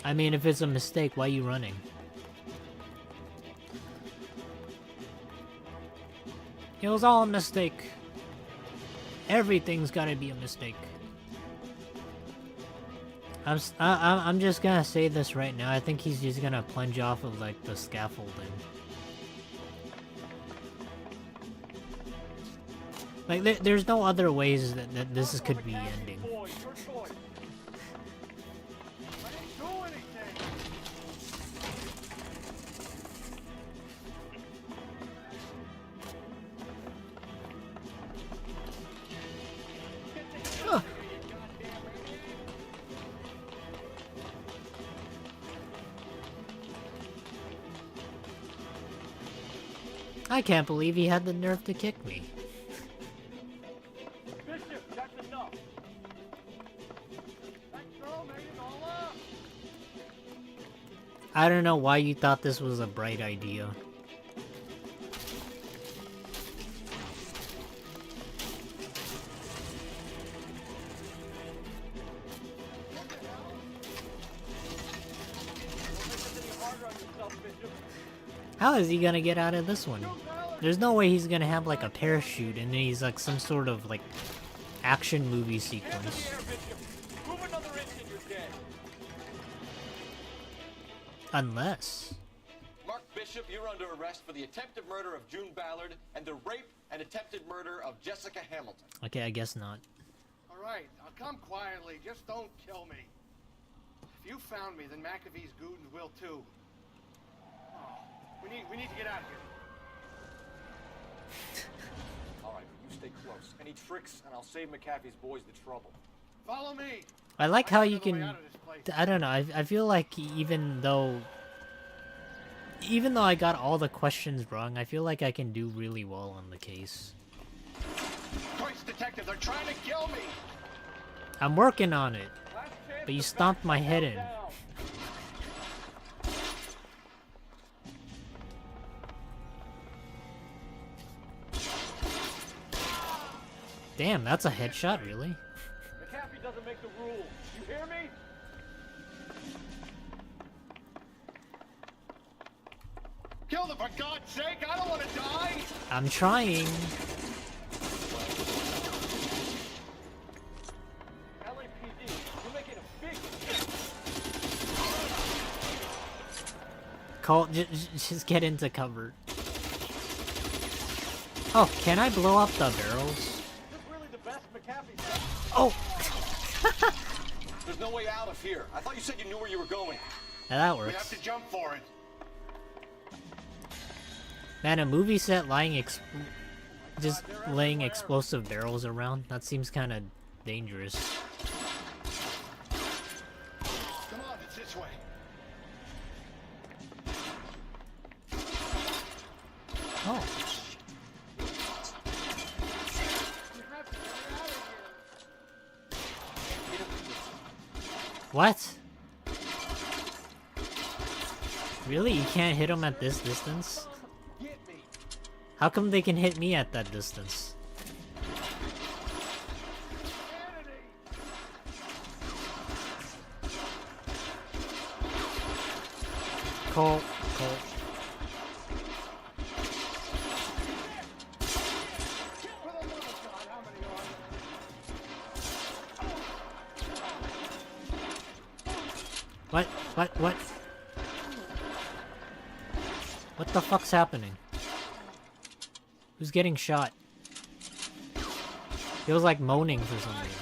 I mean, if it's a mistake, why are you running? It was all a mistake. Everything's gotta be a mistake. I'm just gonna say this right now. I think he's just gonna plunge off of like the scaffolding. Like there's no other ways that this could be ending. I can't believe he had the nerve to kick me. Bishop, that's enough. That girl made it all up. I don't know why you thought this was a bright idea. How is he gonna get out of this one? There's no way he's gonna have like a parachute and then he's like some sort of like action movie sequence. Unless. Mark Bishop, you're under arrest for the attempted murder of June Ballard and the rape and attempted murder of Jessica Hamilton. Okay, I guess not. All right, I'll come quietly. Just don't kill me. If you found me, then McAfee's Goons will too. We need to get out of here. All right, you stay close. Any tricks, and I'll save McAfee's boys the trouble. Follow me. I like how you can. I don't know. I feel like even though I got all the questions wrong, I feel like I can do really well on the case. Christ, detective, they're trying to kill me. I'm working on it, but you stomped my head in. Damn, that's a headshot, really? McAfee doesn't make the rules. You hear me? Kill them, for God's sake! I don't want to die! I'm trying. LAPD, you're making a big Cole, just get into cover. Oh, can I blow up the barrels? Oh! There's no way out of here. I thought you said you knew where you were going. Yeah, that We have works. to jump for it. Man, a movie set just laying explosive barrels around, that seems kind of dangerous. Come on, it's this way. Oh. What? Really? You can't hit them at this distance? How come they can hit me at that distance? Cole. What? What the fuck's happening? Who's getting shot? He was like moaning for some reason.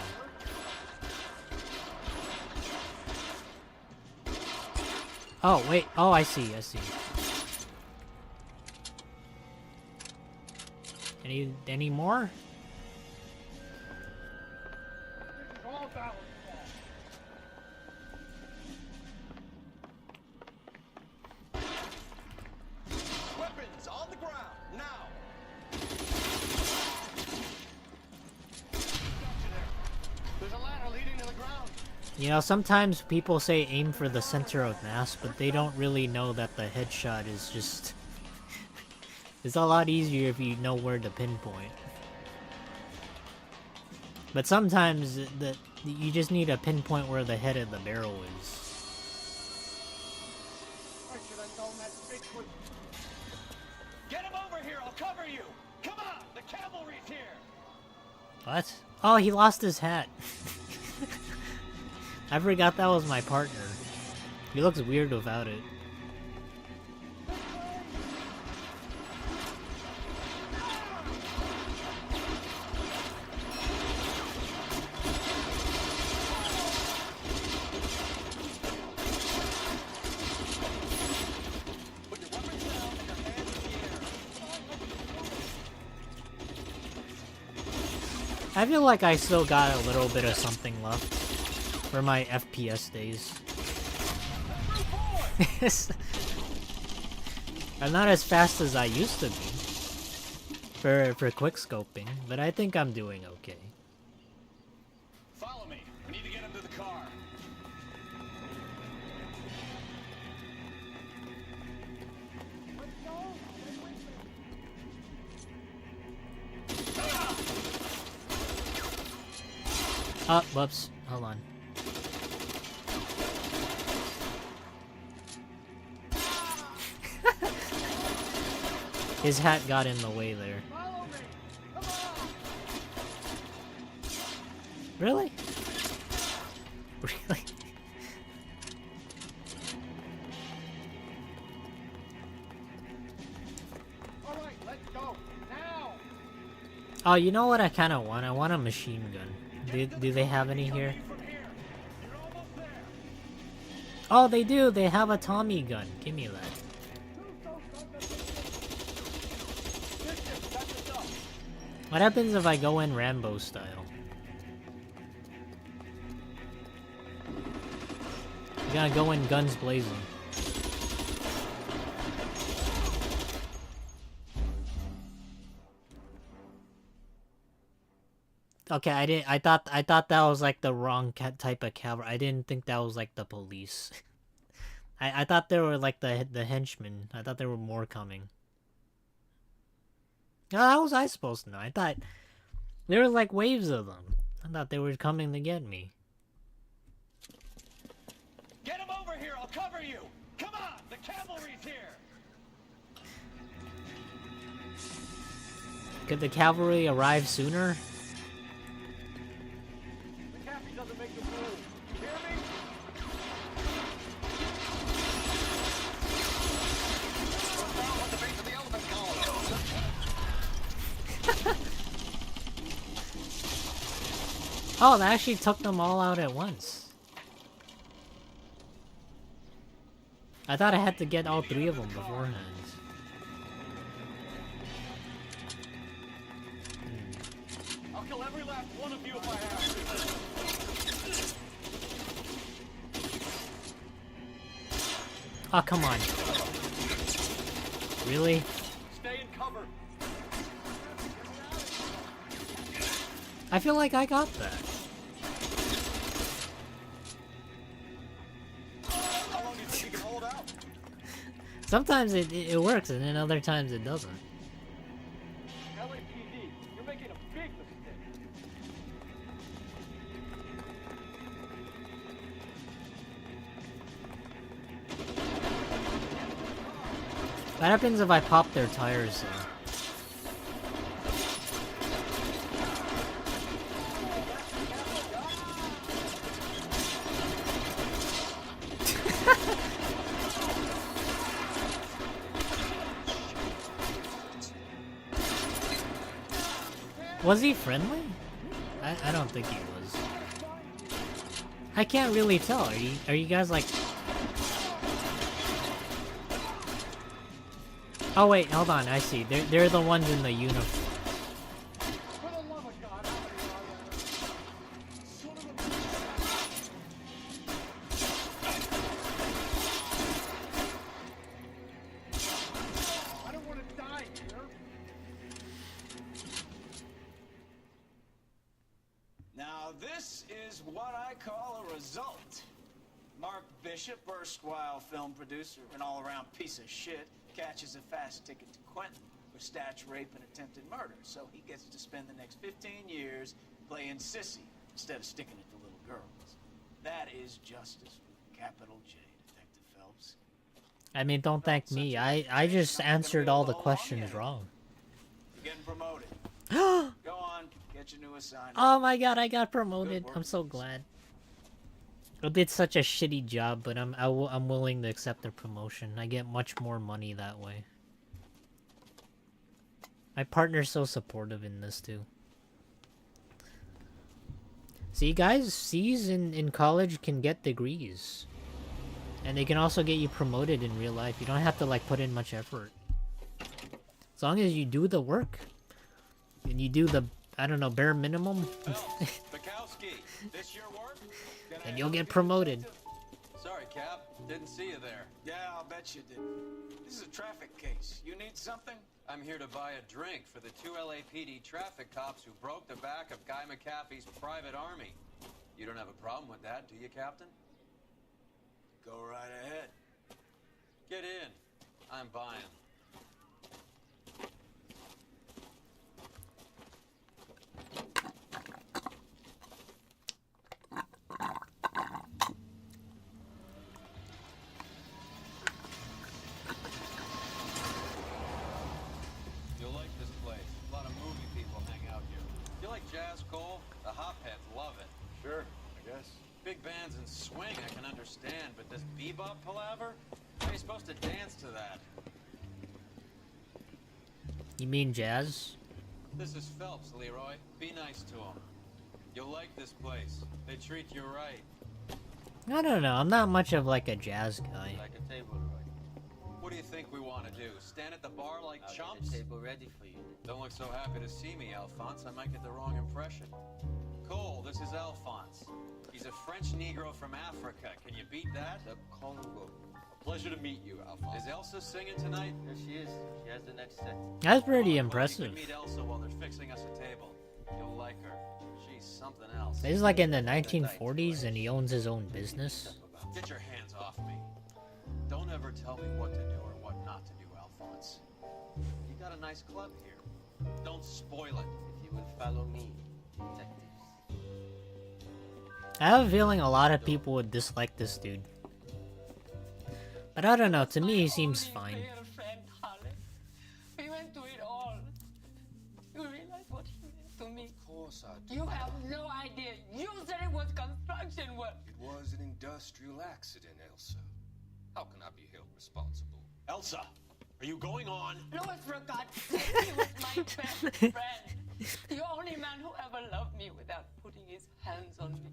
Oh, wait. Oh, I see. Any more? Weapons on the ground, now! You know, sometimes people say aim for the center of mass, but they don't really know that the headshot is just... it's a lot easier if you know where to pinpoint. But sometimes you just need to pinpoint where the head of the barrel is. Get him over here, I'll cover you! Come on, the cavalry's here! What? Oh, he lost his hat. I forgot that was my partner. He looks weird without it. I feel like I still got a little bit of something left for my FPS days. I'm not as fast as I used to be for quick scoping, but I think I'm doing okay. Follow me. We need to get him to the car. Oh, whoops. Hold on. His hat got in the way there. Really? Really? Alright, let's go. Now! Oh, you know what I kind of want? I want a machine gun. Do they have any here? Oh, they do! They have a Tommy gun. Give me that. What happens if I go in Rambo style? You gotta go in guns blazing. Okay, I thought that was like the wrong type of cavalry. I didn't think that was like the police. I thought they were like the henchmen. I thought there were more coming. Oh, how was I supposed to know? I thought there were like waves of them. I thought they were coming to get me. Get him over here, I'll cover you! Come on, the cavalry's here! Could the cavalry arrive sooner? The cafe doesn't make the move. You hear me? Oh, they actually took them all out at once. I thought I had to get all three of them beforehand. I'll kill every last one of you if I have to. Oh, come on. Really? Stay in cover. I feel like I got that. How long do you think you can hold out? Sometimes it works, and then other times it doesn't. LAPD, you're making a big mistake. What happens if I pop their tires, though? Was he friendly? I don't think he was. I can't really tell. Are you guys like... Oh wait, hold on. I see. They're the ones in the uniform. I don't want to die here. Now this is what I call a result. Mark Bishop, erstwhile film producer, an all-around piece of shit, catches a fast ticket to Quentin for snatch, rape, and attempted murder. So he gets to spend the next 15 years playing sissy instead of sticking it to little girls. That is justice with a capital J, Detective Phelps. I mean, don't thank me. I just answered all the questions wrong. You're getting promoted. Go on, get your new assignment. Oh my god, I got promoted. I'm so glad. I did such a shitty job, but I'm willing to accept the promotion. I get much more money that way. My partner's so supportive in this too. See guys, C's in college can get degrees. And they can also get you promoted in real life. You don't have to like put in much effort. As long as you do the work. And you do the, I don't know, bare minimum. Bukowski, this your work? And you'll get promoted. Sorry, Cap. Didn't see you there. Yeah, I'll bet you did. This is a traffic case. You need something? I'm here to buy a drink for the 2 LAPD traffic cops who broke the back of Guy McAfee's private army. You don't have a problem with that, do you, Captain? Go right ahead. Get in. I'm buying. You'll like this place. A lot of movie people hang out here. You like jazz, Cole? The hopheads love it. Sure, I guess. Big bands and swing I can understand, but this bebop palaver? How are you supposed to dance to that? You mean jazz? This is Phelps, Leroy. Be nice to him. You'll like this place. They treat you right. I don't know. I'm not much of like a jazz guy. Like a table, Roy. What do you think we want to do? Stand at the bar like I'll chumps? get a table ready for you. Don't look so happy to see me, Alphonse. I might get the wrong impression. Cole, this is Alphonse. He's a French Negro from Africa. Can you beat that? The Congo. Pleasure to meet you, Alphonse. Is Elsa singing tonight? There she is. She has the next set. That's pretty You impressive. can meet Elsa while they're fixing us a table. You'll like her. She's something else. This is like in the 1940s and he owns his own business. Get your hands off me. Don't ever tell me what to do or what not to do, Alphonse. You got a nice club here. Don't spoil it. If you will follow me, detectives. I have a feeling a lot of people would dislike this dude. But I don't know, to me he seems fine. Friend, Harley. We went through it all. You realize what he meant to me? Of course I do. You have no idea. You said it was construction work. It was an industrial accident, Elsa. How can I be held responsible? Elsa, are you going on? Louis, for God's sake, he was my best friend. The only man who ever loved me without putting his hands on me.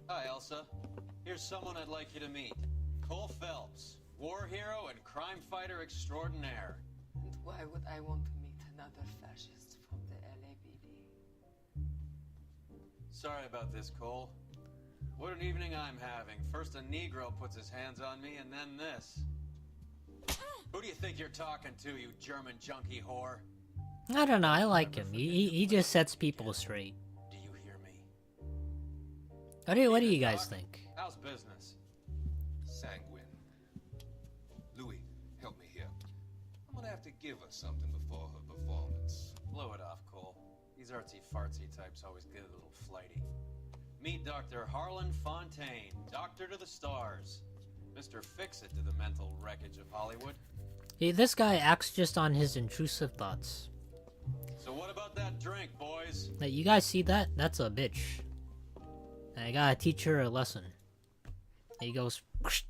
Hi, Elsa. Here's someone I'd like you to meet. Cole Phelps, war hero and crime fighter extraordinaire. And why would I want to meet another fascist from the LAPD? Sorry about this, Cole. What an evening I'm having. First a Negro puts his hands on me, and then this. Who do you think you're talking to, you German junkie whore? I don't know, I like him. He just sets people straight. Do you hear me? What do you guys think? How's business? Sanguine. Louis, help me here. I'm gonna have to give her something before her performance. Blow it off, Cole. These artsy-fartsy types always get a little flighty. Meet Dr. Harlan Fontaine, doctor to the stars. Mr. Fix-It to the mental wreckage of Hollywood. Hey, this guy acts just on his intrusive thoughts. So what about that drink, boys? Hey, you guys see that? That's a bitch. I gotta teach her a lesson. He goes. Whoosh.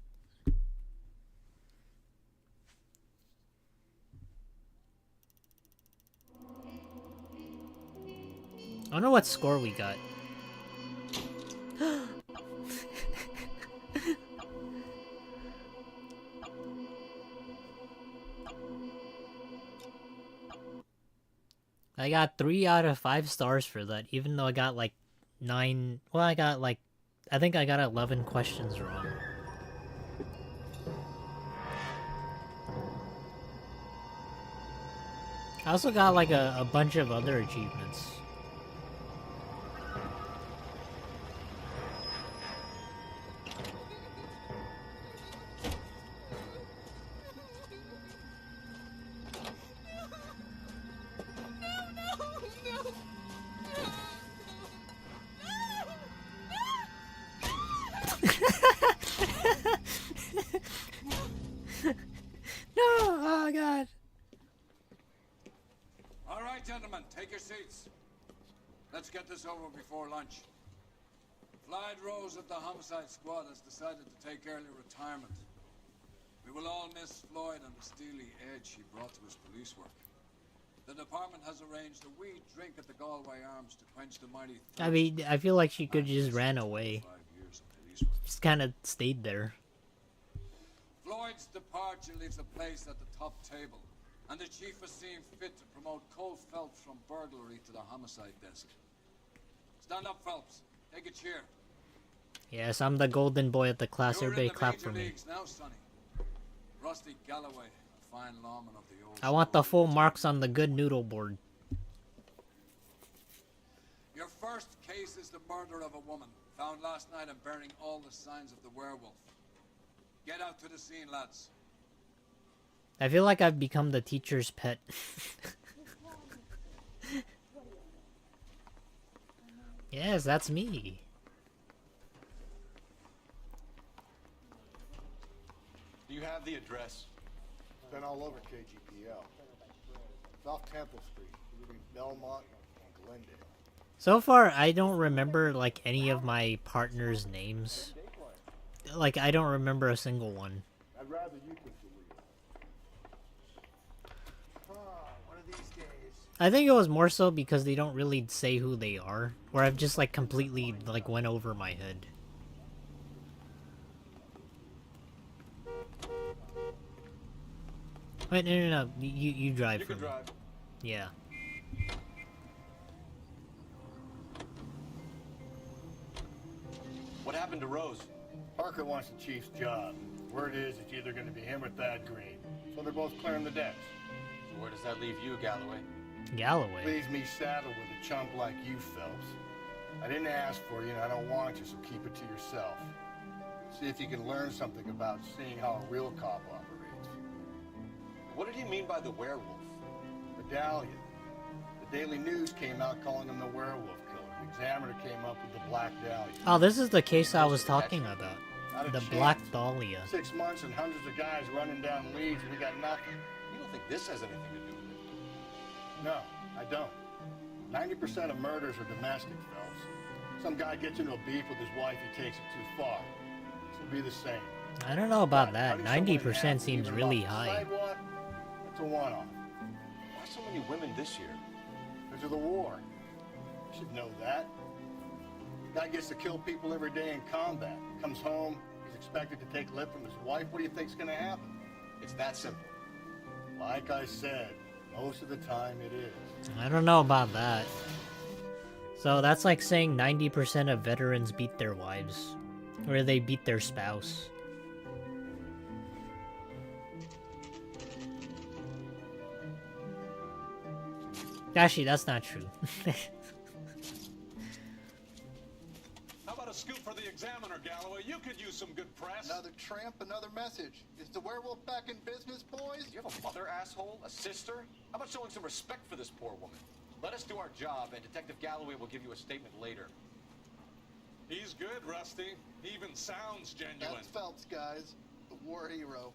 I wonder what score we got. I got 3 out of 5 stars for that, even though I got like 9. Well, I think I got 11 questions wrong. I also got like a bunch of other achievements. Leads, let's get this over before lunch. Clyde Rose of the homicide squad has decided to take early retirement. We will all miss Floyd and the steely edge he brought to his police work. The department has arranged a wee drink at the Galway Arms to quench the mighty thirst. I mean, I feel like she could just ran away. 5 years of police work. Just kind of stayed there. Floyd's departure leaves a place at the top table, and the chief has seen fit to promote Cole Phelps from burglary to the homicide desk. Stand up, Phelps. Take a cheer. Yes, I'm the golden boy at the class. You're Everybody in the clap major for me. leagues now, Sonny. Rusty Galloway, a fine lawman of the old I want the full marks on the good noodle board. Your first case is the murder of a woman, found last night and bearing all the signs of the werewolf. Get out to the scene, lads. I feel like I've become the teacher's pet. Yes, that's me. Do you have the address? It's been all over KGPL. It's off Temple Street, between Belmont and Glendale. So far, I don't remember, like, any of my partner's names. Like, I don't remember a single one. I'd rather you took the wheel. One of these days. I think it was more so because they don't really say who they are. Or I've just, like, completely, like, went over my head. Wait, no. You drive for me. Drive. Yeah. What happened to Rose? Parker wants the chief's job. Word is it's either going to be him or Thad Green. So they're both clearing the decks. So where does that leave you, Galloway? Galloway? Leaves me saddled with a chump like you, Phelps. I didn't ask for you and I don't want you, so keep it to yourself. See if you can learn something about seeing how a real cop operates. What did he mean by the werewolf? Medallion. The Daily News came out calling him the werewolf killer. The Examiner came up with the Black Dahlia. Oh, this is the case I was talking about. Not a The chance. Black Dahlia. 6 months and hundreds of guys running down leads and we got nothing. You don't think this has anything to do with it? No, I don't. 90% of murders are domestic, Phelps. Some guy gets into a beef with his wife, he takes it too far. This will be the same. I don't know about that. Cutting someone in 90% half, seems leaving really them off the high. sidewalk, it's a one-off. Why so many women this year? Because of the war. You should know that. Guy gets to kill people every day in combat. Comes home, he's expected to take lip from his wife. What do you think's gonna happen? It's that simple. Like I said, most of the time it is. I don't know about that. So that's like saying 90% of veterans beat their wives. Or they beat their spouse. Actually, that's not true. How about a scoop for the Examiner, Galloway? You could use some good press. Another tramp, another message. Is the werewolf back in business, boys? Do you have a mother, asshole? A sister? How about showing some respect for this poor woman? Let us do our job, and Detective Galloway will give you a statement later. He's good, Rusty. He even sounds genuine. That's Phelps, guys. The war hero.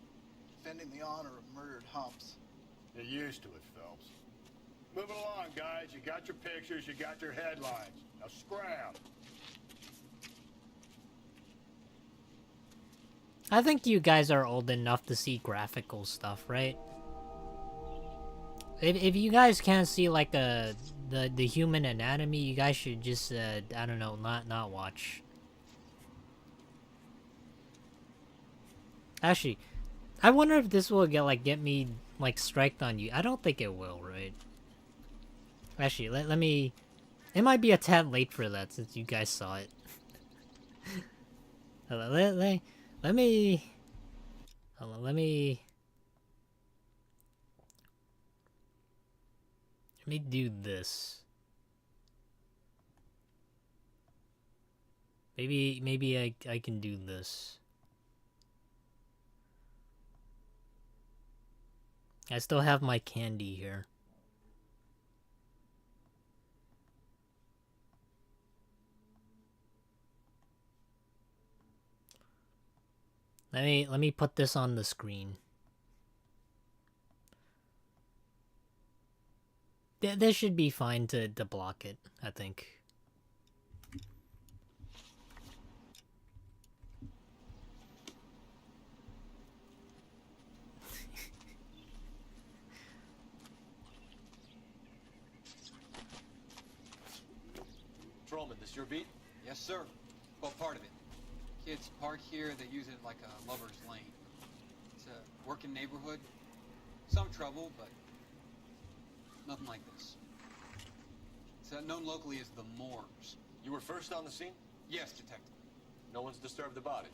Defending the honor of murdered humps. You're used to it, Phelps. Moving along, guys. You got your pictures, you got your headlines. Now scram. I think you guys are old enough to see graphical stuff, right? If you guys can't see like the human anatomy, you guys should just I don't know, not watch. Actually, I wonder if this will get me like striked on you. I don't think it will, right? Actually, let me. It might be a tad late for that since you guys saw it. Let me. Hold on, let me do this. Maybe I can do this. I still have my candy here. Let me put this on the screen. This should be fine to block it, I think. Patrolman, this your beat? Yes, sir. Well, part of it. Kids park here, they use it like a lover's lane. It's a working neighborhood. Some trouble, but nothing like this. It's known locally as the Moors. You were first on the scene? Yes, detective. No one's disturbed the body?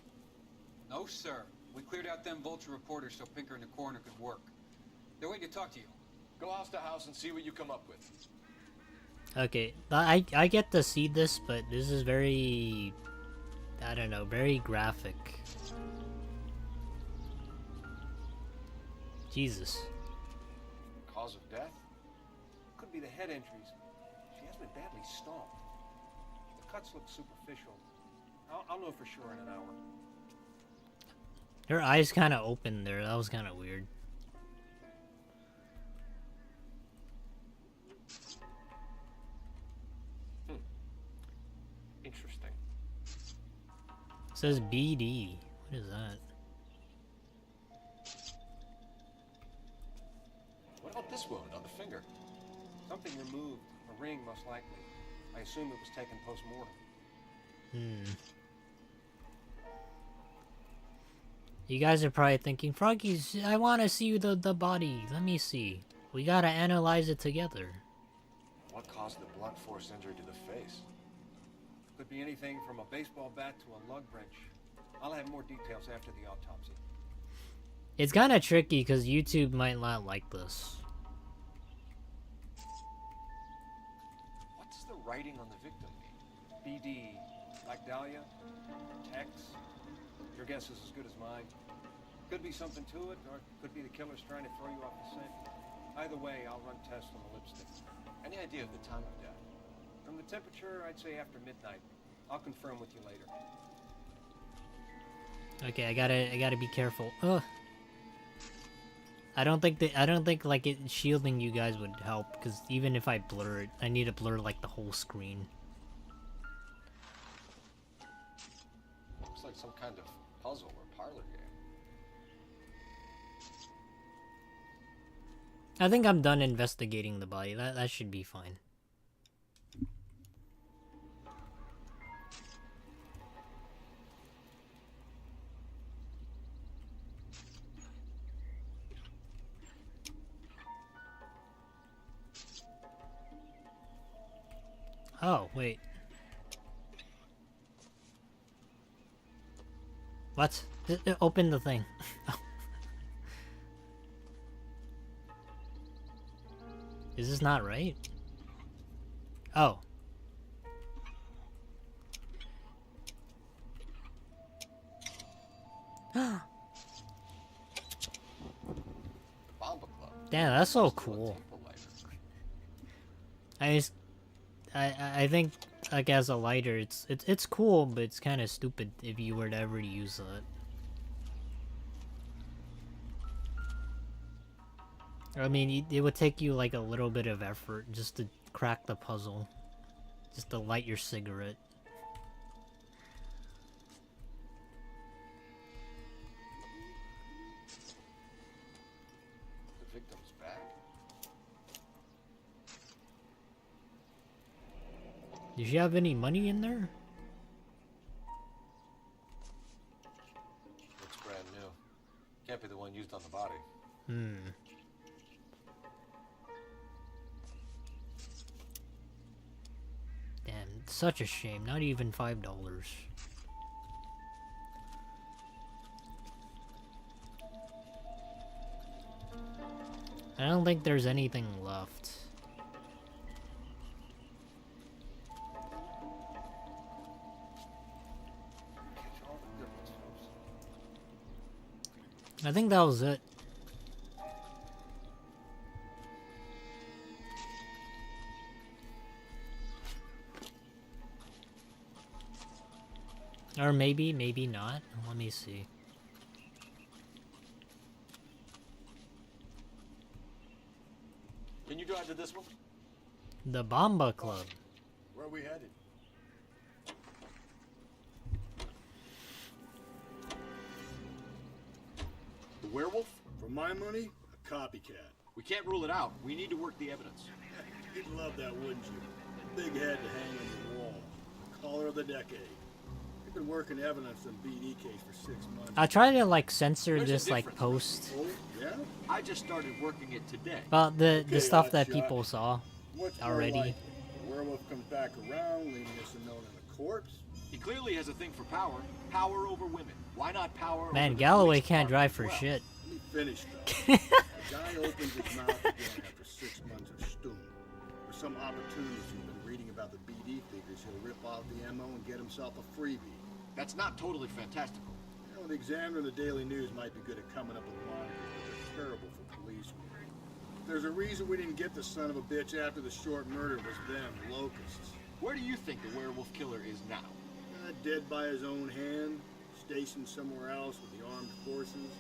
No, sir. We cleared out them vulture reporters so Pinker and the coroner could work. They're waiting to talk to you. Go house to house and see what you come up with. Okay, I get to see this, but this is very, I don't know, very graphic. Jesus. Cause of death? Could be the head injuries. She has been badly stomped. The cuts look superficial. I'll know for sure in an hour. Her eyes kind of opened there. That was kind of weird. Interesting. It says BD. What is that? What about this wound on the finger? Something removed. A ring, most likely. I assume it was taken post-mortem. You guys are probably thinking, Froggies, I want to see the body. Let me see. We gotta analyze it together. What caused the blunt force injury to the face? Could be anything from a baseball bat to a lug wrench. I'll have more details after the autopsy. It's kind of tricky because YouTube might not like this. What's the writing on the victim mean? BD, like Dahlia, Tex. Your guess is as good as mine. Could be something to it, or could be the killer's trying to throw you off the scent. Either way, I'll run tests on the lipstick. Any idea of the time of death? From the temperature, I'd say after midnight. I'll confirm with you later. Okay, I gotta be careful. Ugh. I don't think like it shielding you guys would help, because even if I blur it, I need to blur like the whole screen. Looks like some kind of puzzle or parlor game. I think I'm done investigating the body. That should be fine. Oh, wait. What? Open the thing. Is this not right? Oh. Damn, that's so cool. I think like as a lighter, it's cool, but it's kind of stupid if you were to ever use that. I mean, it would take you like a little bit of effort just to crack the puzzle, just to light your cigarette. The victim's back. Did she have any money in there? Looks brand new. Can't be the one used on the body. Damn, it's such a shame. Not even $5. I don't think there's anything left. I think that was it. Or maybe not. Let me see. Can you drive to this one? The Bomba Club. Where are we headed? The werewolf? For my money, a copycat. We can't rule it out. We need to work the evidence. You'd love that, wouldn't you? Big head to hang on your wall. The caller of the decade. You've been working evidence on BD case for 6 months. I try to like censor There's a this like difference. post. Oh, yeah? I just started working it today. Well, the Okay, stuff that hotshot. people saw What's more already. likely? The werewolf comes back around, leaving us a note in the corpse. He clearly has a thing for power. Power over women. Why not power Man, over the Galloway police can't drive department for as well? shit. Let me finish, though. The guy opens his mouth again after 6 months of stewing. For some opportunist who's been reading about the BD figures, he'll rip off the MO and get himself a freebie. That's not totally fantastical. You know, the Examiner and the Daily News might be good at coming up with monikers, but they're terrible for police work. There's a reason we didn't get the son of a bitch after the short murder was them, locusts. Where do you think the werewolf killer is now? Dead by his own hand, stationed somewhere else with the armed forces.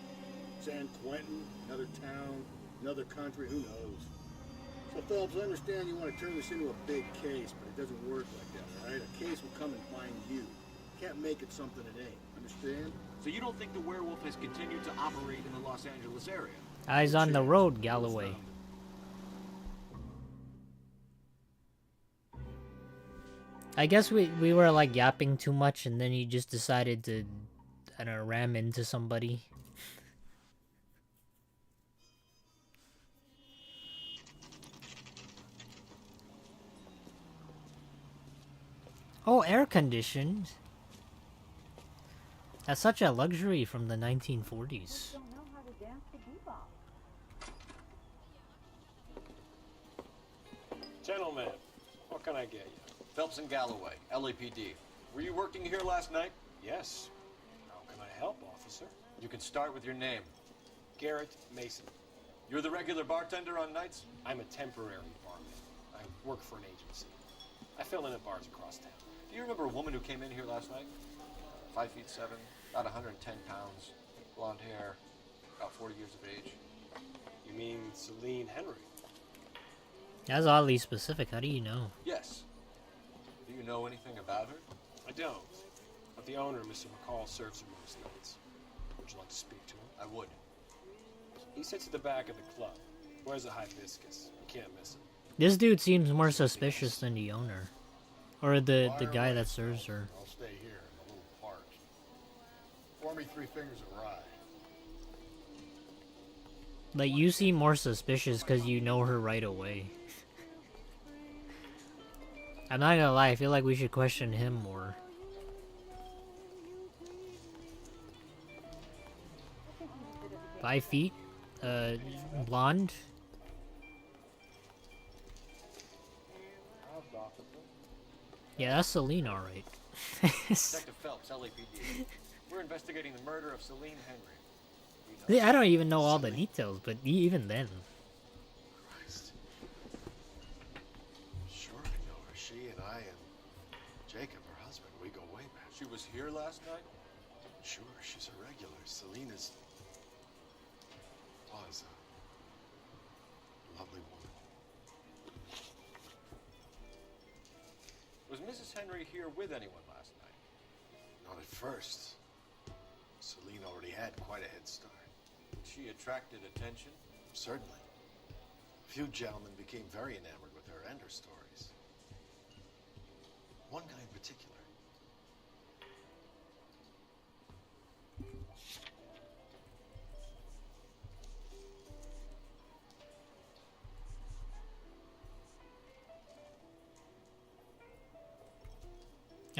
San Quentin, another town, another country, who knows? So Phillips, I understand you want to turn this into a big case, but it doesn't work like that, all right? A case will come and find you. Can't make it something it ain't, understand? So you don't think the werewolf has continued to operate in the Los Angeles area? Eyes on the road, Galloway. I guess we were like yapping too much and then he just decided to, I don't know, ram into somebody. Oh, air conditioned. That's such a luxury from the 1940s. Don't know how to dance the bebop. Gentlemen, what can I get you? Phelps and Galloway, LAPD. Were you working here last night? Yes. How can I help, officer? You can start with your name. Garrett Mason. You're the regular bartender on nights? I'm a temporary barman. I work for an agency. I fill in at bars across town. Do you remember a woman who came in here last night? 5'7", about 110 pounds, blonde hair, about 40 years of age. You mean Celine Henry? That's oddly specific. How do you know? Yes. Do you know anything about her? I don't. But the owner, Mr. McCall, serves her most nights. Would you like to speak to him? I would. He sits at the back of the club. Wears a hibiscus. You can't miss him. This dude seems more suspicious than the owner. Or the guy that serves her. I'll stay here in the little park. Pour me 3 fingers of rye. Like, you seem more suspicious because you know her right away. I'm not gonna lie, I feel like we should question him more. I 5 feet? Blonde? Yeah, that's Celine, alright. Detective Phelps, LAPD. We're investigating the murder of Celine Henry. I don't even know all the details, but even then. Christ. Sure I know her. She and I and Jacob, her husband, we go way back. She was here last night? Sure, she's a regular. Celine was a lovely woman. Was Mrs. Henry here with anyone last night? Not at first. Celine already had quite a head start. She attracted attention? Certainly. A few gentlemen became very enamored with her and her stories. One guy in particular.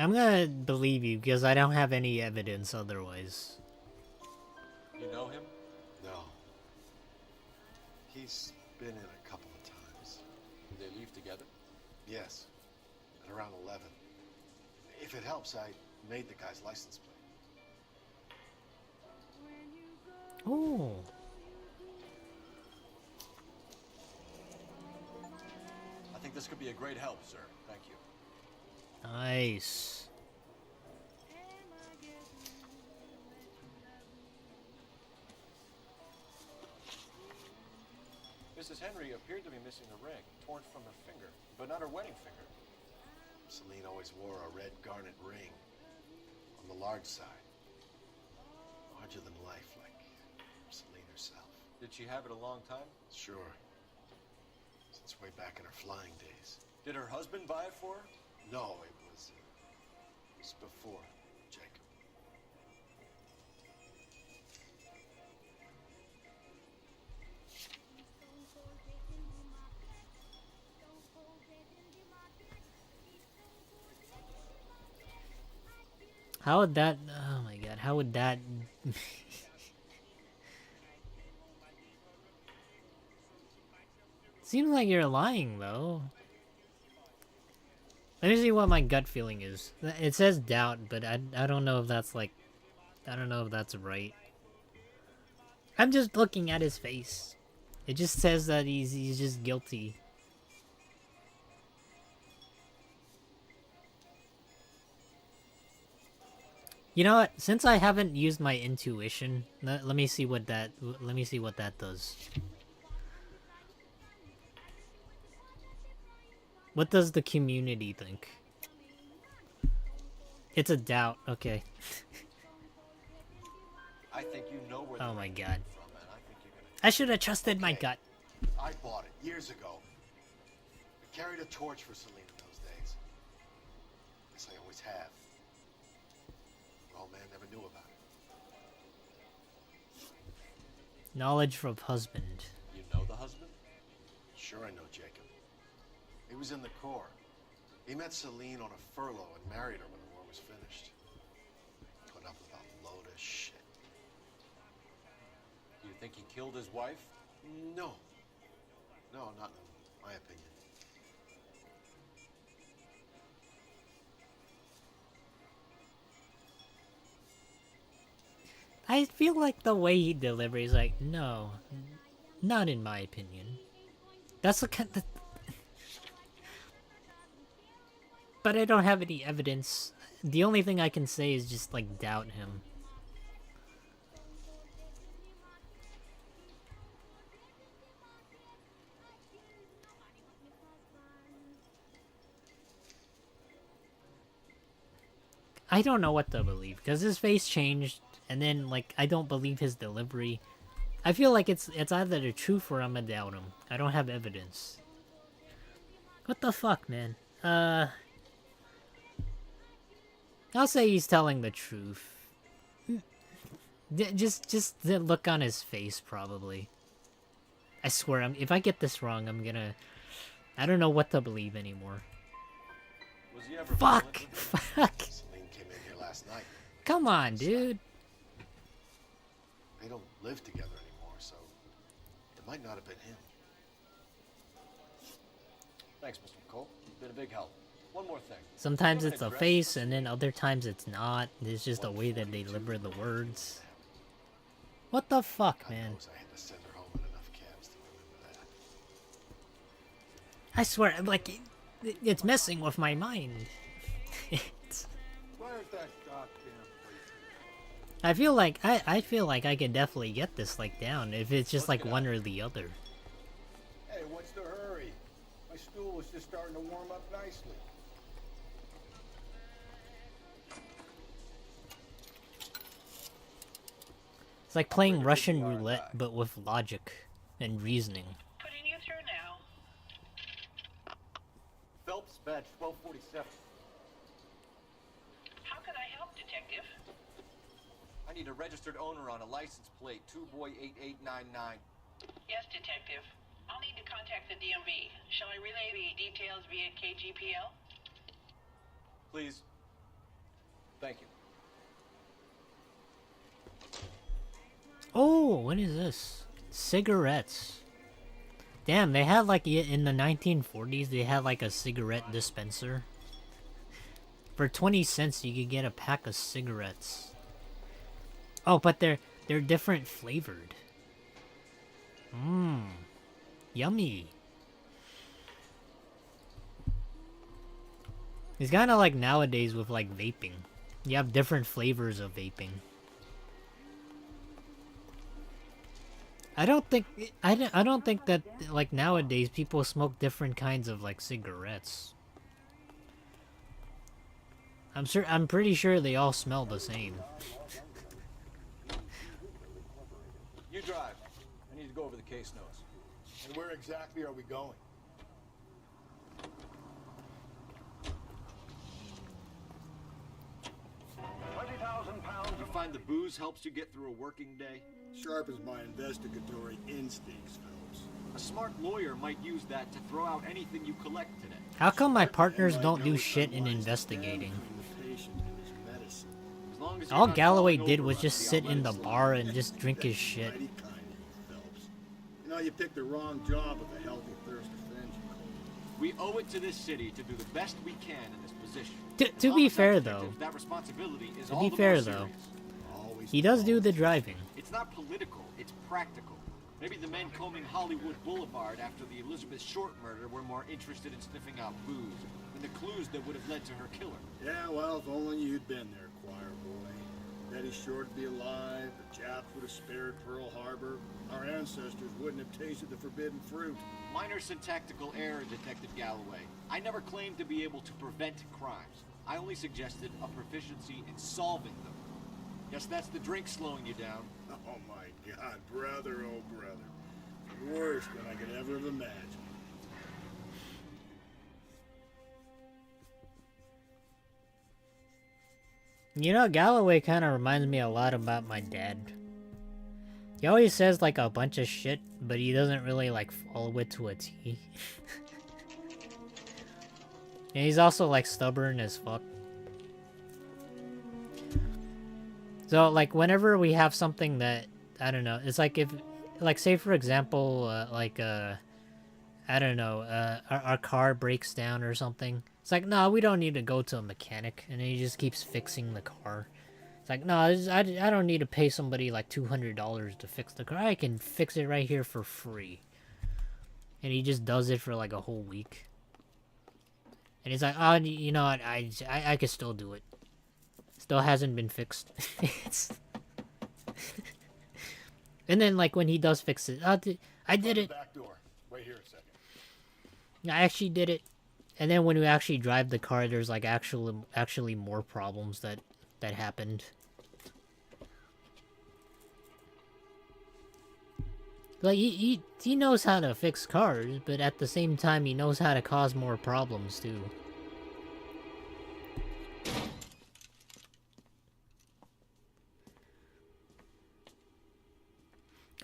I'm gonna believe you because I don't have any evidence otherwise. You know him? No. He's been in a couple of times. Did they leave together? Yes. At around 11. If it helps, I made the guy's license plate. Oh. I think this could be a great help, sir. Thank you. Nice. Mrs. Mrs. Henry appeared to be missing a ring, torn from her finger, but not her wedding finger. Celine always wore a red garnet ring on the large side. Larger than life, like Celine herself. Did she have it a long time? Sure. Since way back in her flying days. Did her husband buy it for her? No, it was before Jacob. How would that... Oh my god, how would that... Seems like you're lying, though. Let me see what my gut feeling is. It says doubt, but I don't know if that's like... I don't know if that's right. I'm just looking at his face. It just says that he's just guilty. You know what? Since I haven't used my intuition, let me see what that does. What does the community think? It's a doubt. Okay. I think you know where. Oh my god. From, man. I think you're gonna. I should have trusted my gut. I bought it years ago. I carried a torch for Celine in those days. Guess I always have. The old man never knew about it. Knowledge from husband. You know the husband? Sure, I know Jacob. He was in the Corps. He met Celine on a furlough and married her when the war was finished. Put up with a load of shit. Do you think he killed his wife? No. No, not in my opinion. I feel like the way he delivers, like, no, not in my opinion. That's the kind of... But I don't have any evidence. The only thing I can say is just, like, doubt him. I don't know what to believe, because his face changed, and then, like, I don't believe his delivery. I feel like it's either the truth or I'm gonna doubt him. I don't have evidence. What the fuck, man? I'll say he's telling the truth. Just the look on his face, probably. I swear, if I get this wrong, I'm gonna... I don't know what to believe anymore. Was he ever Fuck! Fuck! Celine came in here last night. Come on, dude. They don't live together anymore, so it might not have been him. Thanks, Mr. McCall. You've been a big help. One more thing. Sometimes it's a face, and then other times it's not. It's just the way that they deliver the words. What the fuck, man? I had to send her home in enough cabs to remember that. I swear, like, it's messing with my mind. Where's that goddamn place? I feel like I could definitely get this, like, down if it's just like one or the other. Hey, what's the hurry? My stool was just starting to warm up nicely. It's like playing Russian roulette, but with logic and reasoning. Putting you through now. Phelps, badge 1247. How can I help, Detective? I need a registered owner on a license plate, 2boy8899. Yes, Detective. I'll need to contact the DMV. Shall I relay the details via KGPL? Please. Thank you. Oh, what is this? Cigarettes. Damn, they had like in the 1940s, they had like a cigarette dispenser. For 20 cents, you could get a pack of cigarettes. Oh, but they're different flavored. Mmm. Yummy. It's kind of like nowadays with like vaping. You have different flavors of vaping. I don't think that like nowadays people smoke different kinds of like cigarettes. I'm pretty sure they all smell the same. You drive. I need to go over the case notes. And where exactly are we going? You find the booze helps you get through a working day? Sharpens my investigatory instincts, Phelps. A smart lawyer might use that to throw out anything you collect today. How come my partners don't do shit in investigating? As long as All not Galloway falling did over was on just the sit in the outlets. bar and just drink his shit. Phelps. You know, you picked the wrong job with a healthy thirst to fringe. We owe it to this city to do the best we can in this position. To be fair though, That responsibility is to all be the fair more though, serious. he does do the driving. It's not political, it's practical. Maybe the men combing Hollywood Boulevard after the Elizabeth Short murder were more interested in sniffing out booze than the clues that would have led to her killer. Yeah, well, if only you'd been there, choir boy. Betty Short would be alive, the Japs would have spared Pearl Harbor, our ancestors wouldn't have tasted the forbidden fruit. Minor syntactical error, Detective Galloway. I never claimed to be able to prevent crimes. I only suggested a proficiency in solving them. Guess that's the drink slowing you down. Oh my God, brother, oh brother. Worse than I could ever have imagined. You know, Galloway kind of reminds me a lot about my dad. He always says like a bunch of shit, but he doesn't really like follow it to a T. And he's also like stubborn as fuck. So like whenever we have something that, I don't know, it's like if, like say for example, I don't know, our car breaks down or something. It's like, no, we don't need to go to a mechanic, and he just keeps fixing the car. It's like, no, I don't need to pay somebody like $200 to fix the car. I can fix it right here for free. And he just does it for like a whole week. And he's like, oh, you know what, I could still do it. Still hasn't been fixed. And then like when he does fix it, I did it. Back door. Wait here a second. I actually did it. And then when we actually drive the car, there's like actually more problems that happened. Like he knows how to fix cars, but at the same time he knows how to cause more problems too.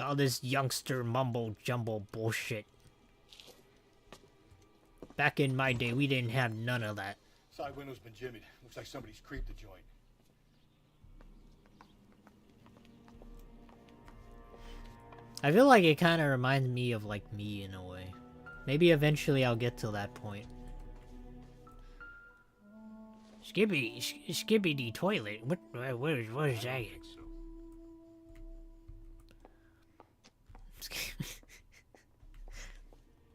All this youngster mumble jumble bullshit. Back in my day, we didn't have none of that. Side window's been jimmied. Looks like somebody's creeped the joint. I feel like it kind of reminds me of like me in a way. Maybe eventually I'll get to that point. Skippy toilet. What is that?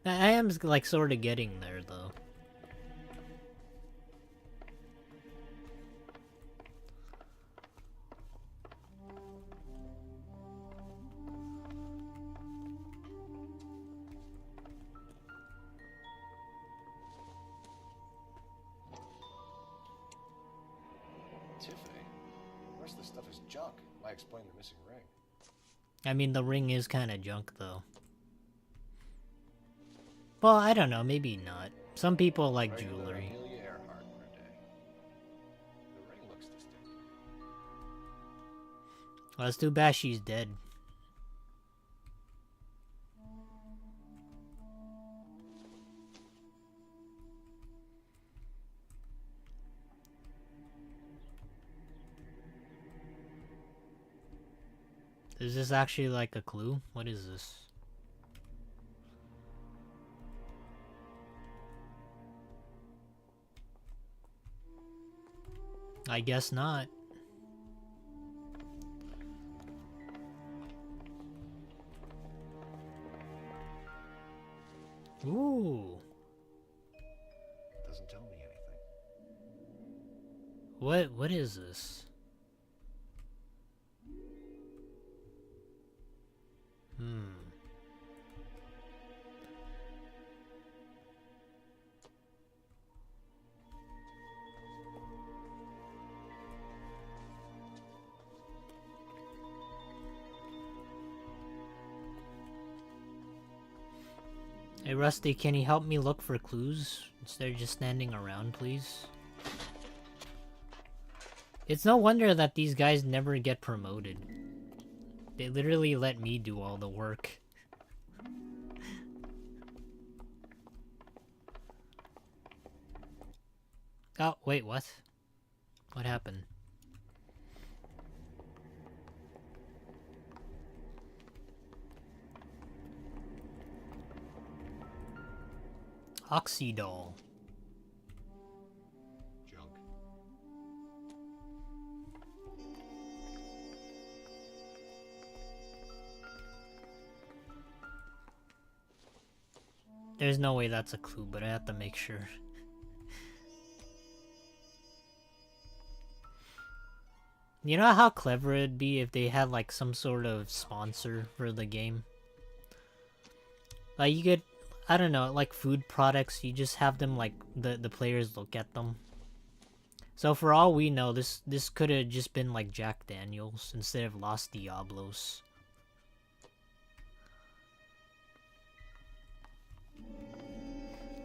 I am like sort of getting there though. Tiffany, the rest of the stuff is junk. Might explain the missing ring. I mean, the ring is kind of junk though. Well, I don't know, maybe not. Some people like jewelry. Amelia Earhart per day. The ring looks distinct. Well, it's too bad she's dead. Is this actually like a clue? What is this? I guess not. Ooh. Doesn't tell me anything. What is this? Hey Rusty, can you help me look for clues instead of just standing around, please? It's no wonder that these guys never get promoted. They literally let me do all the work. Oh, wait, what? What happened? Oxydol. Junk. There's no way that's a clue, but I have to make sure. You know how clever it'd be if they had like some sort of sponsor for the game? Like you could, I don't know, like food products, you just have them like the players look at them. So for all we know, this could have just been like Jack Daniels instead of Los Diablos.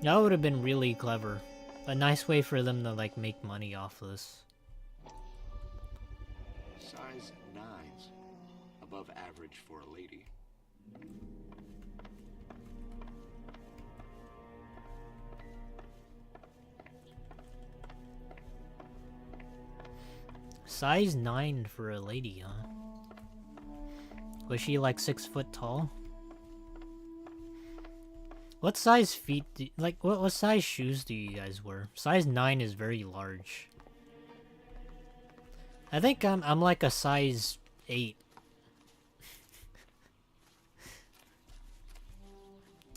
That would have been really clever. A nice way for them to like make money off of this. Size 9s. Above average for a lady. Size 9 for a lady, huh? Was she like 6 foot tall? What size feet do, like what size shoes do you guys wear? Size 9 is very large. I think I'm like a size 8.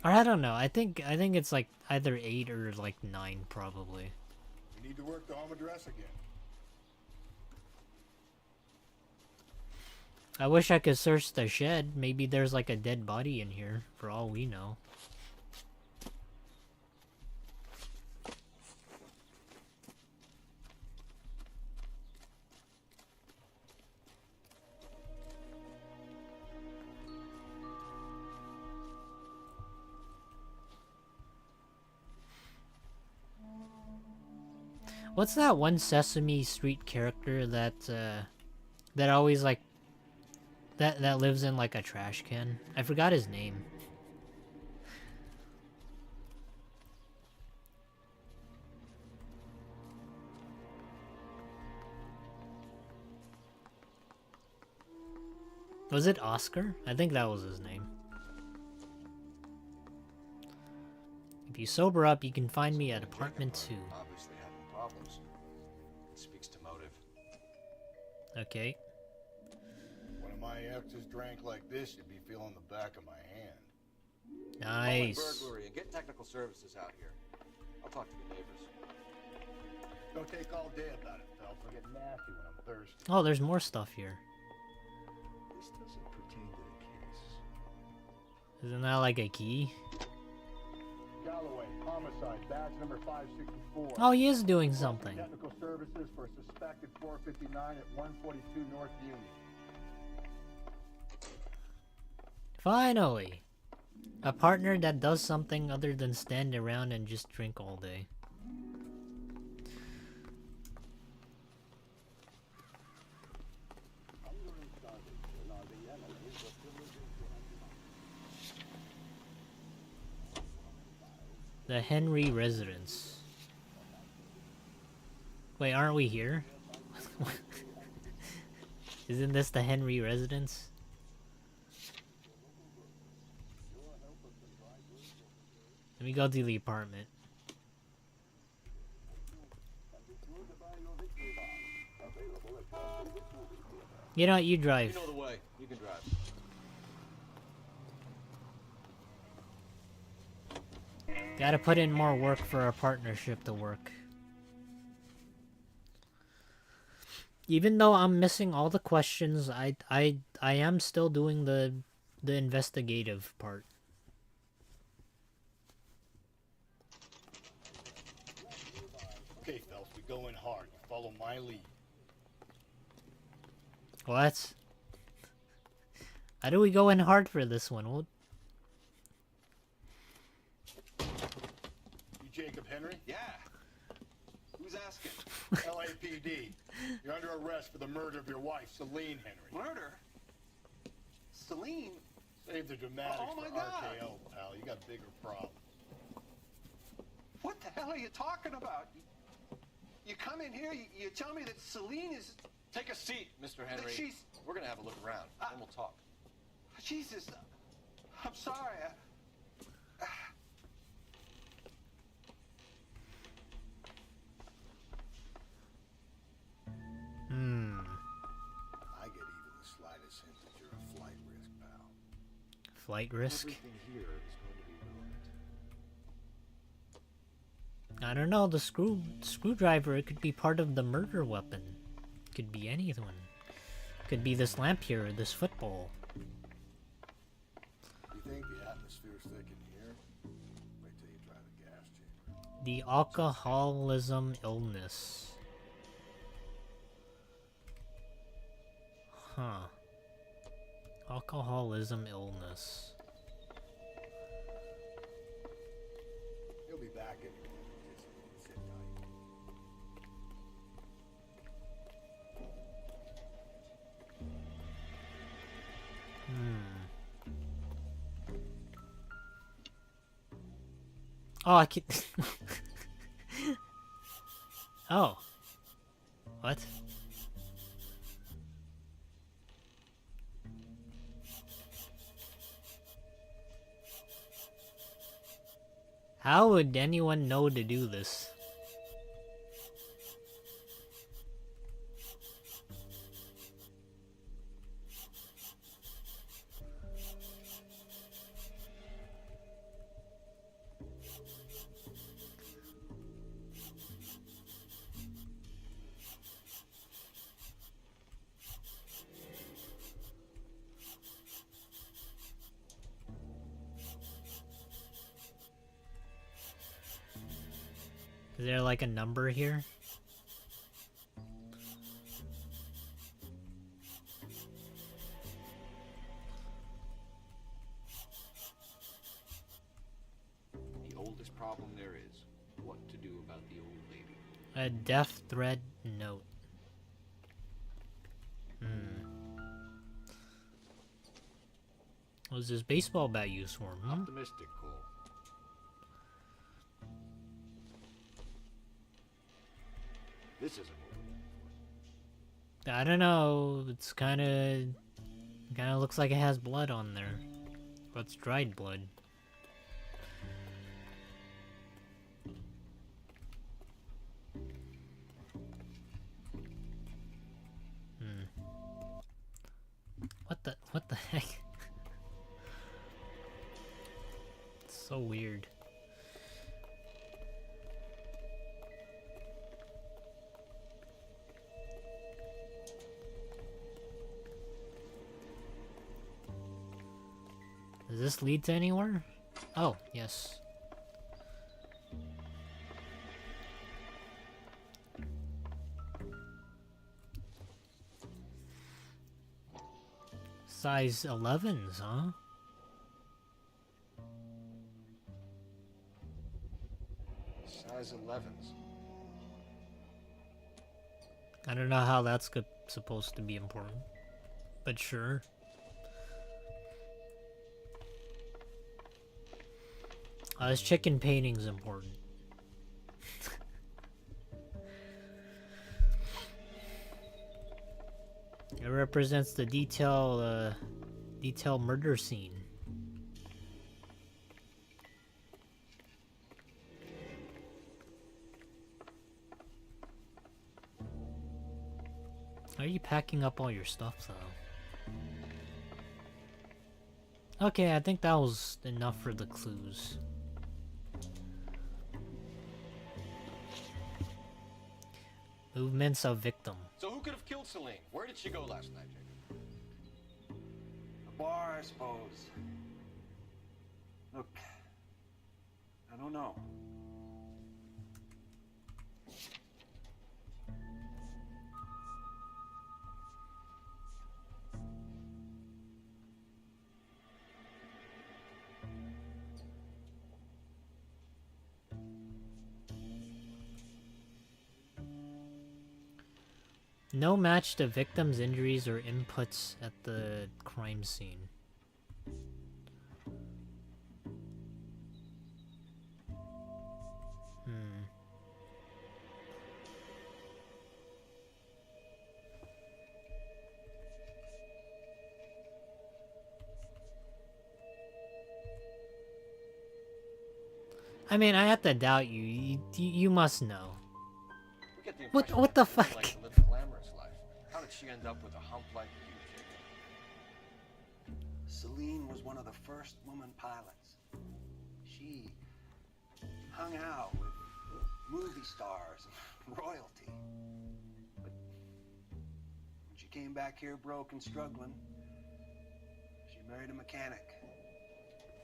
Or I don't know. I think it's like either 8 or like 9 probably. You need to work the home address again. I wish I could search the shed. Maybe there's like a dead body in here for all we know. What's that one Sesame Street character that that always like that lives in like a trash can? I forgot his name. Was it Oscar? I think that was his name. If you sober up, you can find me at apartment 2. Obviously having problems. It speaks to motive. Okay. One of my exes drank like this, you'd be feeling the back of my hand. Nice. Burglary and get technical services out here. I'll talk to the neighbors. Don't take all day about it, Phelps. I'll get nasty when I'm thirsty. Oh, there's more stuff here. This doesn't pertain to the case. Isn't that like a key? Galloway, homicide, badge number 564. Oh, he is doing something. Technical services for suspected 459 at 142 North Union. Finally! A partner that does something other than stand around and just drink all day. The Henry residence. Wait, aren't we here? Isn't this the Henry residence? Let me go to the apartment. You know what, you drive. You know the way. You can drive. Gotta put in more work for our partnership to work. Even though I'm missing all the questions, I am still doing the the investigative part. Okay, Phelps, we go in hard. You follow my lead. What? How do we go in hard for this one? What? You Jacob Henry? Yeah. Who's asking? LAPD. You're under arrest for the murder of your wife, Celine Henry. Murder? Celine? Save the dramatics Oh my for God. RKO, pal. You got bigger problems. What the hell are you talking about? You come in here, you tell me that Celine is... Take a seat, Mr. Henry. She's... We're gonna have a look around, then we'll talk. Jesus. I'm sorry. I get even the slightest hint that you're a flight risk, pal. Flight risk? Everything here is going to be relevant. I don't know. The screwdriver. It could be part of the murder weapon. Could be anything. Could be this lamp here, or this football. You think the atmosphere's thick in here? Wait till you try the gas chamber. The alcoholism illness. Huh. Alcoholism illness. He'll be back in a minute. Just sit tight. Oh, I can. Oh. What? How would anyone know to do this? Is there like a number here? The oldest problem there is, what to do about the old lady. A death threat note. What is this baseball bat used for? Optimistic, Cole. This isn't what I don't know. It's kind of looks like it has blood on there. But it's dried blood. What the heck? It's so weird. Does this lead to anywhere? Oh, yes. Size 11s, huh? Size 11s. I don't know how that's supposed to be important, but sure. This chicken painting's important. It represents the detailed murder scene. How are you packing up all your stuff, though? Okay, I think that was enough for the clues. Movements of victim. So who could have killed Celine? Where did she go last night, Jacob? bar, I suppose. Look, I don't know. No match to victims' injuries or inputs at the crime scene. I mean, I have to doubt you. You must know. We get the What impression the that Henry fuck? liked to live a glamorous life. How did she end up with a hump like you, Jacob? Celine was one of the first woman pilots. She hung out with movie stars and royalty. But when she came back here broke and struggling, she married a mechanic.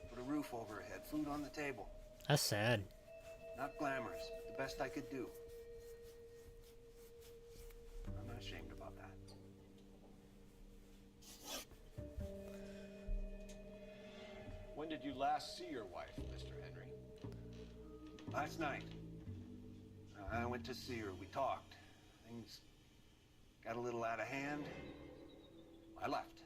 Put a roof over her head, food on the table. That's sad. Not glamorous, but the best I could do. I'm not ashamed about that. When did you last see your wife, Mr. Henry? Last night, I went to see her. We talked. Things got a little out of hand. I left.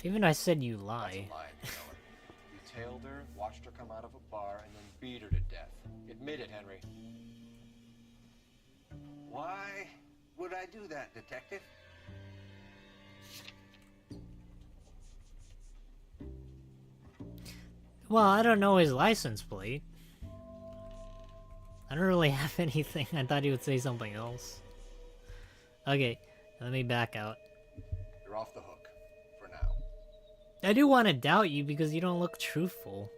Even I said you lie. That's a lie, Miller. You tailed her, watched her come out of a bar, and then beat her to death. Admit it, Henry. Why would I do that, detective? Well, I don't know his license plate. I don't really have anything. I thought he would say something else. Okay, let me back out. You're off the hook. For now. I do want to doubt you because you don't look truthful.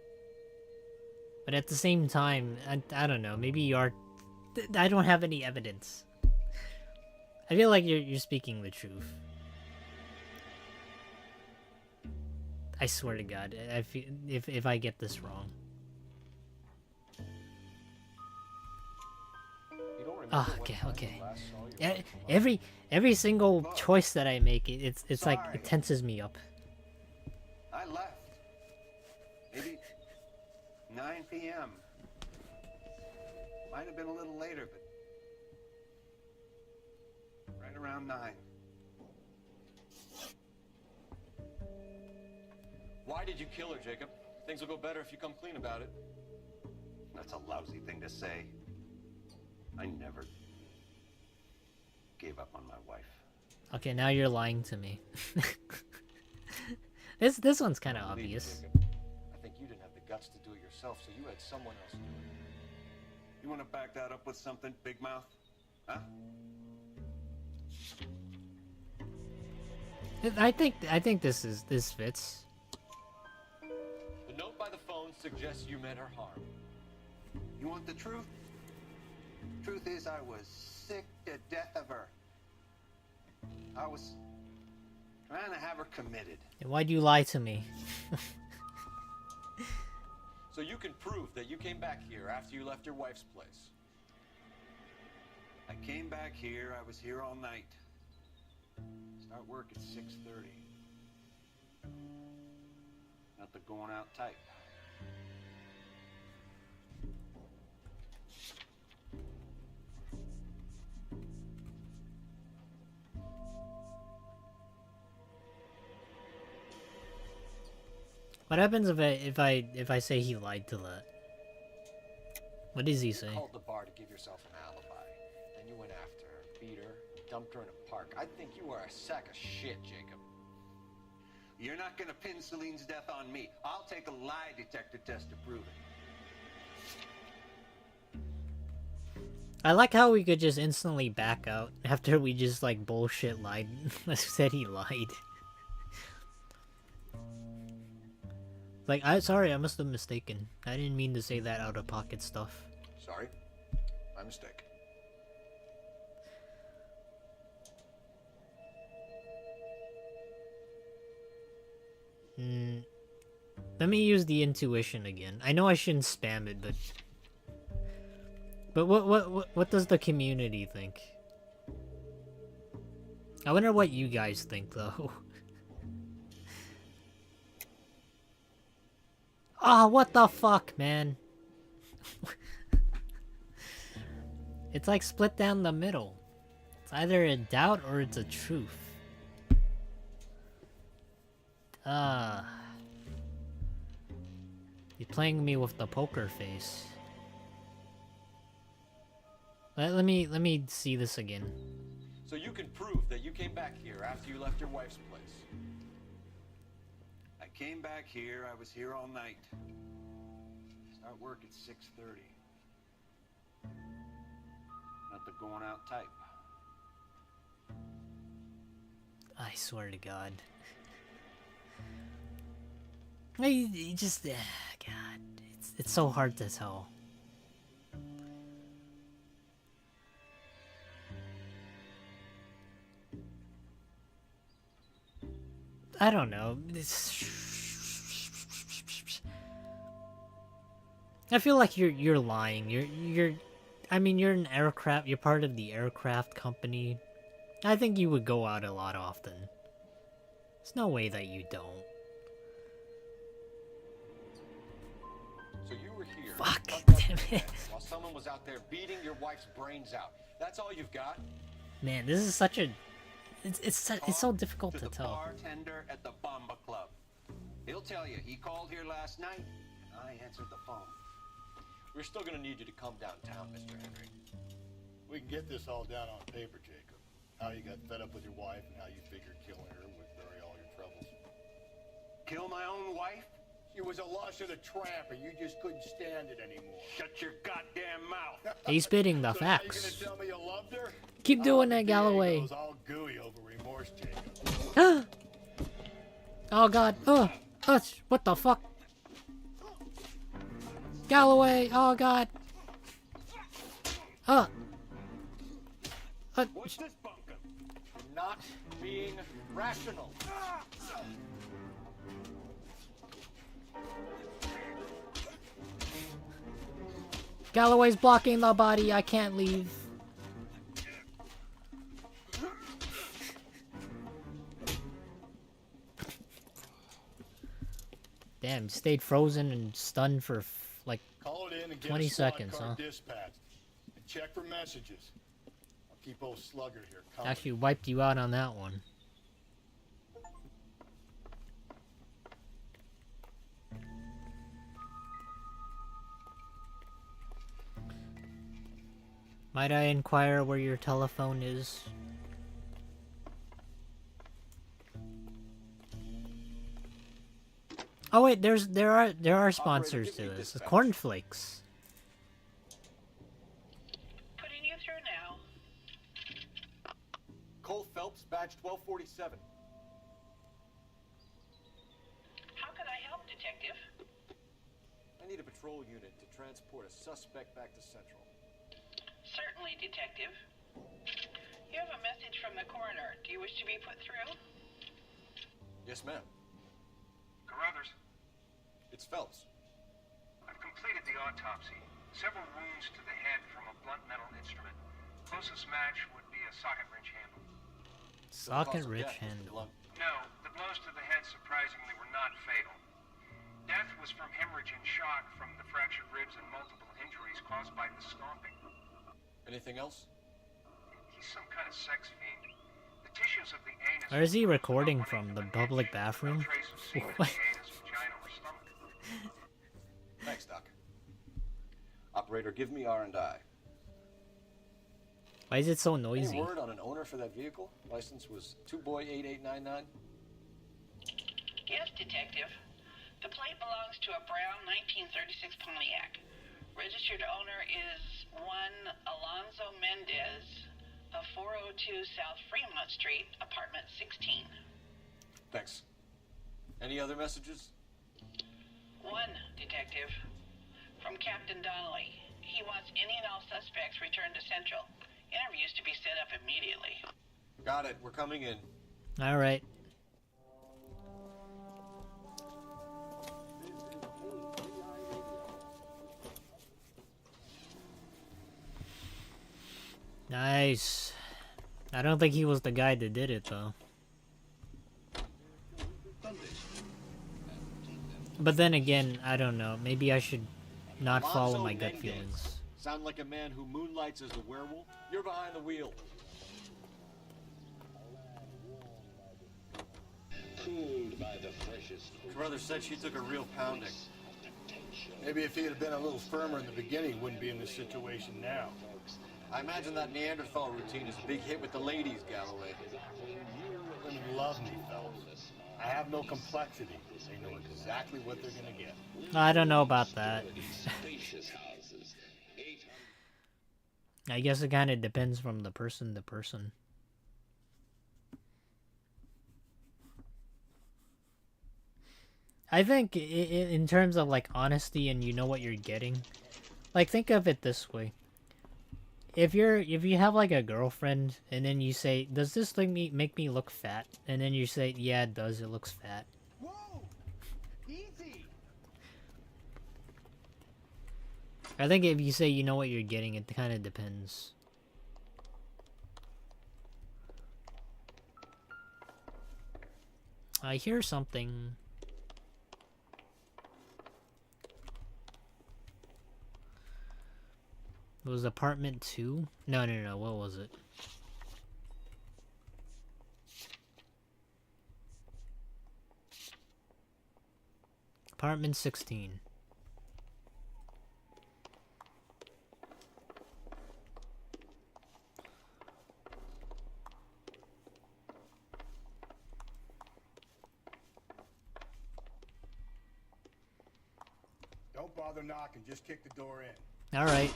But at the same time, I don't know, maybe you are... I don't have any evidence. I feel like you're speaking the truth. I swear to God, if I get this wrong. Oh, okay. Every single choice that I make, it's like it tenses me up. I left. Maybe 9 p.m. Might have been a little later, but right around 9. Why did you kill her, Jacob? Things will go better if you come clean about it. That's a lousy thing to say. I never gave up on my wife. Okay, now you're lying to me. This one's kind of obvious. I think you didn't have the guts to do it yourself, so you had someone else do it. You want to back that up with something, Big Mouth? Huh? I think this fits. The note by the phone suggests you meant her harm. You want the truth? Truth is, I was sick to death of her. I was trying to have her committed. Why'd you lie to me? So you can prove that you came back here after you left your wife's place. I came back here. I was here all night. Start work at 6:30. Not the going out type. What happens if I say he lied to that? What does he say? You called the bar to give yourself an alibi. Then you went dumped her in a park. I think you are a sack of shit, Jacob. You're not gonna pin Celine's death on me. I'll take a lie detector test to prove it. I like how we could just instantly back out after we just like bullshit lied. Said he lied. Like, sorry, I must have mistaken. I didn't mean to say that out of pocket stuff. Sorry, my mistake. Let me use the intuition again. I know I shouldn't spam it, but what does the community think? I wonder what you guys think though. Ah, what the fuck, man? It's like split down the middle. It's either a doubt or it's a truth. You're playing me with the poker face. Let me see this again. So you can prove that you came back here after you left your wife's place. I came back here, I was here all night. Start work at 6:30. Not the going out type. I swear to God. You just, God, it's so hard to tell. I don't know. I feel like you're lying. I mean, you're an aircraft. You're part of the aircraft company. I think you would go out a lot often. There's no way that you don't. So you were here. Fuck, damn it. While someone was out there beating your wife's brains out. That's all you've got? Man, this is such a... It's so difficult to tell. Bartender at the Bomba Club. He'll tell you he called here last night, and I answered the phone. We're still gonna need you to come downtown, Mr. Henry. We can get this all down on paper, Jacob. How you got fed up with your wife and how you figured killing her would bury all your troubles. Kill my own wife? She was a lush of the tramp, and you just couldn't stand it anymore. Shut your goddamn mouth. He's spitting the So facts. now you gonna tell me you loved her? Keep doing that, Galloway. Goes all gooey over remorse, Jacob. Oh God. What the fuck? Galloway. Oh God. What's this bunkum? Not being rational. Galloway's blocking the body. I can't leave. Damn, stayed frozen and stunned for like Call it in and get 20 a squad seconds, car huh? dispatched. And check for messages. I'll keep old Slugger here coming. Actually wiped you out on that one. Might I inquire where your telephone is? Oh wait, there are sponsors to this. Cornflakes. Putting you through now. Cole Phelps, badge 1247. How can I help, Detective? I need a patrol unit to transport a suspect back to Central. Certainly, Detective. You have a message from the coroner. Do you wish to be put through? Yes, ma'am. Carruthers, It's Phelps. I've completed the autopsy. Several wounds to the head from a blunt metal instrument. Closest match would be a socket wrench handle. Socket rich handle. No, the blows to the head surprisingly were not fatal. Death was from hemorrhage and shock from the fractured ribs and multiple injuries caused by the stomping. Anything else? He's some kind of sex fiend. The tissues of the anus... Or is he recording from the public bathroom? What? Thanks, Doc. Operator, give me R&I. Why is it so Any noisy? word on an owner for that vehicle? License was 2boy8899. Yes, Detective. The plate belongs to a brown 1936 Pontiac. Registered owner is one Alonzo Mendez of 402 South Fremont Street, apartment 16. Thanks. Any other messages? One, Detective. From Captain Donnelly. He wants any and all suspects returned to Central. Interviews to be set up immediately. Got it. We're coming in. All right. Nice. I don't think he was the guy that did it though. But then again, I don't know. Maybe I should not follow Alonzo my gut Mendez. feelings. Sound like a man who moonlights as a werewolf? You're behind the wheel. Cooled by the freshest. Brother said she took a real pounding. Maybe if he had been a little firmer in the beginning, he wouldn't be in this situation now. I imagine that Neanderthal routine is a big hit with the ladies, Galloway. Women love me, Phelps. I have no complexity. They know exactly what they're gonna get. I don't know about that. I guess it kind of depends from the person to person. I think in terms of like honesty and you know what you're getting, like think of it this way. If you have like a girlfriend and then you say, "Does this thing make me look fat?" and then you say, "Yeah, it does. It looks fat." Whoa! Easy! I think if you say you know what you're getting, it kind of depends. I hear something. It was apartment 2? No, what was it? Apartment 16. Don't bother knocking, just kick the door in. Alright.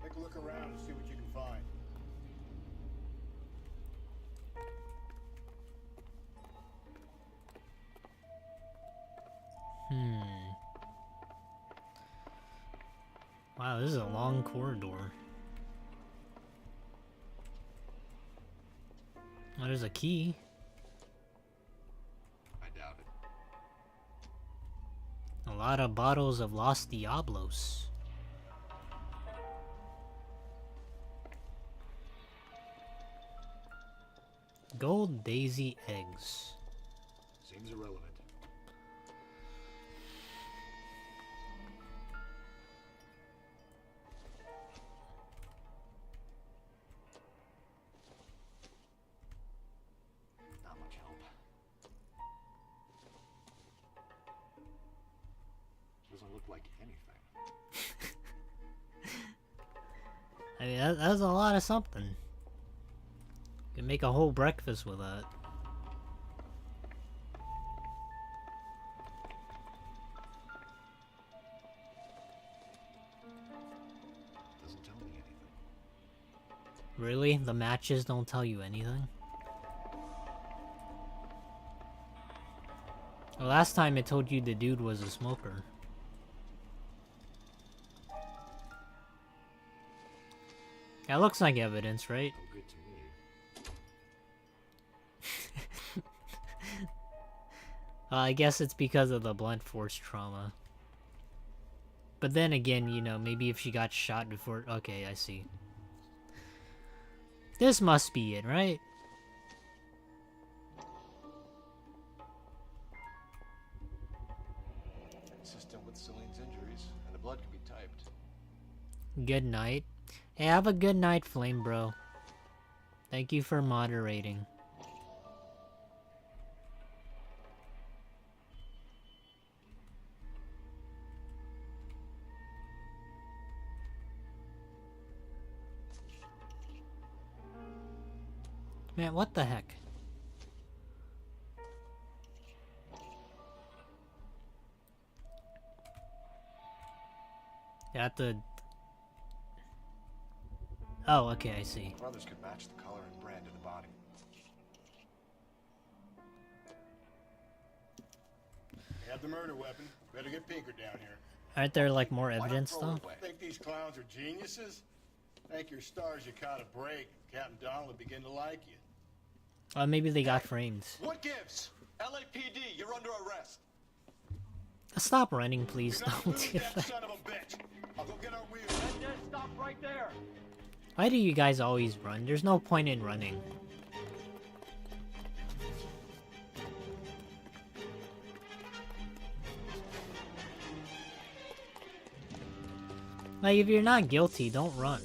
Take a look around and see what you can find. Wow, this is a long corridor. Oh, there's a key. I doubt it. A lot of bottles of Los Diablos. Gold daisy eggs. Seems irrelevant. Not much help. Doesn't look like anything. I mean, that's a lot of something. You can make a whole breakfast with that. Doesn't tell me anything. Really? The matches don't tell you anything? Well, last time it told you the dude was a smoker. That looks like evidence, right? No good to me. Well, I guess it's because of the blunt force trauma. But then again, you know, maybe if she got shot before... Okay, I see. This must be it, right? Consistent with Celine's injuries, and the blood can be typed. Good night. Hey, have a good night, Flame Bro. Thank you for moderating. Man, what the heck? You have to... Oh, okay, I see. Brothers could match the color and brand of the body. We have the murder weapon. Better get Pinker down here. Aren't there, like, more evidence, though? Think these clowns are geniuses? Thank your stars you caught a break. Captain Donald will begin to like you. Maybe they got framed. What gives? LAPD, you're under arrest. Stop running, please. Don't do that. Son of a bitch. I'll go get our wheels. Stop right there. Why do you guys always run? There's no point in running. Like, if you're not guilty, don't run.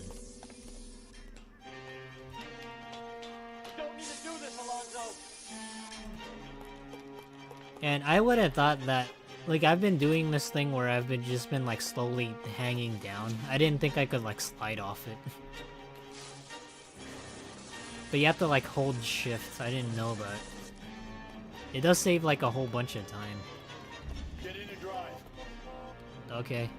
Don't need to do this, Alonzo. And I would have thought that, like, I've been doing this thing where I've just been, like, slowly hanging down. I didn't think I could, like, slide off it. But you have to, like, hold shift. I didn't know that. It does save, like, a whole bunch of time. Get in and drive. Okay.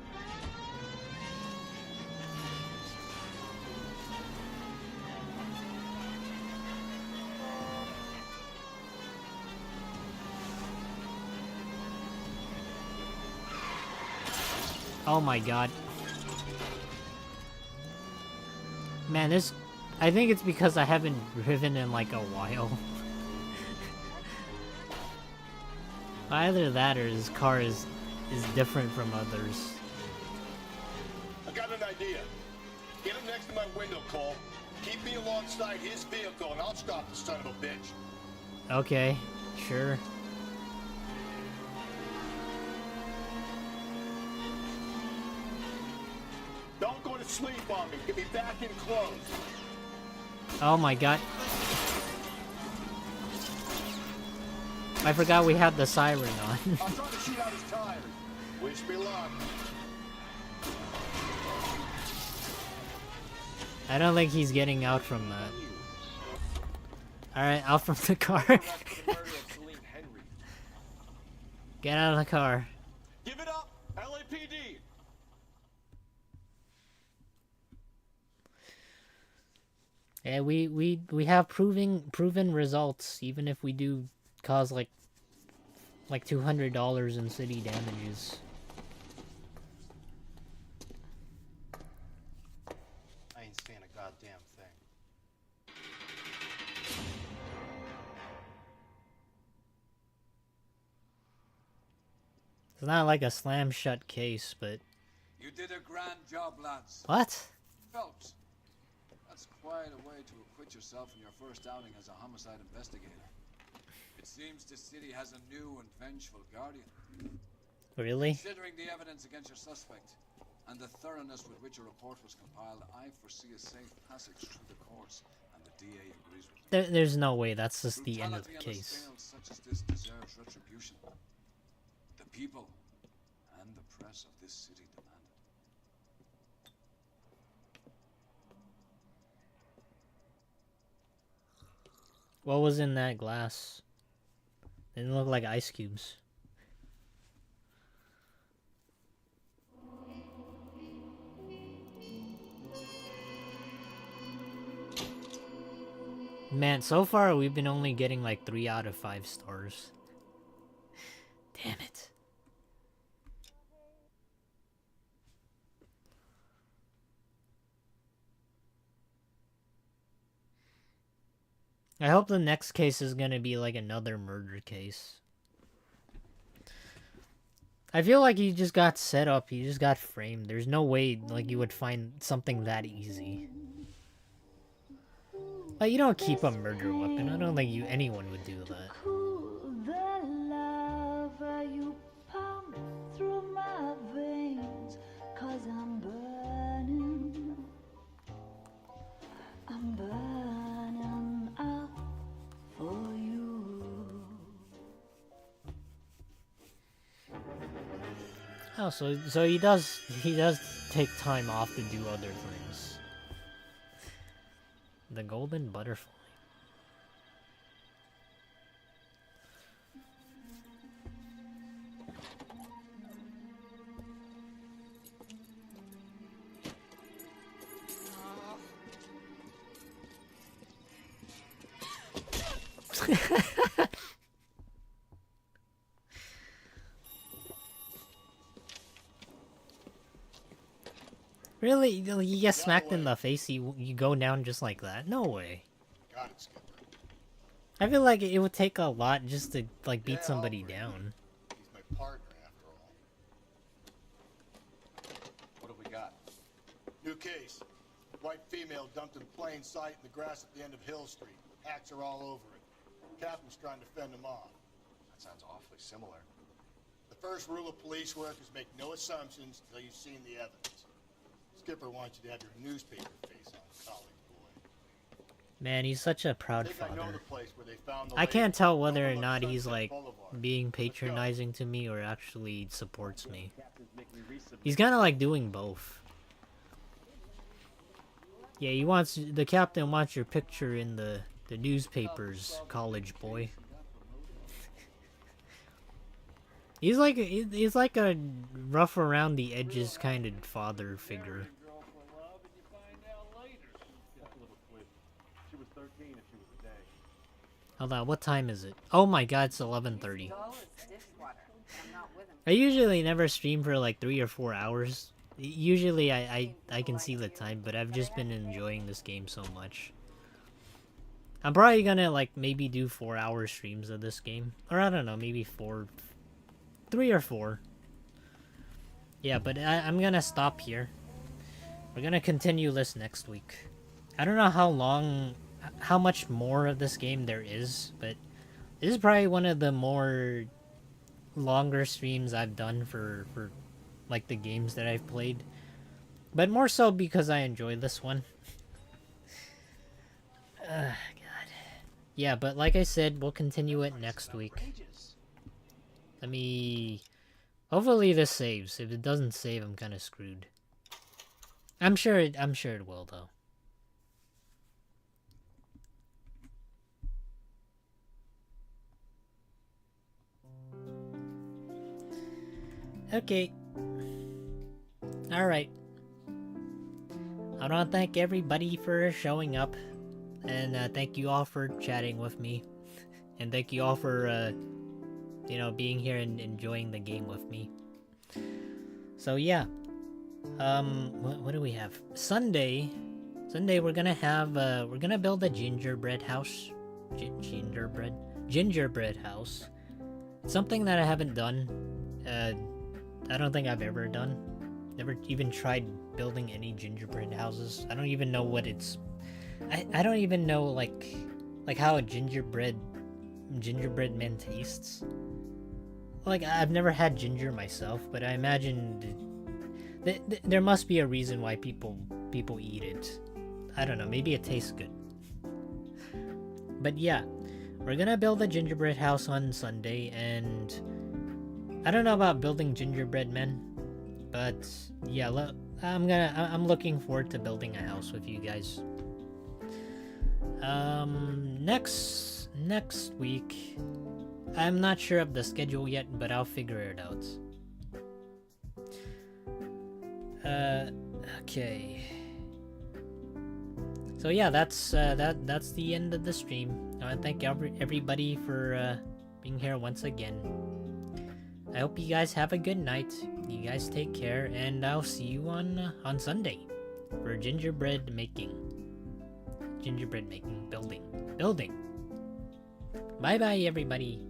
Oh my god. Man, this... I think it's because I haven't driven in like a while. Either that or his car is different from others. I got an idea. Get him next to my window, Cole. Keep me alongside his vehicle and I'll stop the son of a bitch. Okay, sure. Don't go to sleep on me. Get me back in close. Oh my god. I forgot we had the siren on. I'm trying to shoot out his tires. Wish me luck. I don't think he's getting out from that. Alright, out from the car. Get out of the car. Give it up, LAPD. Yeah, we have proven results, even if we do cause like $200 in city damages. I ain't saying a goddamn thing. It's not like a slam shut case, but You did a grand job, lads. what? Phelps, that's quite a way to acquit yourself in your first outing as a homicide investigator. It seems the city has a new and vengeful guardian. Really? Considering the evidence against your suspect and the thoroughness with which your report was compiled, I foresee a safe passage through the courts, and the DA agrees with me. There's no way. That's just the end of the Brutality on a case. scale such as this deserves retribution. The people and the press of this city demand it. What was in that glass? Didn't look like ice cubes. Man, so far we've been only getting like 3 out of 5 stars. Damn it. I hope the next case is gonna be like another murder case. I feel like he just got set up, he just got framed. There's no way like you would find something that easy. Like, you don't keep a murder weapon. I don't think anyone would do that. Oh, so he does take time off to do other things. The golden butterfly. Really? You get smacked in the face, you go down just like that? No way. Got it, Skipper. I feel like it would take a lot just to, like, beat somebody Alfred. down. He's my partner, after all. What have we got? New case. White female dumped in plain sight in the grass at the end of Hill Street. Hats are all over it. Captain's trying to fend them off. That sounds awfully similar. The first rule of police work is make no assumptions until you've seen the evidence. Skipper wants you to have your newspaper face on, college boy. Man, he's such a proud I think I know father. the place where they found the I lady. can't tell whether or Overlook not he's, Sunset like, Boulevard. being Let's go. patronizing to me or actually supports me. He's kind of like doing both. Yeah, the captain wants your picture in the newspapers, college boy. He's like a rough around the edges kind of father figure. Hold on, what time is it? Oh my god, it's 11:30. I usually never stream for like 3 or 4 hours. Usually I can see the time, but I've just been enjoying this game so much. I'm probably gonna like maybe do 4-hour streams of this game. Or I don't know, maybe 3 or 4. Yeah, but I'm gonna stop here. We're gonna continue this next week. I don't know how much more of this game there is, but this is probably one of the more longer streams I've done for like the games that I've played. But more so because I enjoy this one. God. Yeah, but like I said, we'll continue it next week. Let me... Hopefully this saves. If it doesn't save, I'm kind of screwed. I'm sure it will, though. Okay. Alright. I want to thank everybody for showing up. And thank you all for chatting with me. And thank you all for, you know, being here and enjoying the game with me. So yeah. What do we have? Sunday we're gonna have, we're gonna build a gingerbread house. Gingerbread house. It's something that I haven't done. I don't think I've ever done. Never even tried building any gingerbread houses. I don't even know what it's... I don't even know, like how a gingerbread man tastes. Like, I've never had ginger myself, but I imagine there must be a reason why people eat it. I don't know, maybe it tastes good. But yeah, we're gonna build a gingerbread house on Sunday, and I don't know about building gingerbread men, but yeah, I'm looking forward to building a house with you guys. Next week, I'm not sure of the schedule yet, but I'll figure it out. Okay. So yeah, that's the end of the stream. I want to thank everybody for being here once again. I hope you guys have a good night. You guys take care, and I'll see you on Sunday for gingerbread making. Building. Bye bye, everybody.